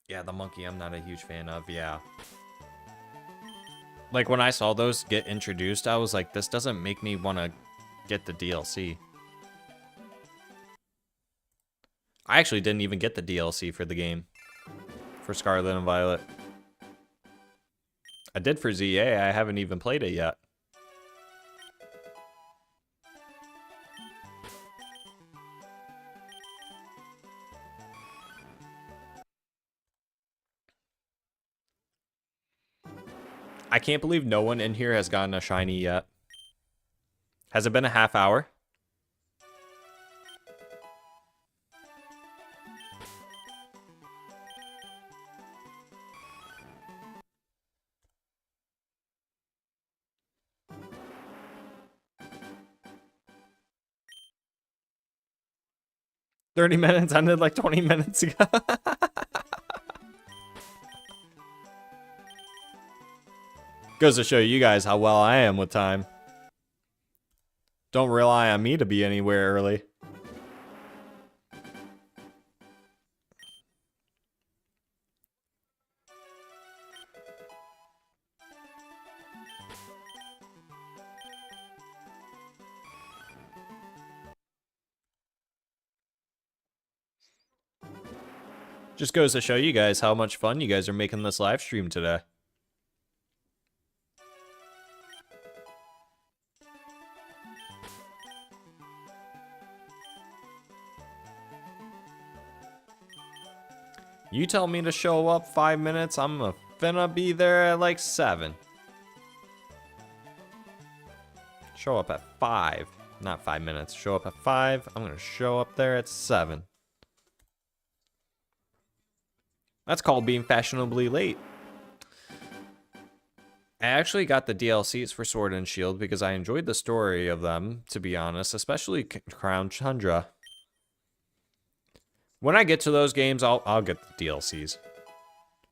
Yeah, the monkey I'm not a huge fan of, yeah. Like, when I saw those get introduced, I was like, this doesn't make me want to get the DLC. I actually didn't even get the DLC for the game. For Scarlet and Violet. I did for ZA, I haven't even played it yet. I can't believe no one in here has gotten a shiny yet. Has it been a half hour? "30 minutes ended like 20 minutes ago." Goes to show you guys how well I am with time. Don't rely on me to be anywhere early. Just goes to show you guys how much fun you guys are making this live stream today. You tell me to show up 5 minutes, I'm finna be there at like 7. Show up at 5. Not 5 minutes. Show up at 5. I'm gonna show up there at 7. That's called being fashionably late. I actually got the DLCs for Sword and Shield because I enjoyed the story of them, to be honest, especially Crown Tundra. When I get to those games, I'll get the DLCs.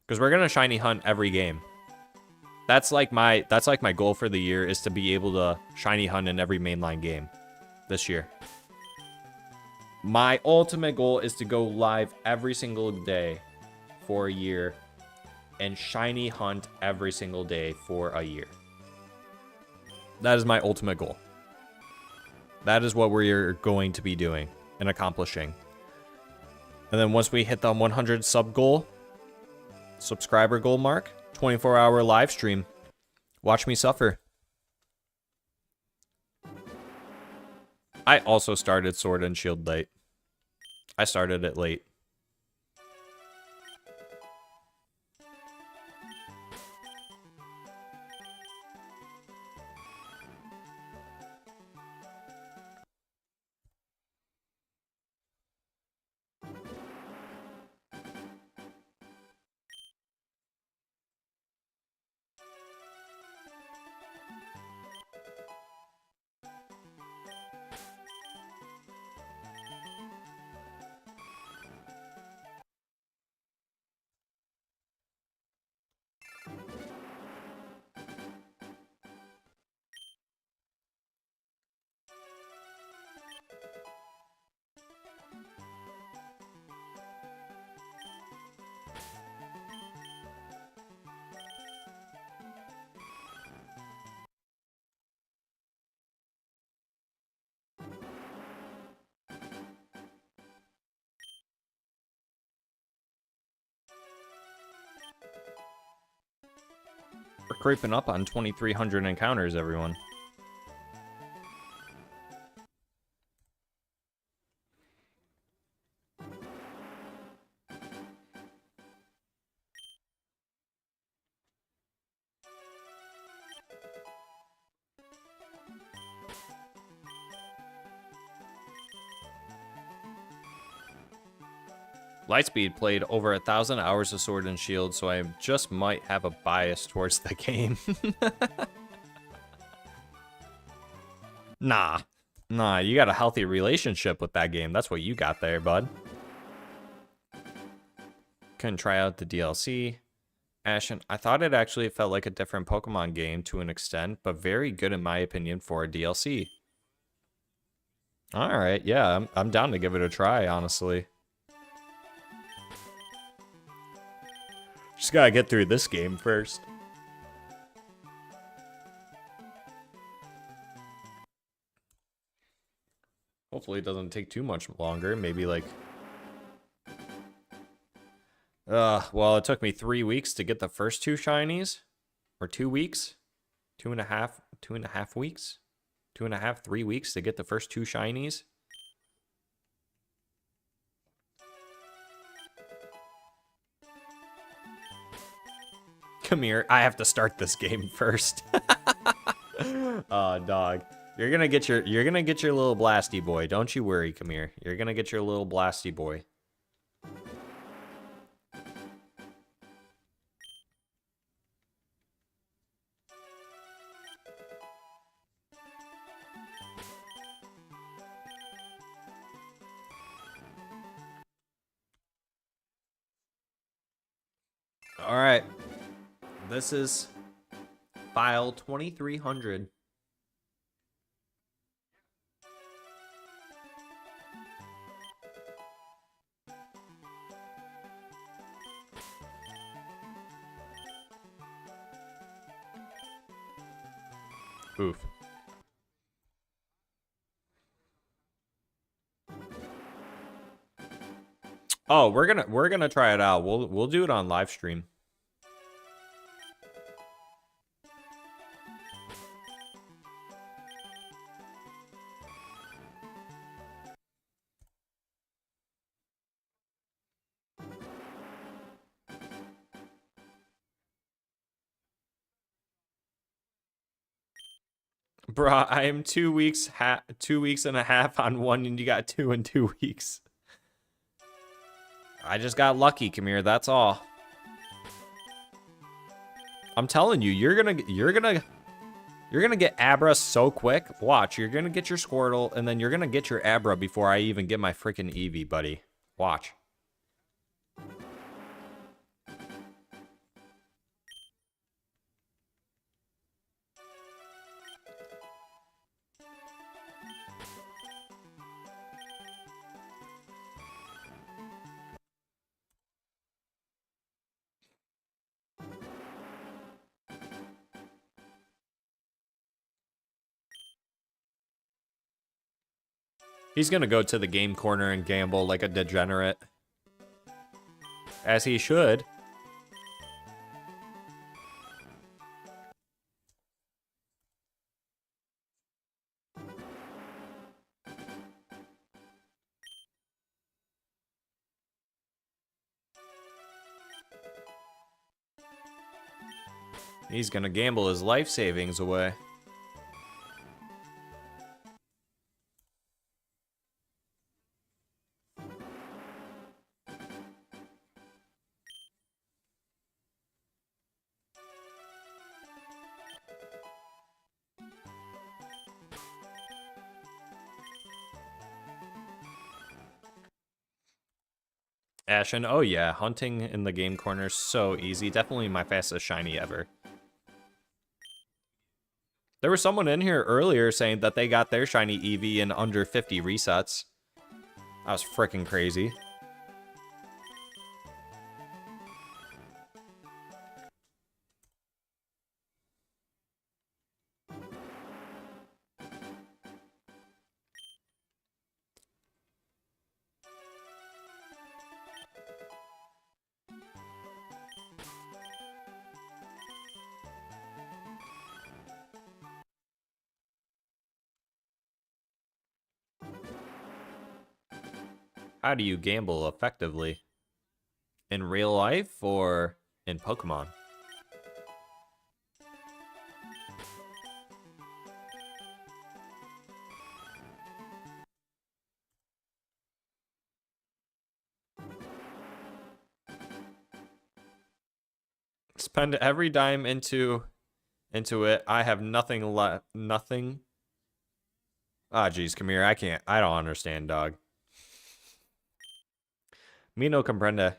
Because we're gonna shiny hunt every game. That's like my goal for the year, is to be able to shiny hunt in every mainline game this year. My ultimate goal is to go live every single day for a year and shiny hunt every single day for a year. That is my ultimate goal. That is what we're going to be doing and accomplishing. And then once we hit the 100 sub goal, subscriber goal mark. 24-hour live stream. Watch me suffer. I also started Sword and Shield late. I started it late. We're creeping up on 2,300 encounters, everyone. Lightspeed played over 1,000 hours of Sword and Shield, so I just might have a bias towards the game. Nah, you got a healthy relationship with that game. That's what you got there, bud. Couldn't try out the DLC. Ashen, I thought it actually felt like a different Pokemon game to an extent, but very good in my opinion for a DLC. All right, yeah, I'm down to give it a try, honestly. Just gotta get through this game first. Hopefully it doesn't take too much longer. Maybe like... well, it took me 3 weeks to get the first 2 shinies. Or 2 weeks? 2.5 weeks? 2.5, 3 weeks to get the first 2 shinies. Come here, I have to start this game first. Oh, dog. You're gonna get your little blasty boy. Don't you worry, come here. You're gonna get your little blasty boy. All right. This is file 2300. Oof. Oh, we're gonna try it out. We'll do it on live stream. Bruh, I am 2 weeks 2 weeks and a half on one, and you got 2 in 2 weeks. I just got lucky, Kamir, that's all. I'm telling you, you're gonna get Abra so quick. Watch, you're gonna get your Squirtle, and then you're gonna get your Abra before I even get my freaking Eevee, buddy. Watch. He's gonna go to the game corner and gamble like a degenerate. As he should. He's gonna gamble his life savings away. Ashen, oh yeah, hunting in the game corner is so easy. Definitely my fastest shiny ever. There was someone in here earlier saying that they got their shiny Eevee in under 50 resets. That was freaking crazy. How do you gamble effectively? In real life or in Pokemon? Spend every dime into it. I have nothing left. Nothing. Ah, geez, come here. I don't understand, dog. Me no comprende.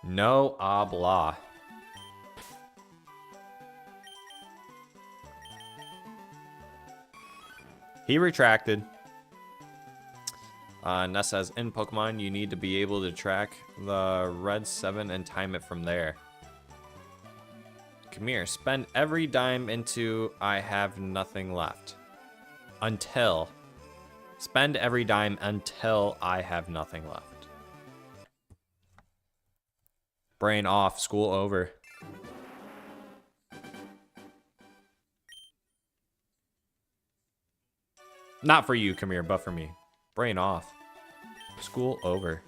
No habla. He retracted. Ness says, in Pokemon, you need to be able to track the red 7 and time it from there. Come here. Spend every dime into I have nothing left. Until. Spend every dime until I have nothing left. Brain off. School over. Not for you, come here, but for me. Brain off. School over.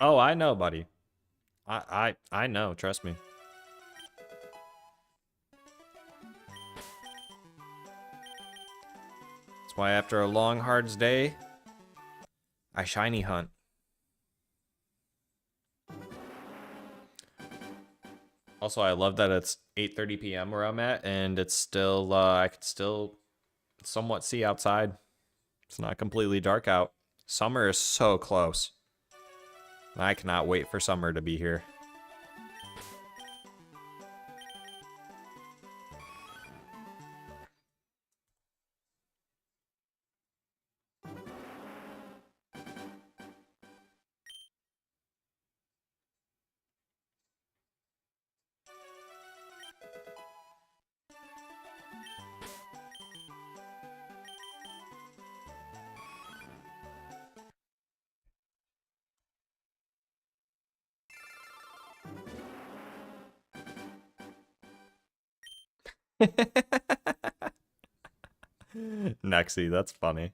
Oh, I know, buddy. I know, trust me. That's why after a long, hard day, I shiny hunt. Also, I love that it's 8:30 p.m. where I'm at, and it's still, I can still somewhat see outside. It's not completely dark out. Summer is so close. I cannot wait for summer to be here. Nexie, that's funny.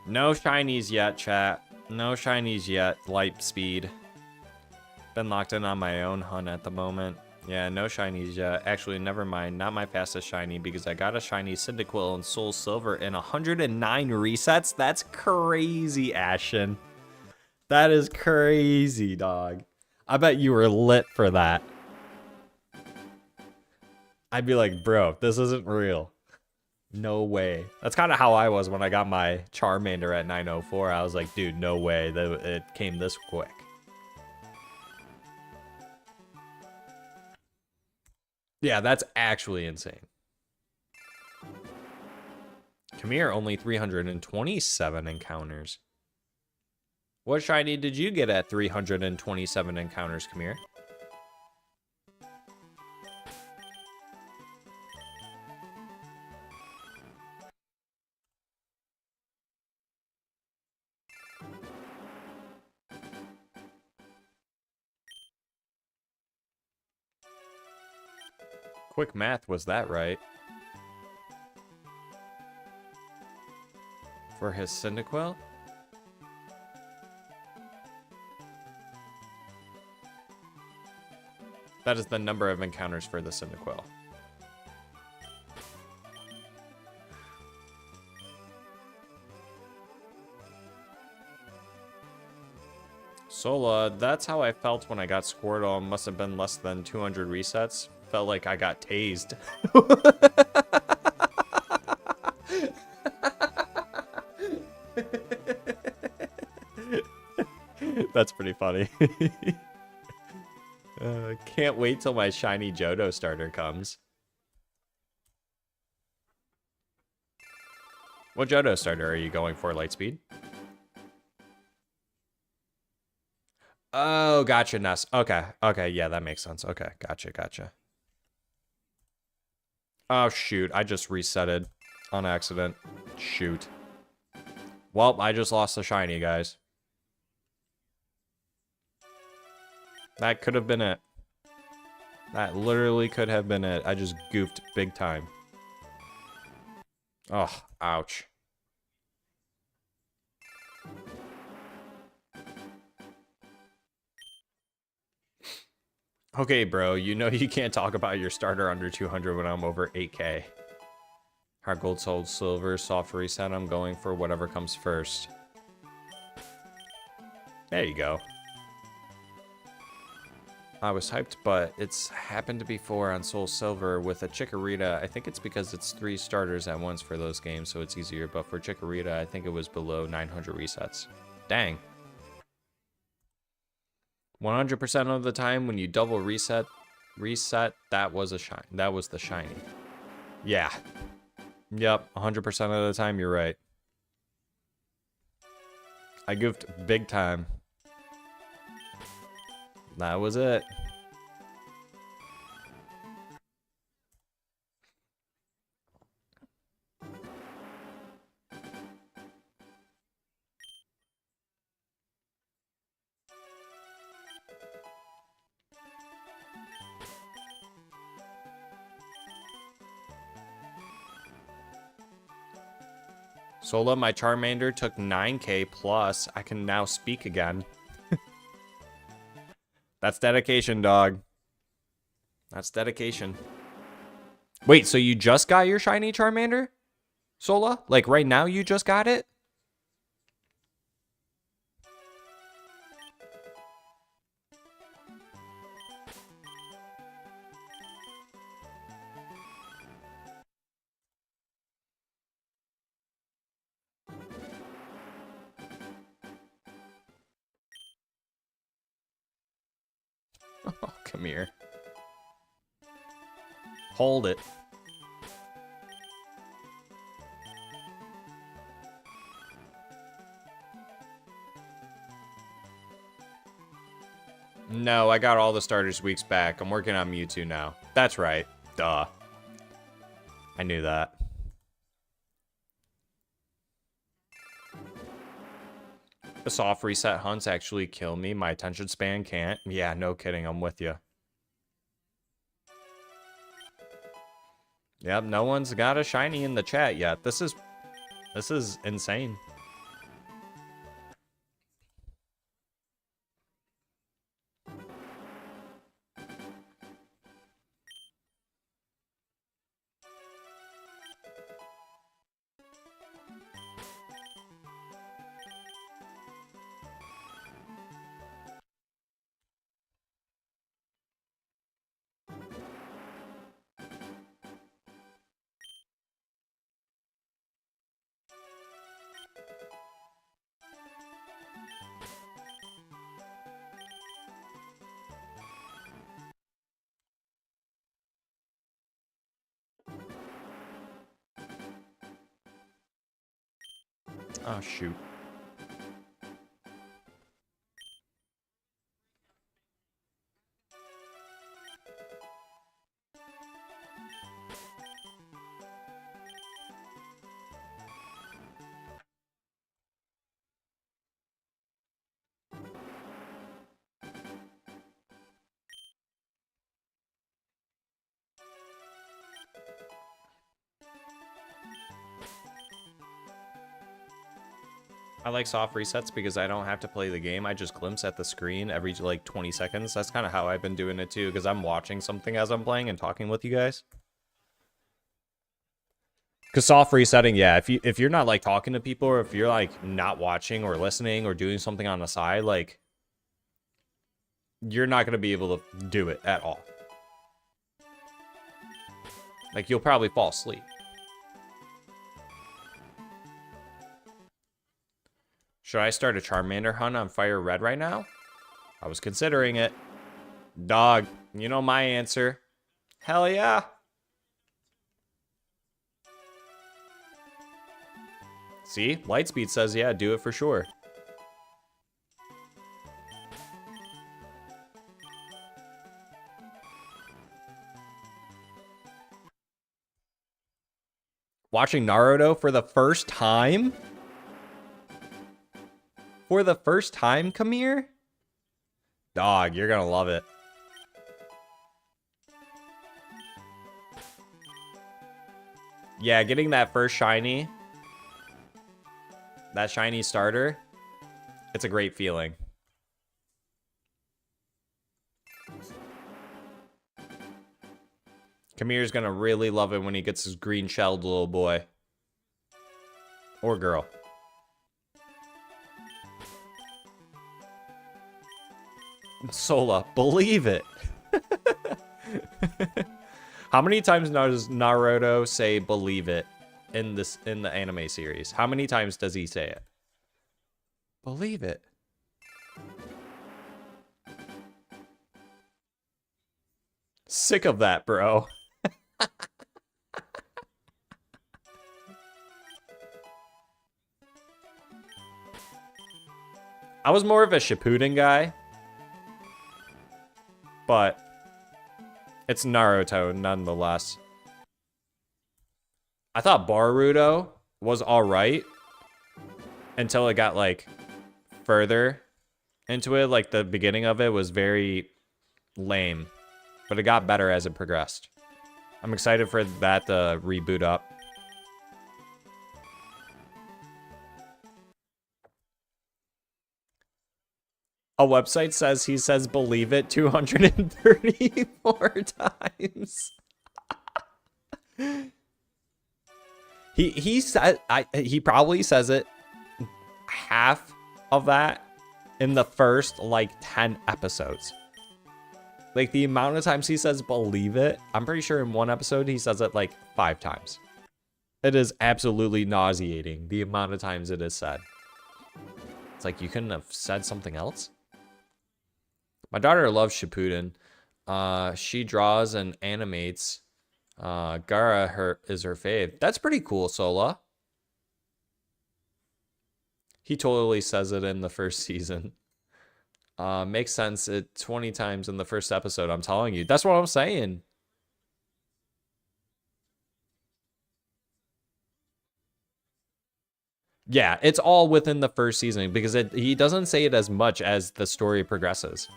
No shinies yet, chat. No shinies yet. Light speed. Been locked in on my own hunt at the moment. Yeah, no shinies yet. Actually, never mind. Not my fastest shiny because I got a shiny Cyndaquil and Soul Silver in 109 resets. That's crazy, Ashen. That is crazy, dog. I bet you were lit for that. I'd be like, bro, this isn't real. No way. That's kind of how I was when I got my Charmander at 904. I was like, dude, no way that it came this quick. Yeah, that's actually insane. Come here, only 327 encounters. What shiny did you get at 327 encounters, come here? Quick math, was that right? For his Cyndaquil? That is the number of encounters for the Cyndaquil. Sola, that's how I felt when I got Squirtle. Must have been less than 200 resets. Felt like I got tased. That's pretty funny. Can't wait till my shiny Johto starter comes. What Johto starter are you going for, Lightspeed? Oh, gotcha, Ness. Okay, okay, yeah, that makes sense. Okay, gotcha. Oh, shoot, I just resetted on accident. Shoot. Well, I just lost the shiny, guys. That could have been it. That literally could have been it. I just goofed big time. Oh, ouch. Okay, bro, you know you can't talk about your starter under 200 when I'm over 8k. Hard gold, sold silver, soft reset. I'm going for whatever comes first. There you go. I was hyped, but it's happened before on Soul Silver with a Chikorita. I think it's because it's 3 starters at once for those games, so it's easier. But for Chikorita, I think it was below 900 resets. Dang. 100% of the time when you double reset, that was a shine. That was the shiny. Yeah. Yep, 100% of the time, you're right. I goofed big time. That was it. Sola, my Charmander took 9k plus. I can now speak again. That's dedication, dog. That's dedication. Wait, so you just got your shiny Charmander? Sola? Like right now you just got it? Oh, come here. Hold it. No, I got all the starters weeks back. I'm working on Mewtwo now. That's right. Duh. I knew that. The soft reset hunts actually kill me. My attention span can't. Yeah, no kidding. I'm with you. Yep, no one's got a shiny in the chat yet. This is insane. Oh, shoot. I like soft resets because I don't have to play the game. I just glimpse at the screen every like 20 seconds. That's kind of how I've been doing it too, because I'm watching something as I'm playing and talking with you guys. Because soft resetting, yeah, if you're not like talking to people, or if you're like not watching or listening or doing something on the side, like you're not going to be able to do it at all. Like you'll probably fall asleep. Should I start a Charmander hunt on FIRERED right now? I was considering it. Dog, you know my answer. Hell yeah. See, Lightspeed says yeah, do it for sure. Watching Naruto for the first time? For the first time, Kamir? Dog, you're gonna love it. Yeah, getting that first shiny, that shiny starter, it's a great feeling. Kamir's gonna really love it when he gets his green-shelled little boy. Or girl. Sola, believe it. How many times does Naruto say believe it in the anime series? How many times does he say it? Believe it. Sick of that, bro. I was more of a Shippuden guy, but it's Naruto nonetheless. I thought Boruto was alright until it got like further into it. Like the beginning of it was very lame, but it got better as it progressed. I'm excited for that to reboot up. A website says he says believe it 234 times. he said he probably says it half of that in the first like 10 episodes. Like the amount of times he says believe it, I'm pretty sure in one episode he says it like 5 times. It is absolutely nauseating the amount of times it is said. It's like you couldn't have said something else. My daughter loves Shippuden. She draws and animates. Gara is her fave. That's pretty cool, Sola. He totally says it in the first season. Makes sense. It 20 times in the first episode. I'm telling you. That's what I'm saying. Yeah, it's all within the first season because he doesn't say it as much as the story progresses.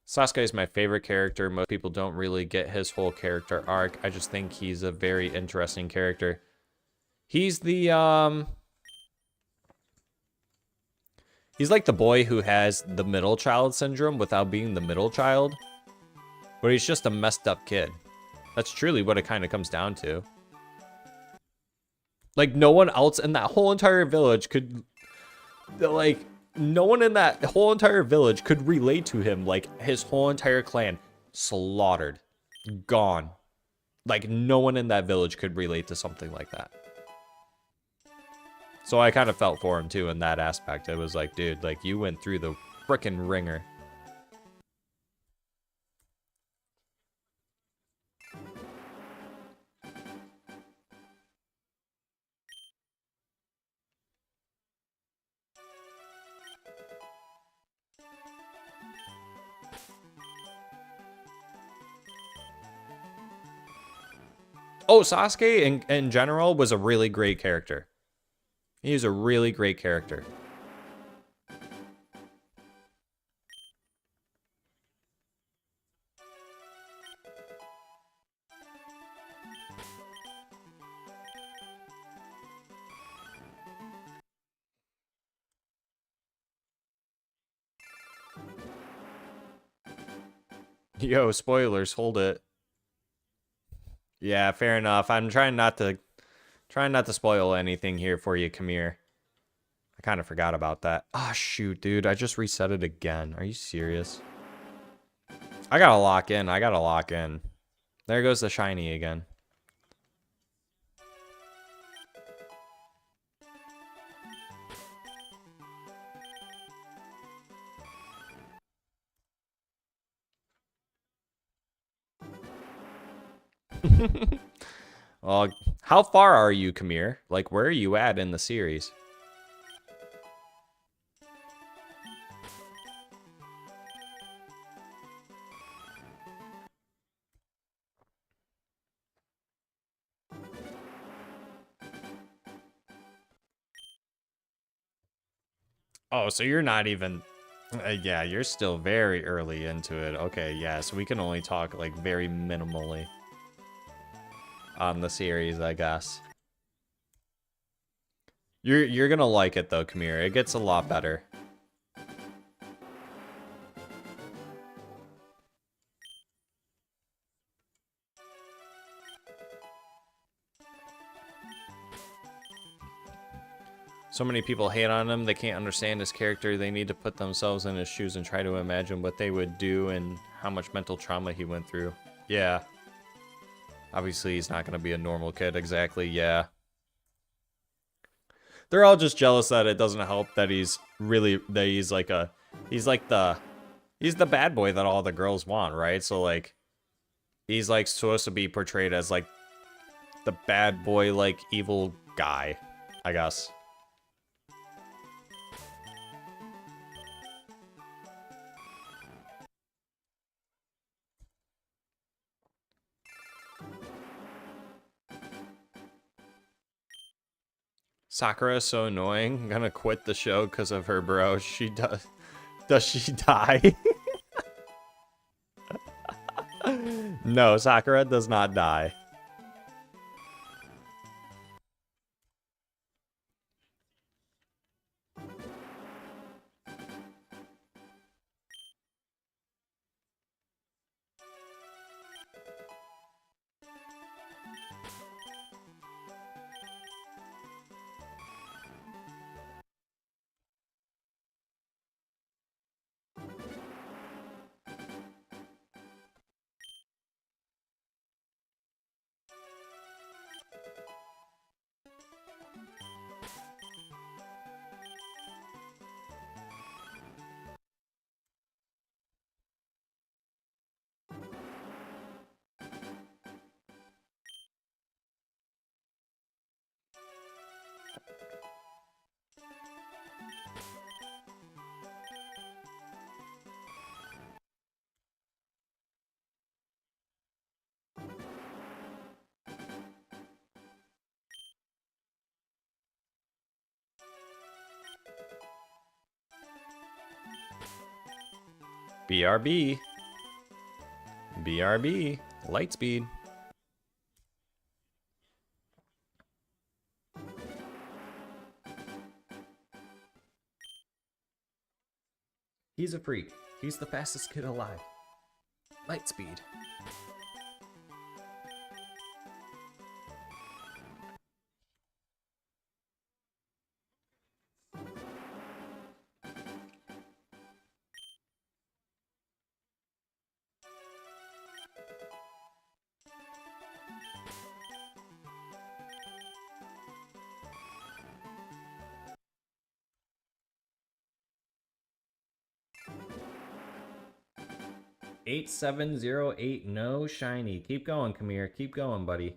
Sasuke is my favorite character. Most people don't really get his whole character arc. I just think he's a very interesting character. He's the, he's like the boy who has the middle child syndrome without being the middle child. But he's just a messed up kid. That's truly what it kind of comes down to. Like, no one else in that whole entire village could, like, no one in that whole entire village could relate to him. Like, his whole entire clan slaughtered, gone. Like, no one in that village could relate to something like that. So I kind of felt for him, too, in that aspect. It was like, dude, like, you went through the frickin' ringer. Oh, Sasuke in general was a really great character. He was a really great character. Yo, spoilers, hold it. Yeah, fair enough. I'm trying not to spoil anything here for you, come here. I kind of forgot about that. Ah, shoot, dude. I just reset it again. Are you serious? I gotta lock in. I gotta lock in. There goes the shiny again. Well, how far are you, Kamir? Like, where are you at in the series? Oh, so you're not even... yeah, you're still very early into it. Okay, yeah, so we can only talk, like, very minimally on the series, I guess. You're gonna like it, though, Kamir. It gets a lot better. So many people hate on him, they can't understand his character, they need to put themselves in his shoes and try to imagine what they would do and how much mental trauma he went through. Yeah. Obviously, he's not going to be a normal kid, exactly, yeah. They're all just jealous that it doesn't help that he's like he's the bad boy that all the girls want, right? So, like, he's, like, supposed to be portrayed as, like, the bad boy, like, evil guy, I guess. Sakura is so annoying. I'm gonna quit the show because of her, bro. She does. Does she die? No, Sakura does not die. BRB. BRB. Lightspeed. He's a freak. He's the fastest kid alive. Lightspeed. $8708, no shiny. Keep going, Kamir. Keep going, buddy.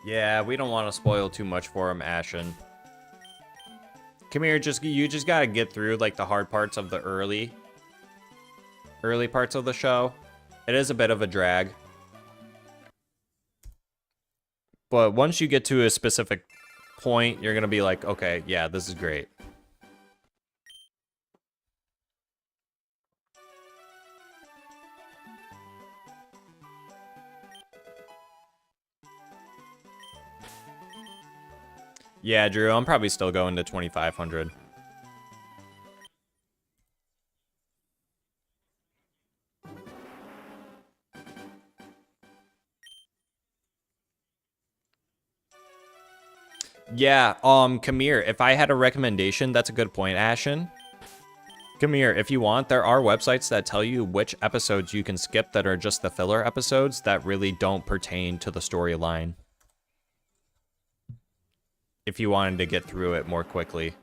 Yeah, we don't want to spoil too much for him, Ashen. Kamir, you just gotta get through, like, the hard parts of the early parts of the show. It is a bit of a drag. But once you get to a specific point, you're gonna be like, okay, yeah, this is great. Yeah, Drew, I'm probably still going to 2,500. Yeah, come here. If I had a recommendation, that's a good point, Ashen. Come here, if you want, there are websites that tell you which episodes you can skip that are just the filler episodes that really don't pertain to the storyline. If you wanted to get through it more quickly.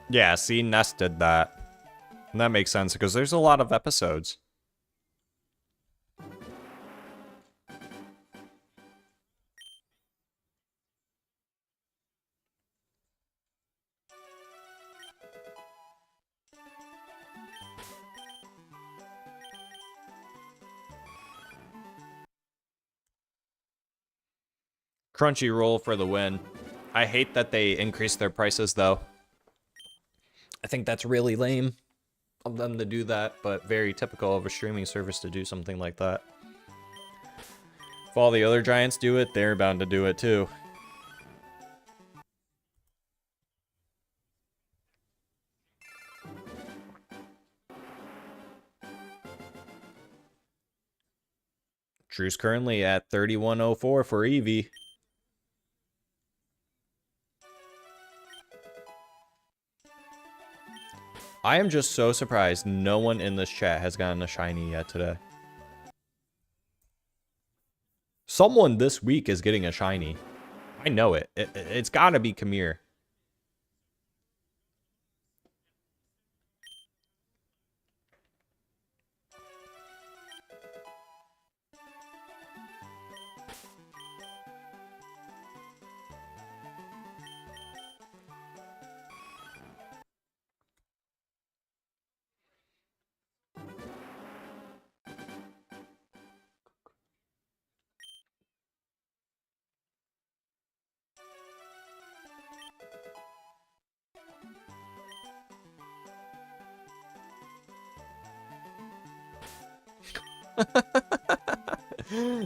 Yeah, see, Ness did that. And that makes sense, because there's a lot of episodes. Crunchyroll for the win. I hate that they increased their prices, though. I think that's really lame of them to do that, but very typical of a streaming service to do something like that. If all the other giants do it, they're bound to do it too. Drew's currently at 3104 for Eevee. I am just so surprised no one in this chat has gotten a shiny yet today. Someone this week is getting a shiny. I know it. It's gotta be Kamir.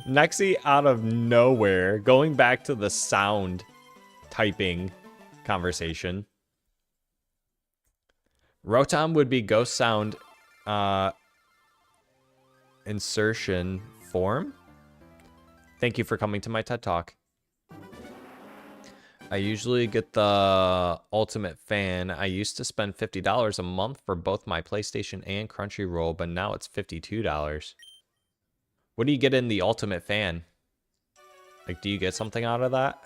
Nexi out of nowhere, going back to the sound typing conversation. Rotom would be ghost sound insertion form. Thank you for coming to my TED Talk. I usually get the Ultimate Fan. I used to spend $50 a month for both my PlayStation and Crunchyroll, but now it's $52. What do you get in the Ultimate Fan? Like, do you get something out of that?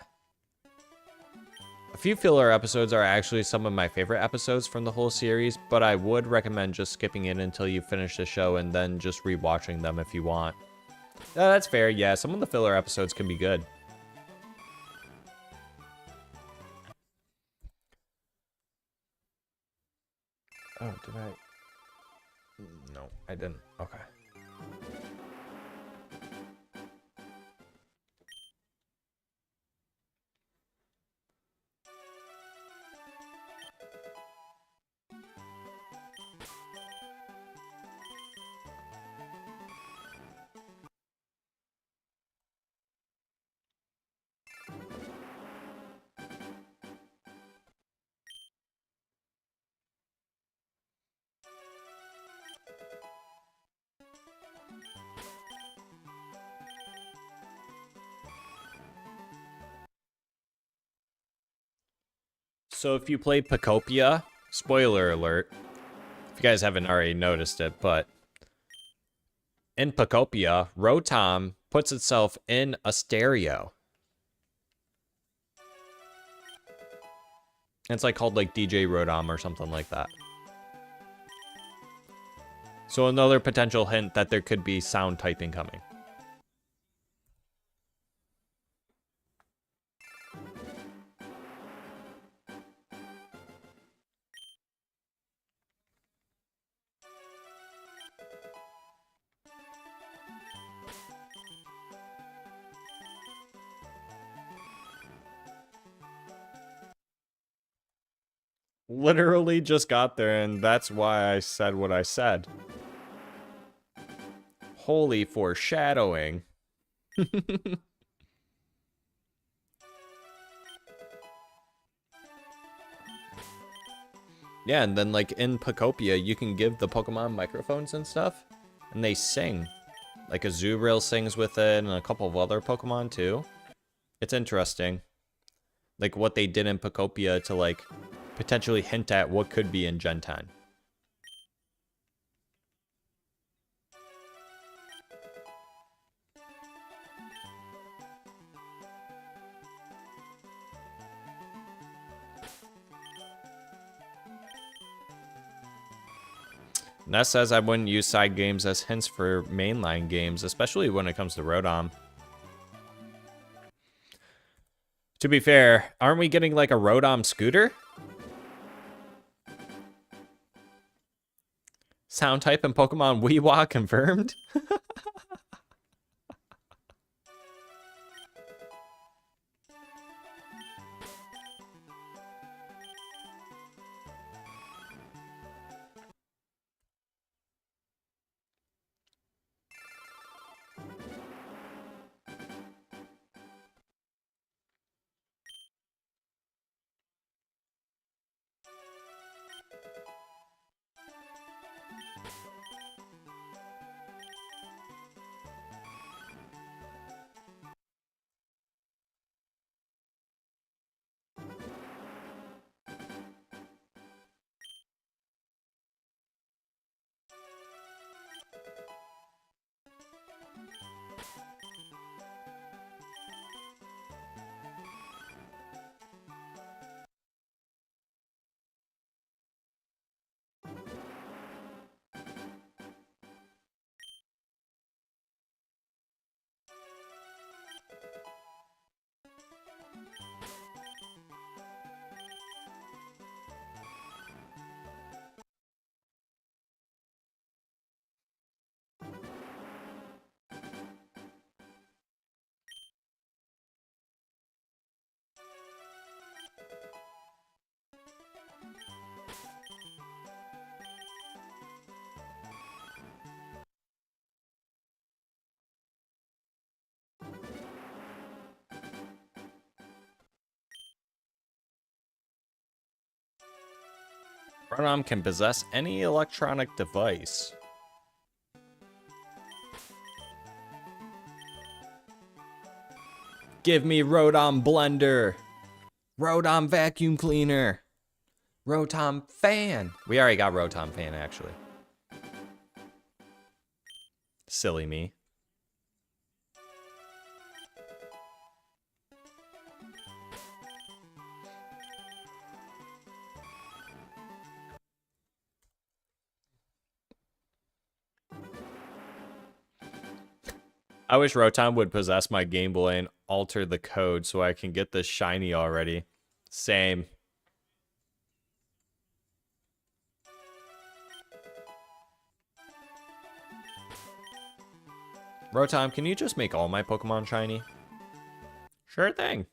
A few filler episodes are actually some of my favorite episodes from the whole series, but I would recommend just skipping it until you finish the show and then just rewatching them if you want. That's fair, yeah, some of the filler episodes can be good. Oh, did I? No, I didn't. Okay. So if you play Pokopia, spoiler alert, if you guys haven't already noticed it, but in Pokopia, Rotom puts itself in a stereo. It's like called like DJ Rotom or something like that. So another potential hint that there could be sound typing coming. Literally just got there, and that's why I said what I said. Holy foreshadowing. Yeah, and then like in Pokopia, you can give the Pokemon microphones and stuff, and they sing. Like a Zubril sings with it, and a couple of other Pokemon too. It's interesting. Like what they did in Pokopia to like potentially hint at what could be in Gen 10. Ness says I wouldn't use side games as hints for mainline games, especially when it comes to Rotom. To be fair, aren't we getting like a Rotom scooter? Sound type and Pokemon Weewaa confirmed? Rotom can possess any electronic device. Give me Rotom Blender. Rotom Vacuum Cleaner. Rotom Fan. We already got Rotom Fan, actually. Silly me. I wish Rotom would possess my Game Boy and alter the code so I can get this shiny already. Same. Rotom, can you just make all my Pokemon shiny? Sure thing.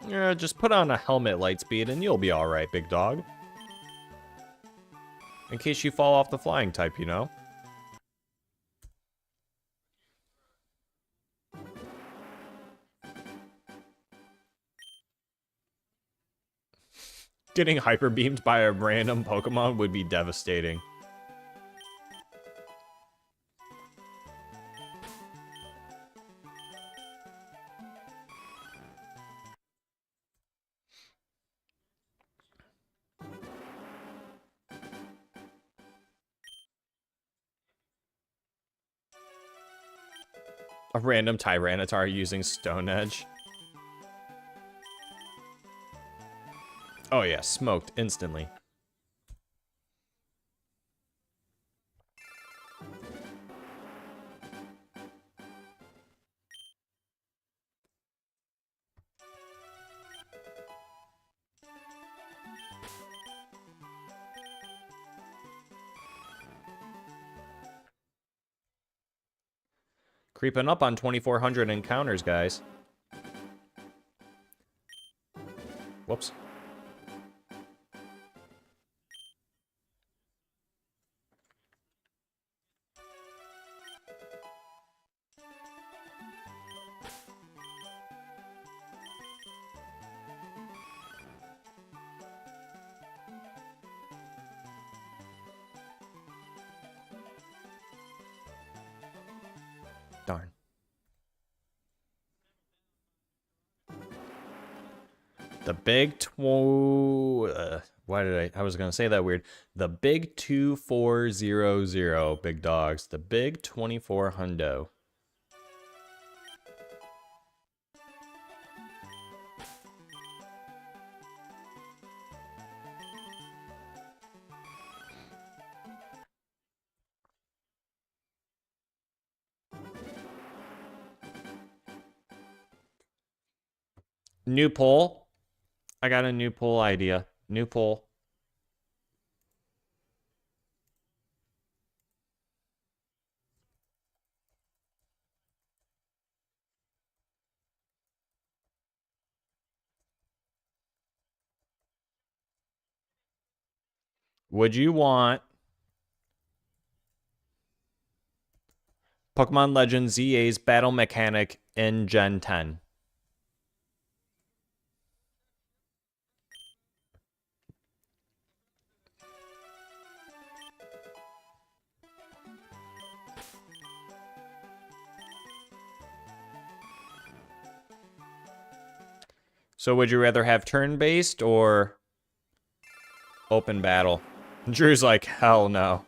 Yeah, just put on a helmet, Lightspeed, and you'll be alright, big dog. In case you fall off the flying type, you know? Getting hyper beamed by a random Pokemon would be devastating. A random Tyranitar using Stone Edge. Oh yeah, smoked instantly. Creeping up on 2,400 encounters, guys. Whoops. Darn. The big why did I was gonna say that weird. The big 2400 big dogs. The big 24 hundo. New poll. I got a new poll idea. New poll. Would you want Pokemon Legends ZA's battle mechanic in Gen 10? So would you rather have turn-based or open battle? Drew's like, hell no.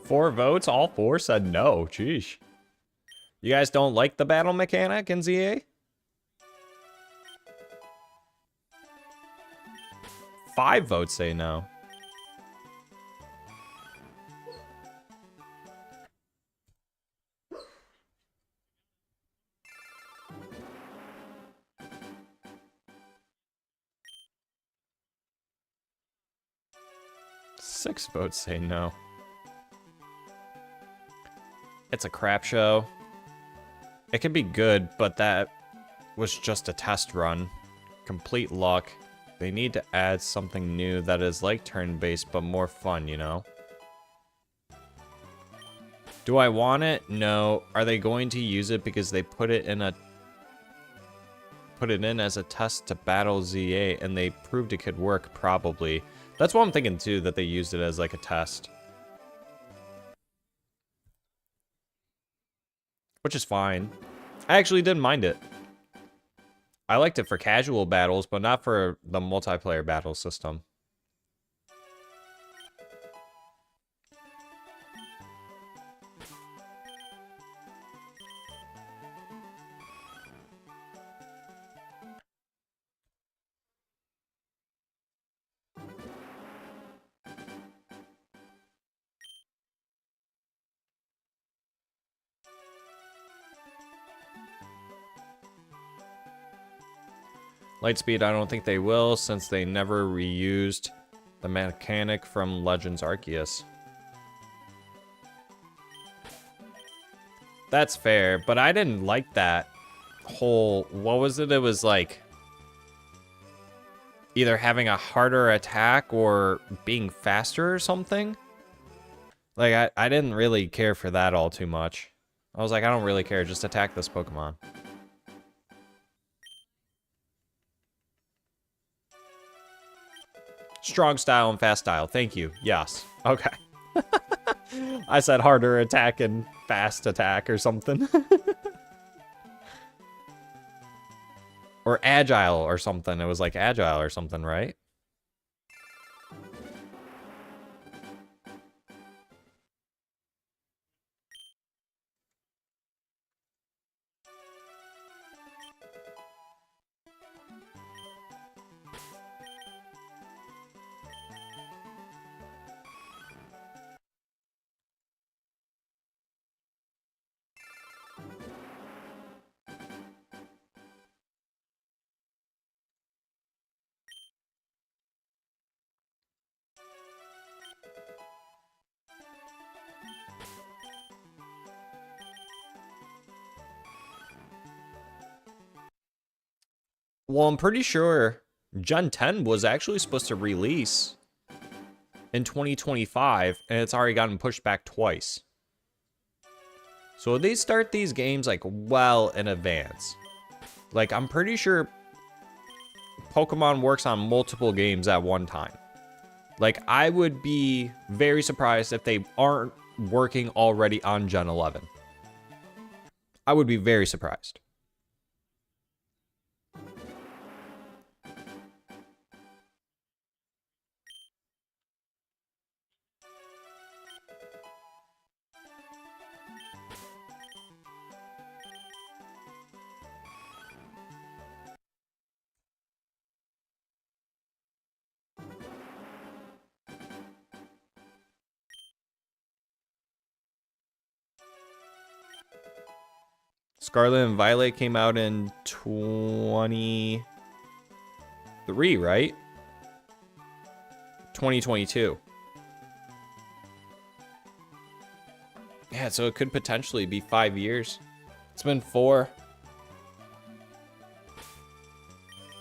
Four votes? All four said no. Sheesh. You guys don't like the battle mechanic in ZA? 5 votes say no. Six votes say no. It's a crap show. It can be good, but that was just a test run. Complete luck. They need to add something new that is like turn-based but more fun, you know? Do I want it? No. Are they going to use it because they put it in as a test to battle ZA and they proved it could work? Probably. That's what I'm thinking too, that they used it as like a test. Which is fine. I actually didn't mind it. I liked it for casual battles, but not for the multiplayer battle system. Lightspeed, I don't think they will, since they never reused the mechanic from Legends Arceus. That's fair, but I didn't like that whole... What was it? It was like... either having a harder attack or being faster or something. Like, I didn't really care for that all too much. I was like, I don't really care. Just attack this Pokemon. Strong style and fast style. Thank you. Yes. Okay. I said harder attack and fast attack or something. Or agile or something. It was like agile or something, right? Well, I'm pretty sure Gen 10 was actually supposed to release in 2025, and it's already gotten pushed back twice. So they start these games like well in advance. Like, I'm pretty sure Pokemon works on multiple games at one time. Like, I would be very surprised if they aren't working already on Gen 11. I would be very surprised. Scarlet and Violet came out in 23, right? 2022. Yeah, so it could potentially be 5 years. It's been 4.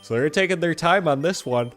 So they're taking their time on this one.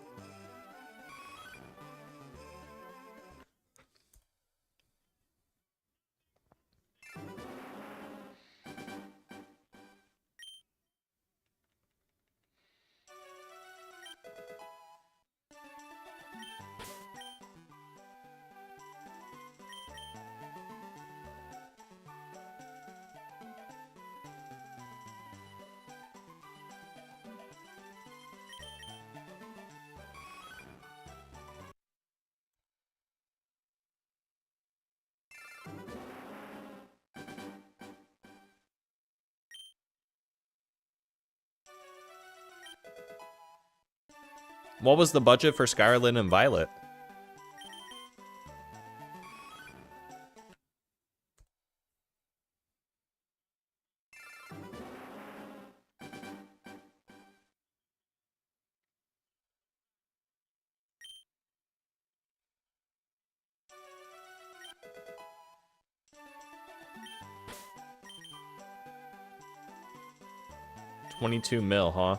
What was the budget for Scarlet and Violet? $22 million, huh?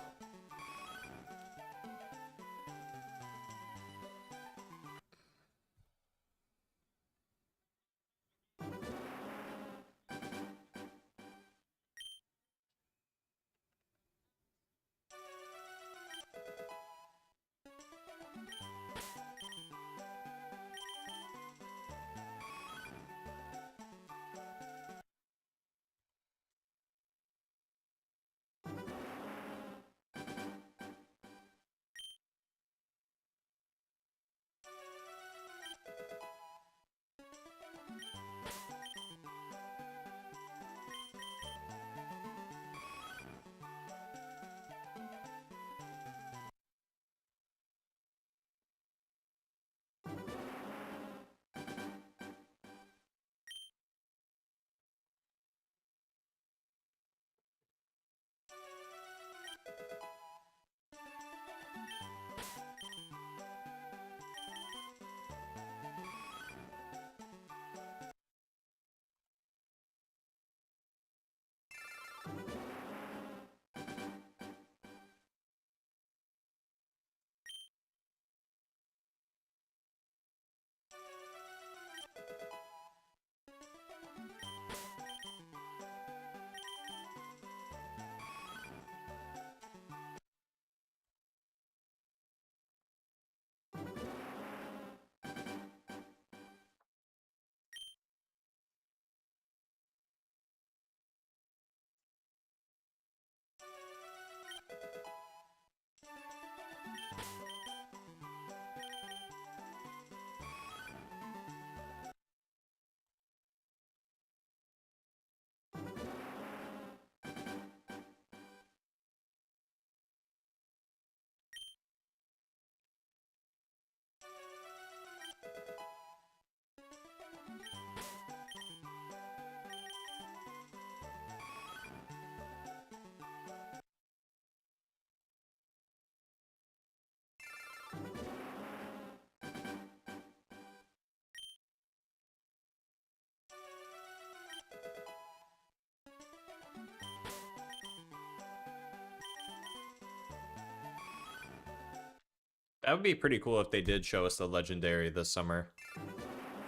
That would be pretty cool if they did show us the legendary this summer.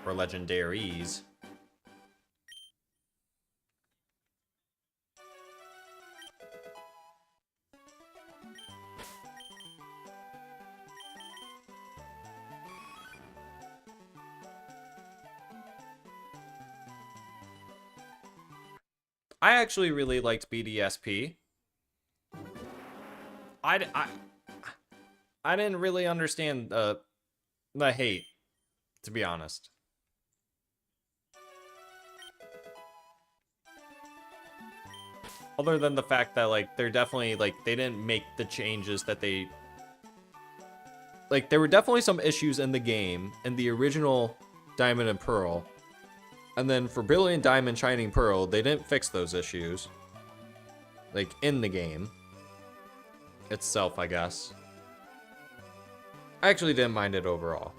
Or legendaries. I actually really liked BDSP. I didn't really understand the hate, to be honest. Other than the fact that, like, they're definitely, like, they didn't make the changes that they... Like, there were definitely some issues in the game, in the original Diamond and Pearl. And then for Brilliant Diamond, Shining Pearl, they didn't fix those issues. Like, in the game itself, I guess. I actually didn't mind it overall.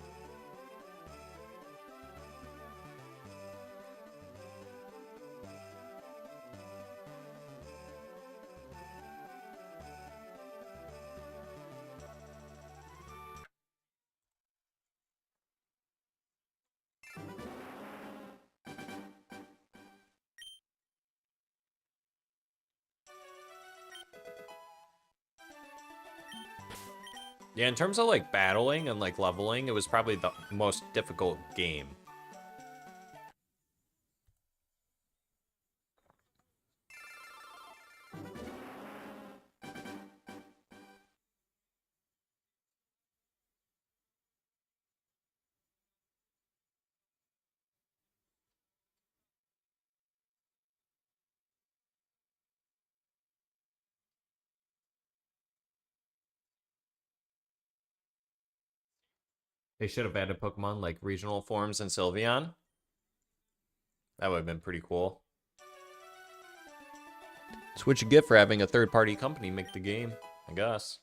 Yeah, in terms of, like, battling and, like, leveling, it was probably the most difficult game. They should have added Pokemon like regional forms in Sylveon. That would have been pretty cool. It's what you get for having a third-party company make the game, I guess.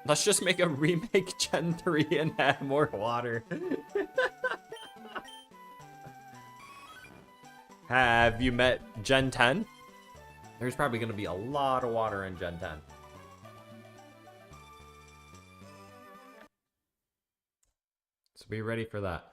Let's just make a remake Gen 3 and add more water. Have you met Gen 10? There's probably going to be a lot of water in Gen 10. So be ready for that.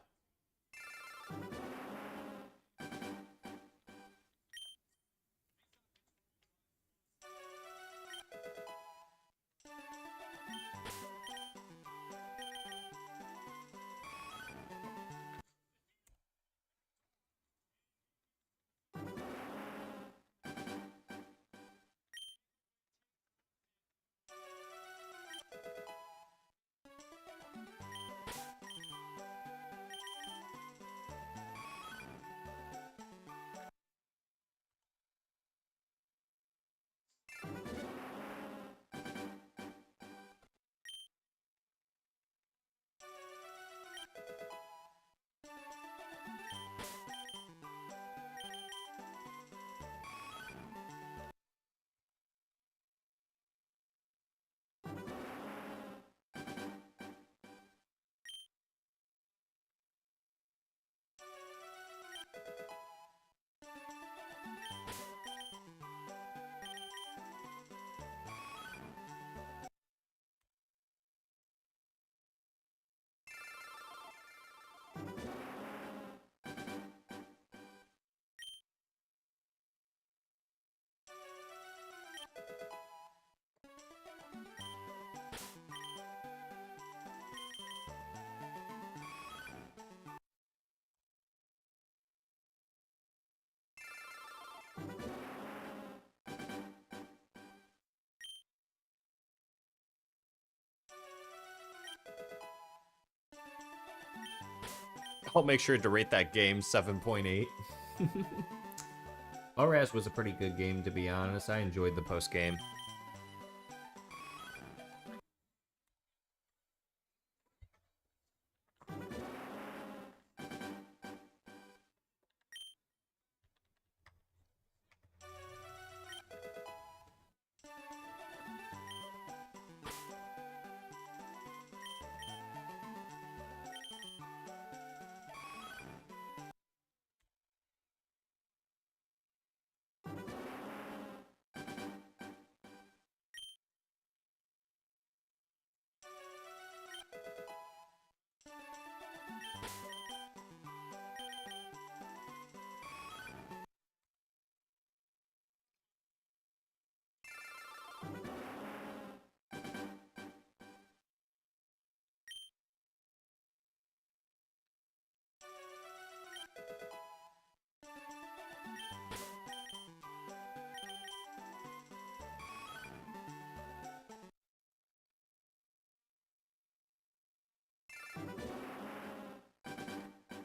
I'll make sure to rate that game 7.8. ORAS was a pretty good game, to be honest. I enjoyed the post-game.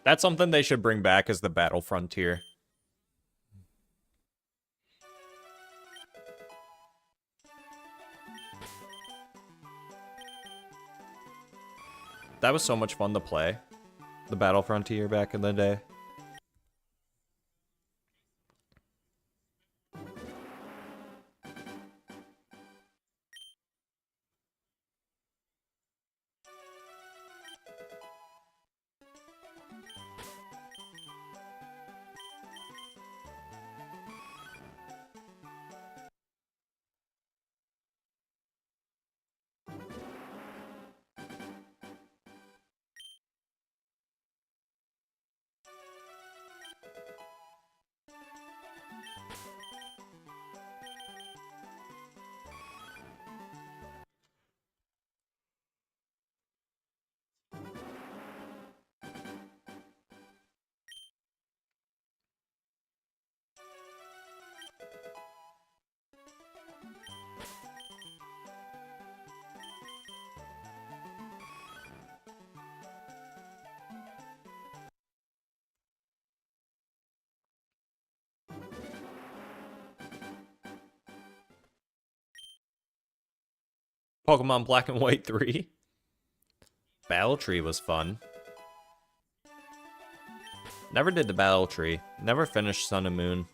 That's something they should bring back as the battle frontier. That was so much fun to play. The battle frontier back in the day. Pokemon Black and White 3. Battle Tree was fun. Never did the Battle Tree. Never finished Sun and Moon.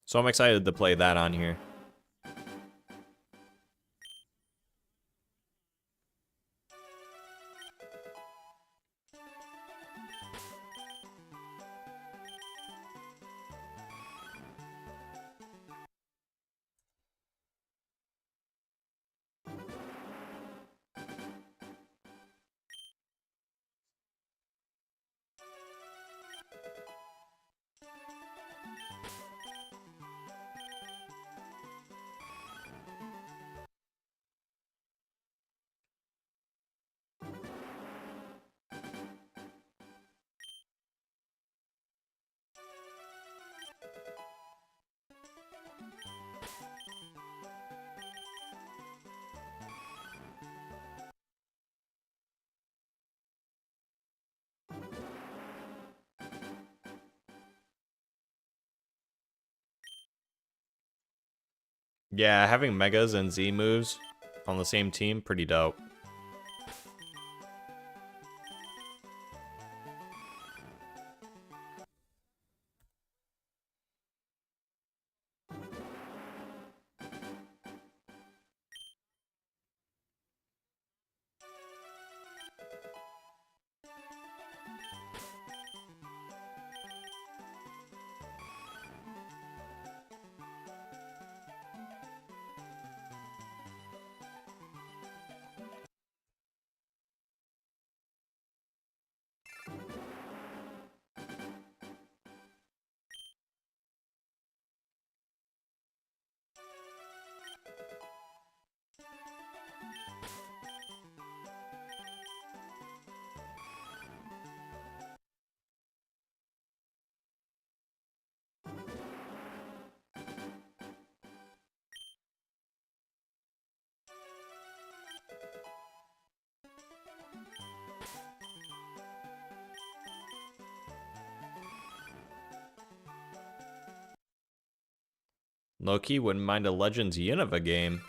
So I'm excited to play that on here. Yeah, having Megas and Z moves on the same team, pretty dope. Low-key wouldn't mind a Legends Unova game.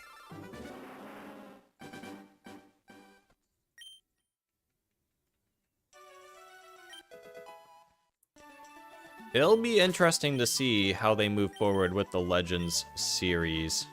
It'll be interesting to see how they move forward with the Legends series.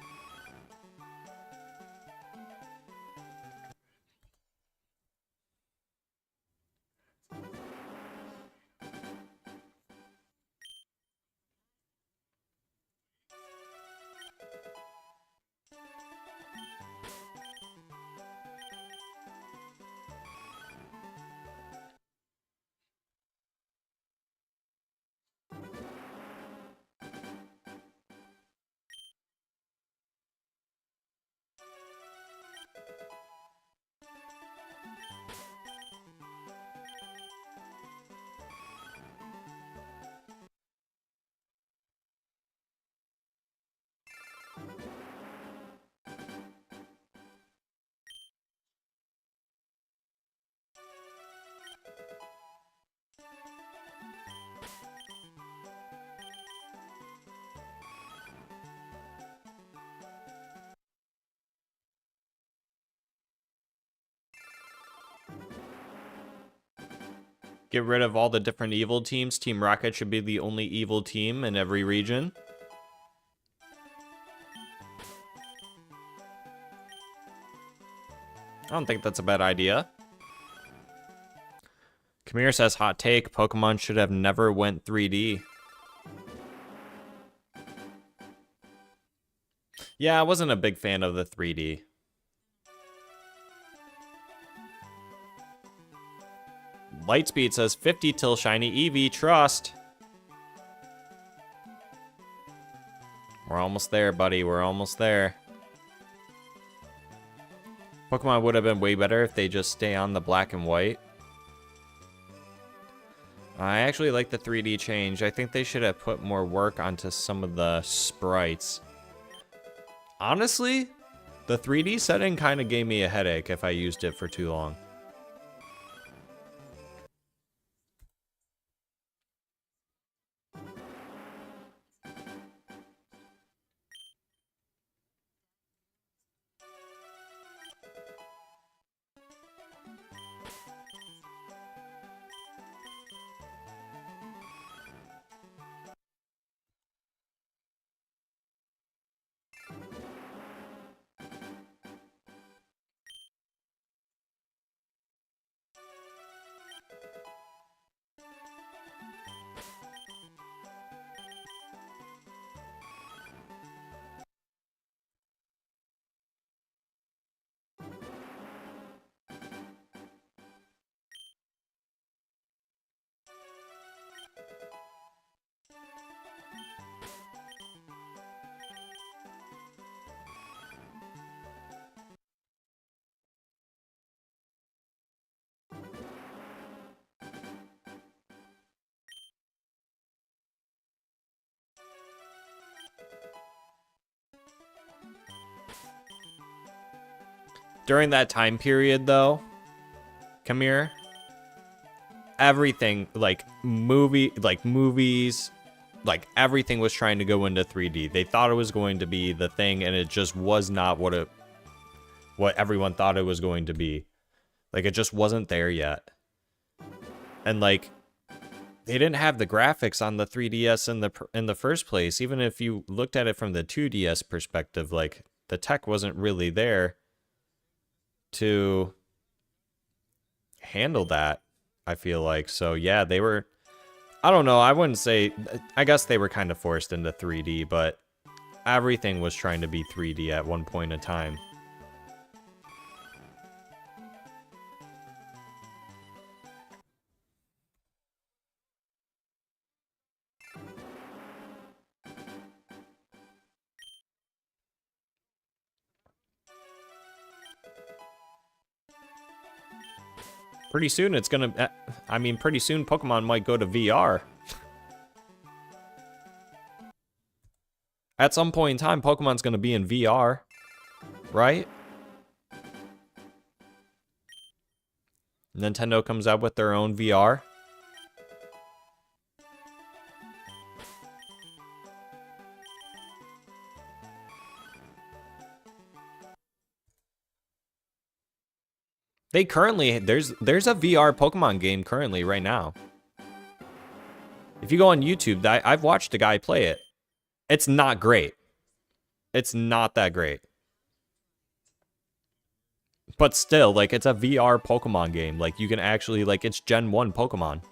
Get rid of all the different evil teams. Team Rocket should be the only evil team in every region. I don't think that's a bad idea. Kamir says, hot take, Pokemon should have never went 3D. Yeah, I wasn't a big fan of the 3D. Lightspeed says 50 till shiny Eevee, trust. We're almost there, buddy. We're almost there. Pokemon would have been way better if they just stay on the black and white. I actually like the 3D change. I think they should have put more work onto some of the sprites. Honestly, the 3D setting kind of gave me a headache if I used it for too long. During that time period, though, come here. Everything, like movies, like everything was trying to go into 3D. They thought it was going to be the thing, and it just was not what everyone thought it was going to be. Like, it just wasn't there yet. And like, they didn't have the graphics on the 3DS in the first place. Even if you looked at it from the 2DS perspective, like the tech wasn't really there to handle that, I feel like. So yeah, they were, I don't know, I wouldn't say, I guess they were kind of forced into 3D, but everything was trying to be 3D at one point in time. Pretty soon it's gonna, I mean, pretty soon Pokemon might go to VR. At some point in time, Pokemon's gonna be in VR, right? Nintendo comes out with their own VR. They currently, there's a VR Pokemon game currently right now. If you go on YouTube, I've watched a guy play it. It's not great. It's not that great. But still, like, it's a VR Pokemon game. Like, you can actually, like, it's Gen 1 Pokemon.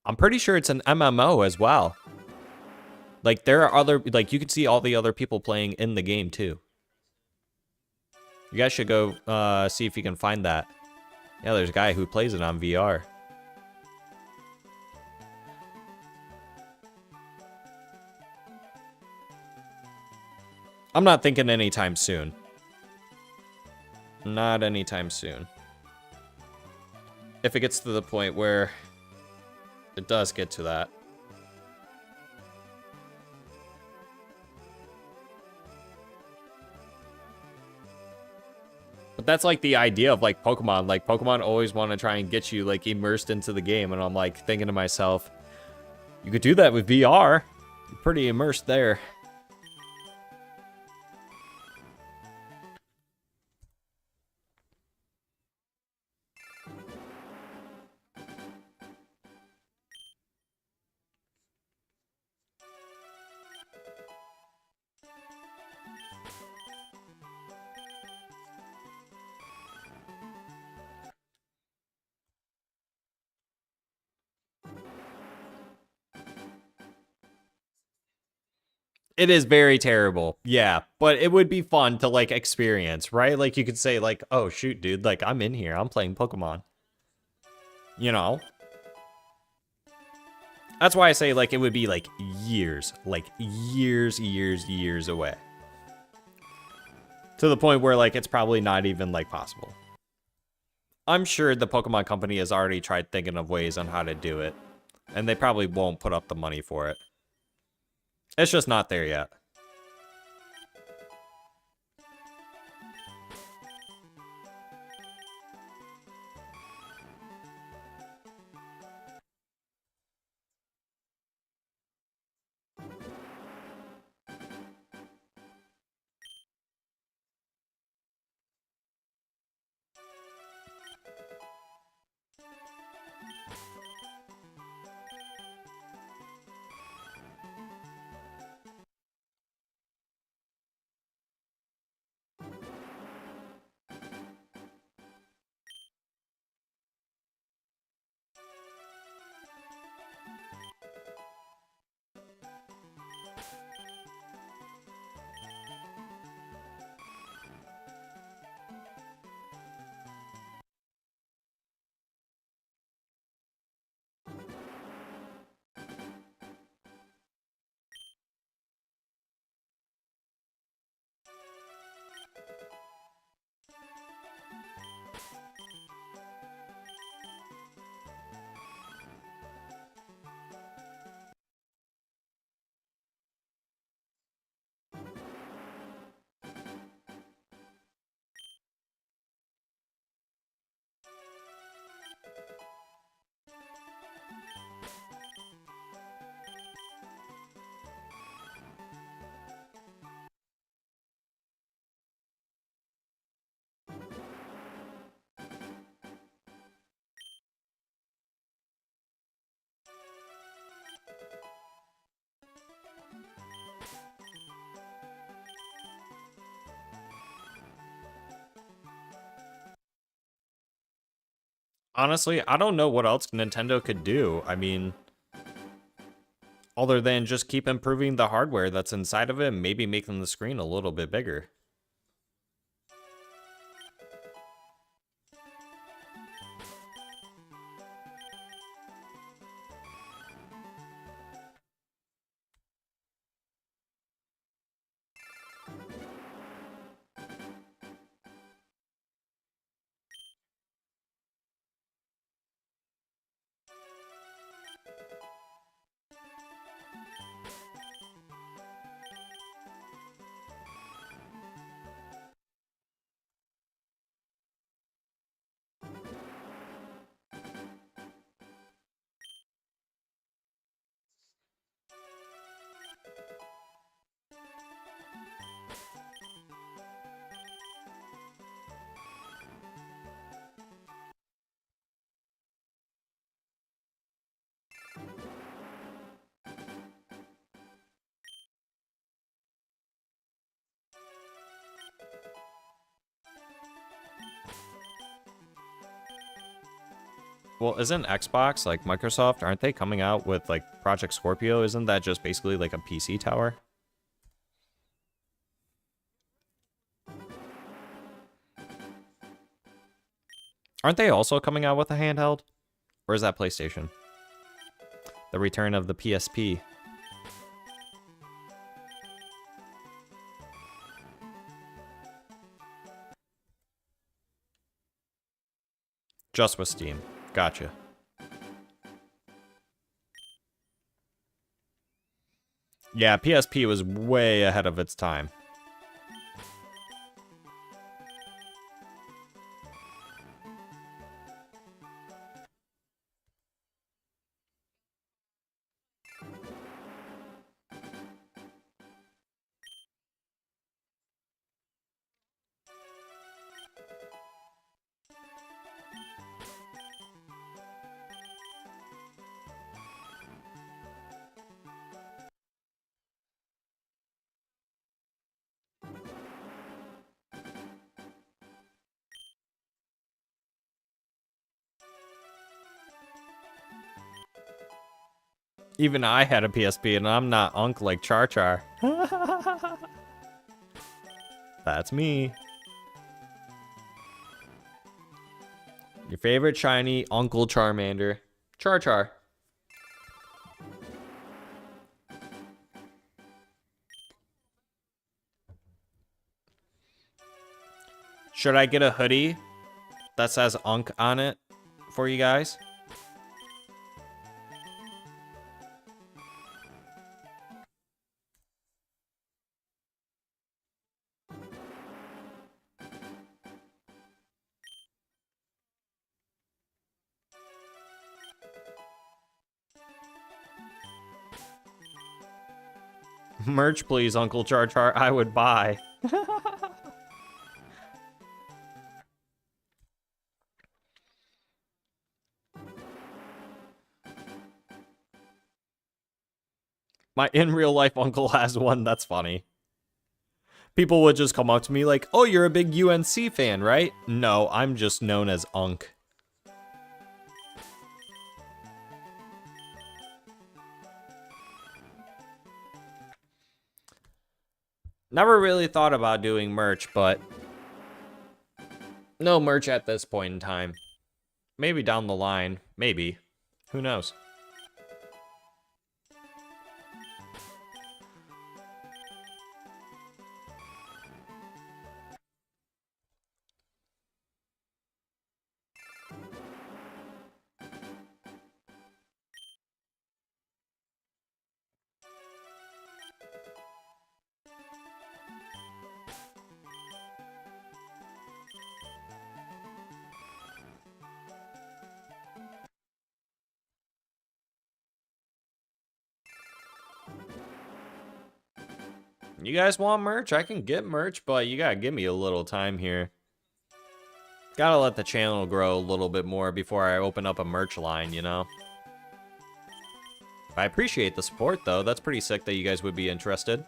I'm pretty sure it's an MMO as well. Like, there are other, like, you can see all the other people playing in the game, too. You guys should go see if you can find that. Yeah, there's a guy who plays it on VR. I'm not thinking anytime soon. Not anytime soon. If it gets to the point where it does get to that. But that's like the idea of like Pokemon. Like Pokemon always want to try and get you like immersed into the game. And I'm like thinking to myself, you could do that with VR. You're pretty immersed there. It is very terrible. Yeah, but it would be fun to like experience, right? Like you could say like, "Oh shoot, dude, like I'm in here. I'm playing Pokemon." You know? That's why I say like it would be like years away. To the point where like it's probably not even like possible. I'm sure the Pokemon company has already tried thinking of ways on how to do it, and they probably won't put up the money for it. It's just not there yet. Honestly, I don't know what else Nintendo could do. I mean, other than just keep improving the hardware that's inside of it and maybe making the screen a little bit bigger. Well, isn't Xbox, like Microsoft, aren't they coming out with like Project Scorpio? Isn't that just basically like a PC tower? Aren't they also coming out with a handheld? Or is that PlayStation? The return of the PSP. Just with Steam. Gotcha. Yeah, PSP was way ahead of its time. Even I had a PSP, and I'm not Unc like Char Char. That's me. Your favorite shiny Uncle Charmander, Char Char. Should I get a hoodie that says Unc on it for you guys? Merch, please, Uncle Char Char. I would buy. My in real life uncle has one. That's funny. People would just come up to me like, oh, you're a big UNC fan, right? No, I'm just known as Unc. Never really thought about doing merch, but no merch at this point in time. Maybe down the line. Maybe. Who knows? You guys want merch? I can get merch, but you gotta give me a little time here. Gotta let the channel grow a little bit more before I open up a merch line, you know? I appreciate the support, though. That's pretty sick that you guys would be interested.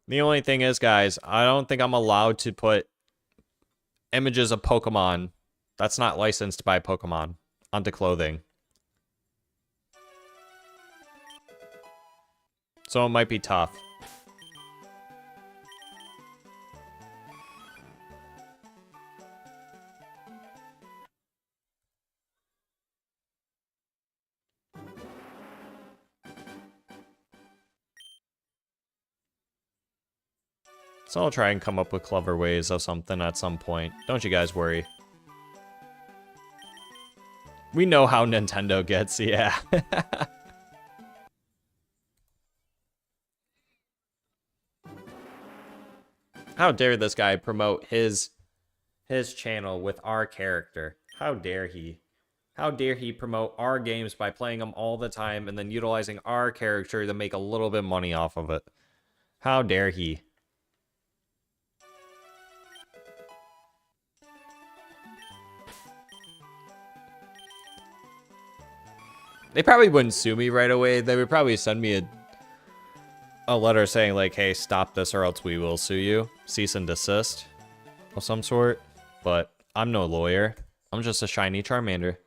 The only thing is, guys, I don't think I'm allowed to put images of Pokemon that's not licensed by Pokemon onto clothing. So it might be tough. So I'll try and come up with clever ways of something at some point. Don't you guys worry. We know how Nintendo gets, yeah. How dare this guy promote his channel with our character? How dare he? How dare he promote our games by playing them all the time and then utilizing our character to make a little bit of money off of it? How dare he? They probably wouldn't sue me right away. They would probably send me a letter saying like, hey, stop this or else we will sue you. Cease and desist of some sort. But I'm no lawyer. I'm just a shiny Charmander.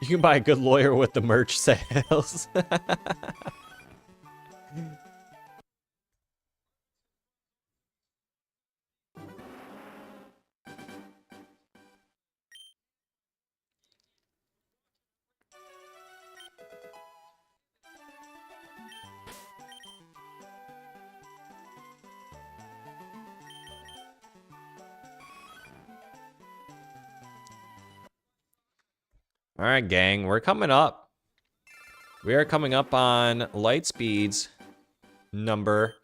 You can buy a good lawyer with the merch sales. All right, gang, we're coming up. We are coming up on Lightspeed's number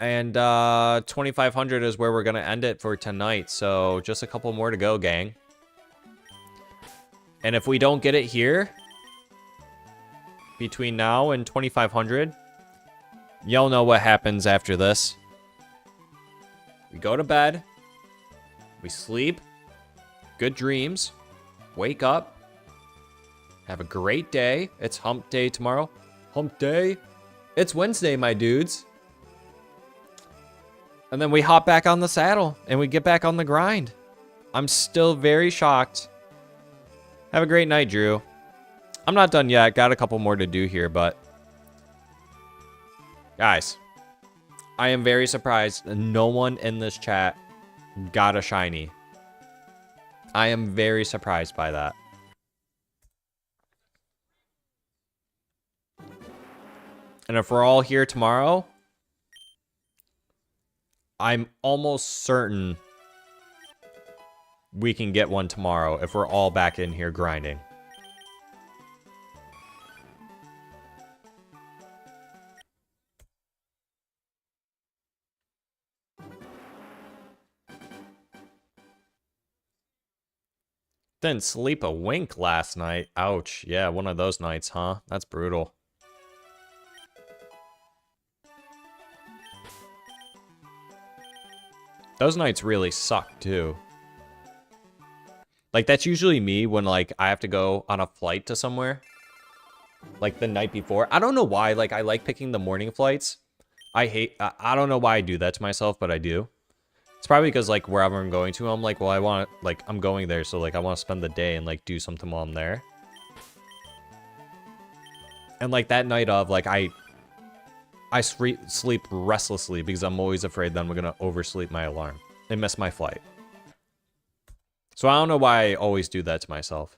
And 2,500 is where we're going to end it for tonight. So just a couple more to go, gang. And if we don't get it here, between now and 2,500, y'all know what happens after this. We go to bed. We sleep. Good dreams. Wake up. Have a great day. It's hump day tomorrow. Hump day. It's Wednesday, my dudes. And then we hop back on the saddle and we get back on the grind. I'm still very shocked. Have a great night, Drew. I'm not done yet. Got a couple more to do here, but guys, I am very surprised no one in this chat got a shiny. I am very surprised by that. And if we're all here tomorrow, I'm almost certain we can get one tomorrow if we're all back in here grinding. Didn't sleep a wink last night. Ouch. Yeah, one of those nights, huh? That's brutal. Those nights really suck, too. Like, that's usually me when, like, I have to go on a flight to somewhere. Like, the night before. I don't know why. Like, I like picking the morning flights. I don't know why I do that to myself, but I do. It's probably because, like, wherever I'm going to, I'm like, well, I want to, like, I'm going there, so, like, I want to spend the day and, like, do something while I'm there. And, like, that night of, like, I sleep restlessly because I'm always afraid that I'm going to oversleep my alarm and miss my flight. So I don't know why I always do that to myself.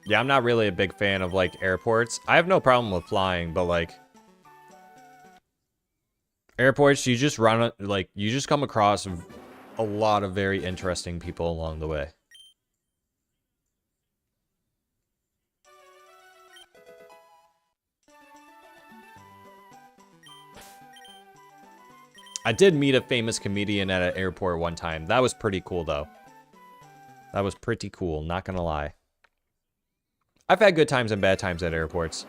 Yeah, I'm not really a big fan of, like, airports. I have no problem with flying, but, like, airports, you just run, like, you just come across a lot of very interesting people along the way. I did meet a famous comedian at an airport one time. That was pretty cool, though. That was pretty cool, not gonna lie. I've had good times and bad times at airports.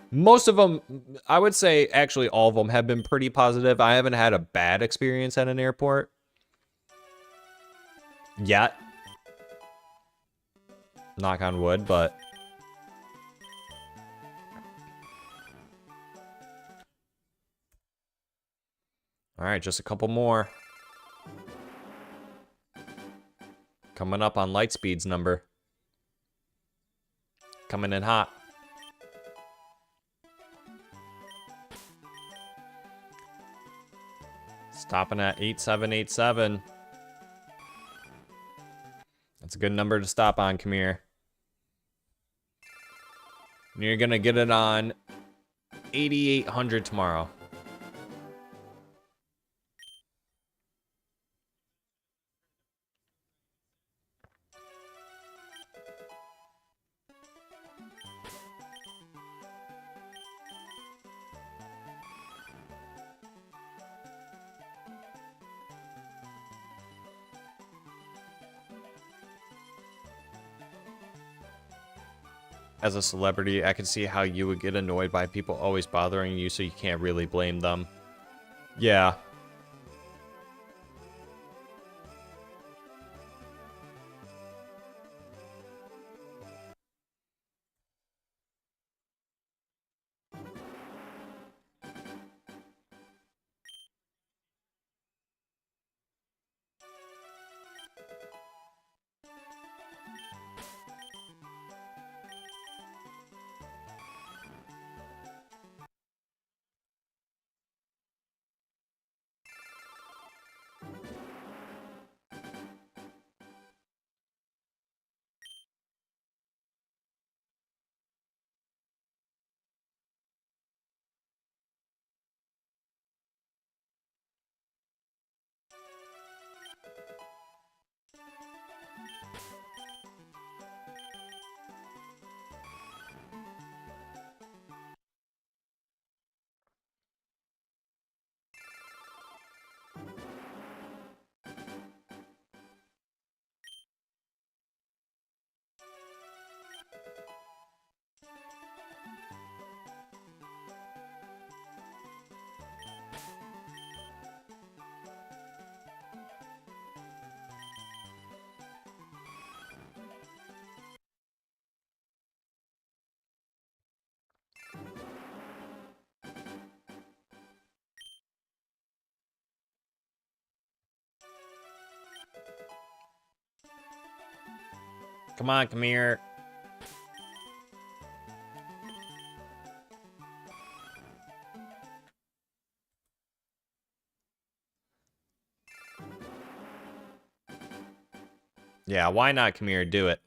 Most of them, I would say, actually all of them have been pretty positive. I haven't had a bad experience at an airport yet. Knock on wood, but all right, just a couple more. Coming up on Lightspeed's number. Coming in hot. Stopping at 8787. That's a good number to stop on, come here. And you're gonna get it on 8800 tomorrow. As a celebrity, I can see how you would get annoyed by people always bothering you, so you can't really blame them. Yeah. Come on, come here. Yeah, why not come here? Do it.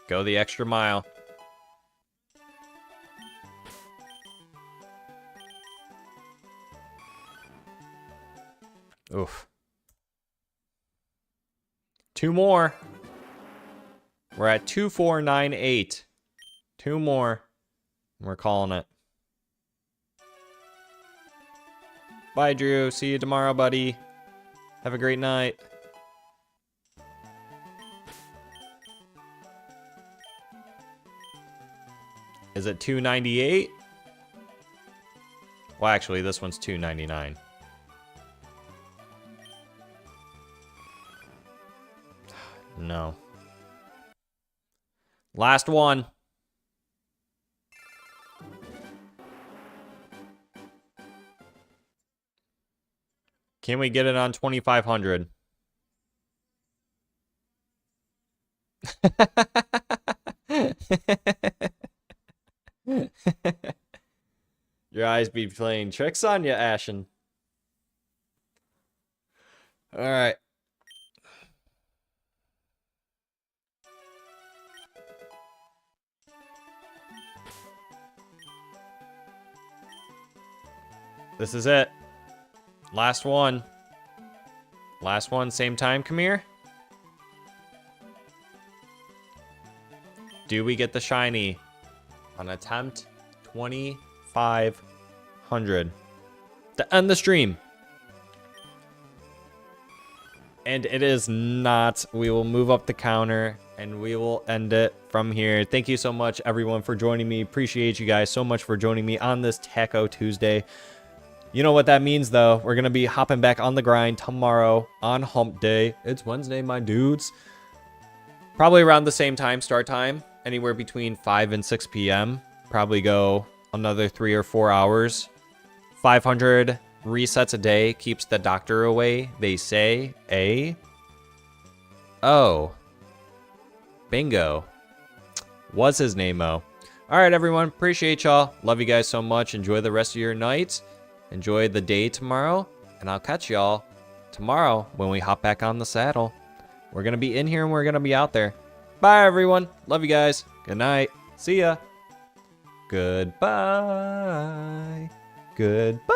Go the extra mile. Oof. 2 more. We're at 2498. 2 more. We're calling it. Bye, Drew. See you tomorrow, buddy. Have a great night. Is it 298? Well, actually, this one's 299. No. Last one. Can we get it on 2,500? Your eyes be playing tricks on you, Ashen. All right. This is it. Last one. Last one, same time, come here. Do we get the shiny on attempt 2,500 to end the stream? And it is not. We will move up the counter and we will end it from here. Thank you so much, everyone, for joining me. Appreciate you guys so much for joining me on this Taco Tuesday. You know what that means, though. We're going to be hopping back on the grind tomorrow on Hump Day. It's Wednesday, my dudes. Probably around the same time, start time. Anywhere between 5 and 6 p.m. Probably go another 3 or 4 hours. 500 resets a day keeps the doctor away, they say. Eh? Oh. Bingo. Was his name-o. Alright, everyone. Appreciate y'all. Love you guys so much. Enjoy the rest of your night. Enjoy the day tomorrow. And I'll catch y'all tomorrow when we hop back on the saddle. We're going to be in here and we're going to be out there. Bye, everyone. Love you guys. Good night. See ya. Goodbye. Goodbye.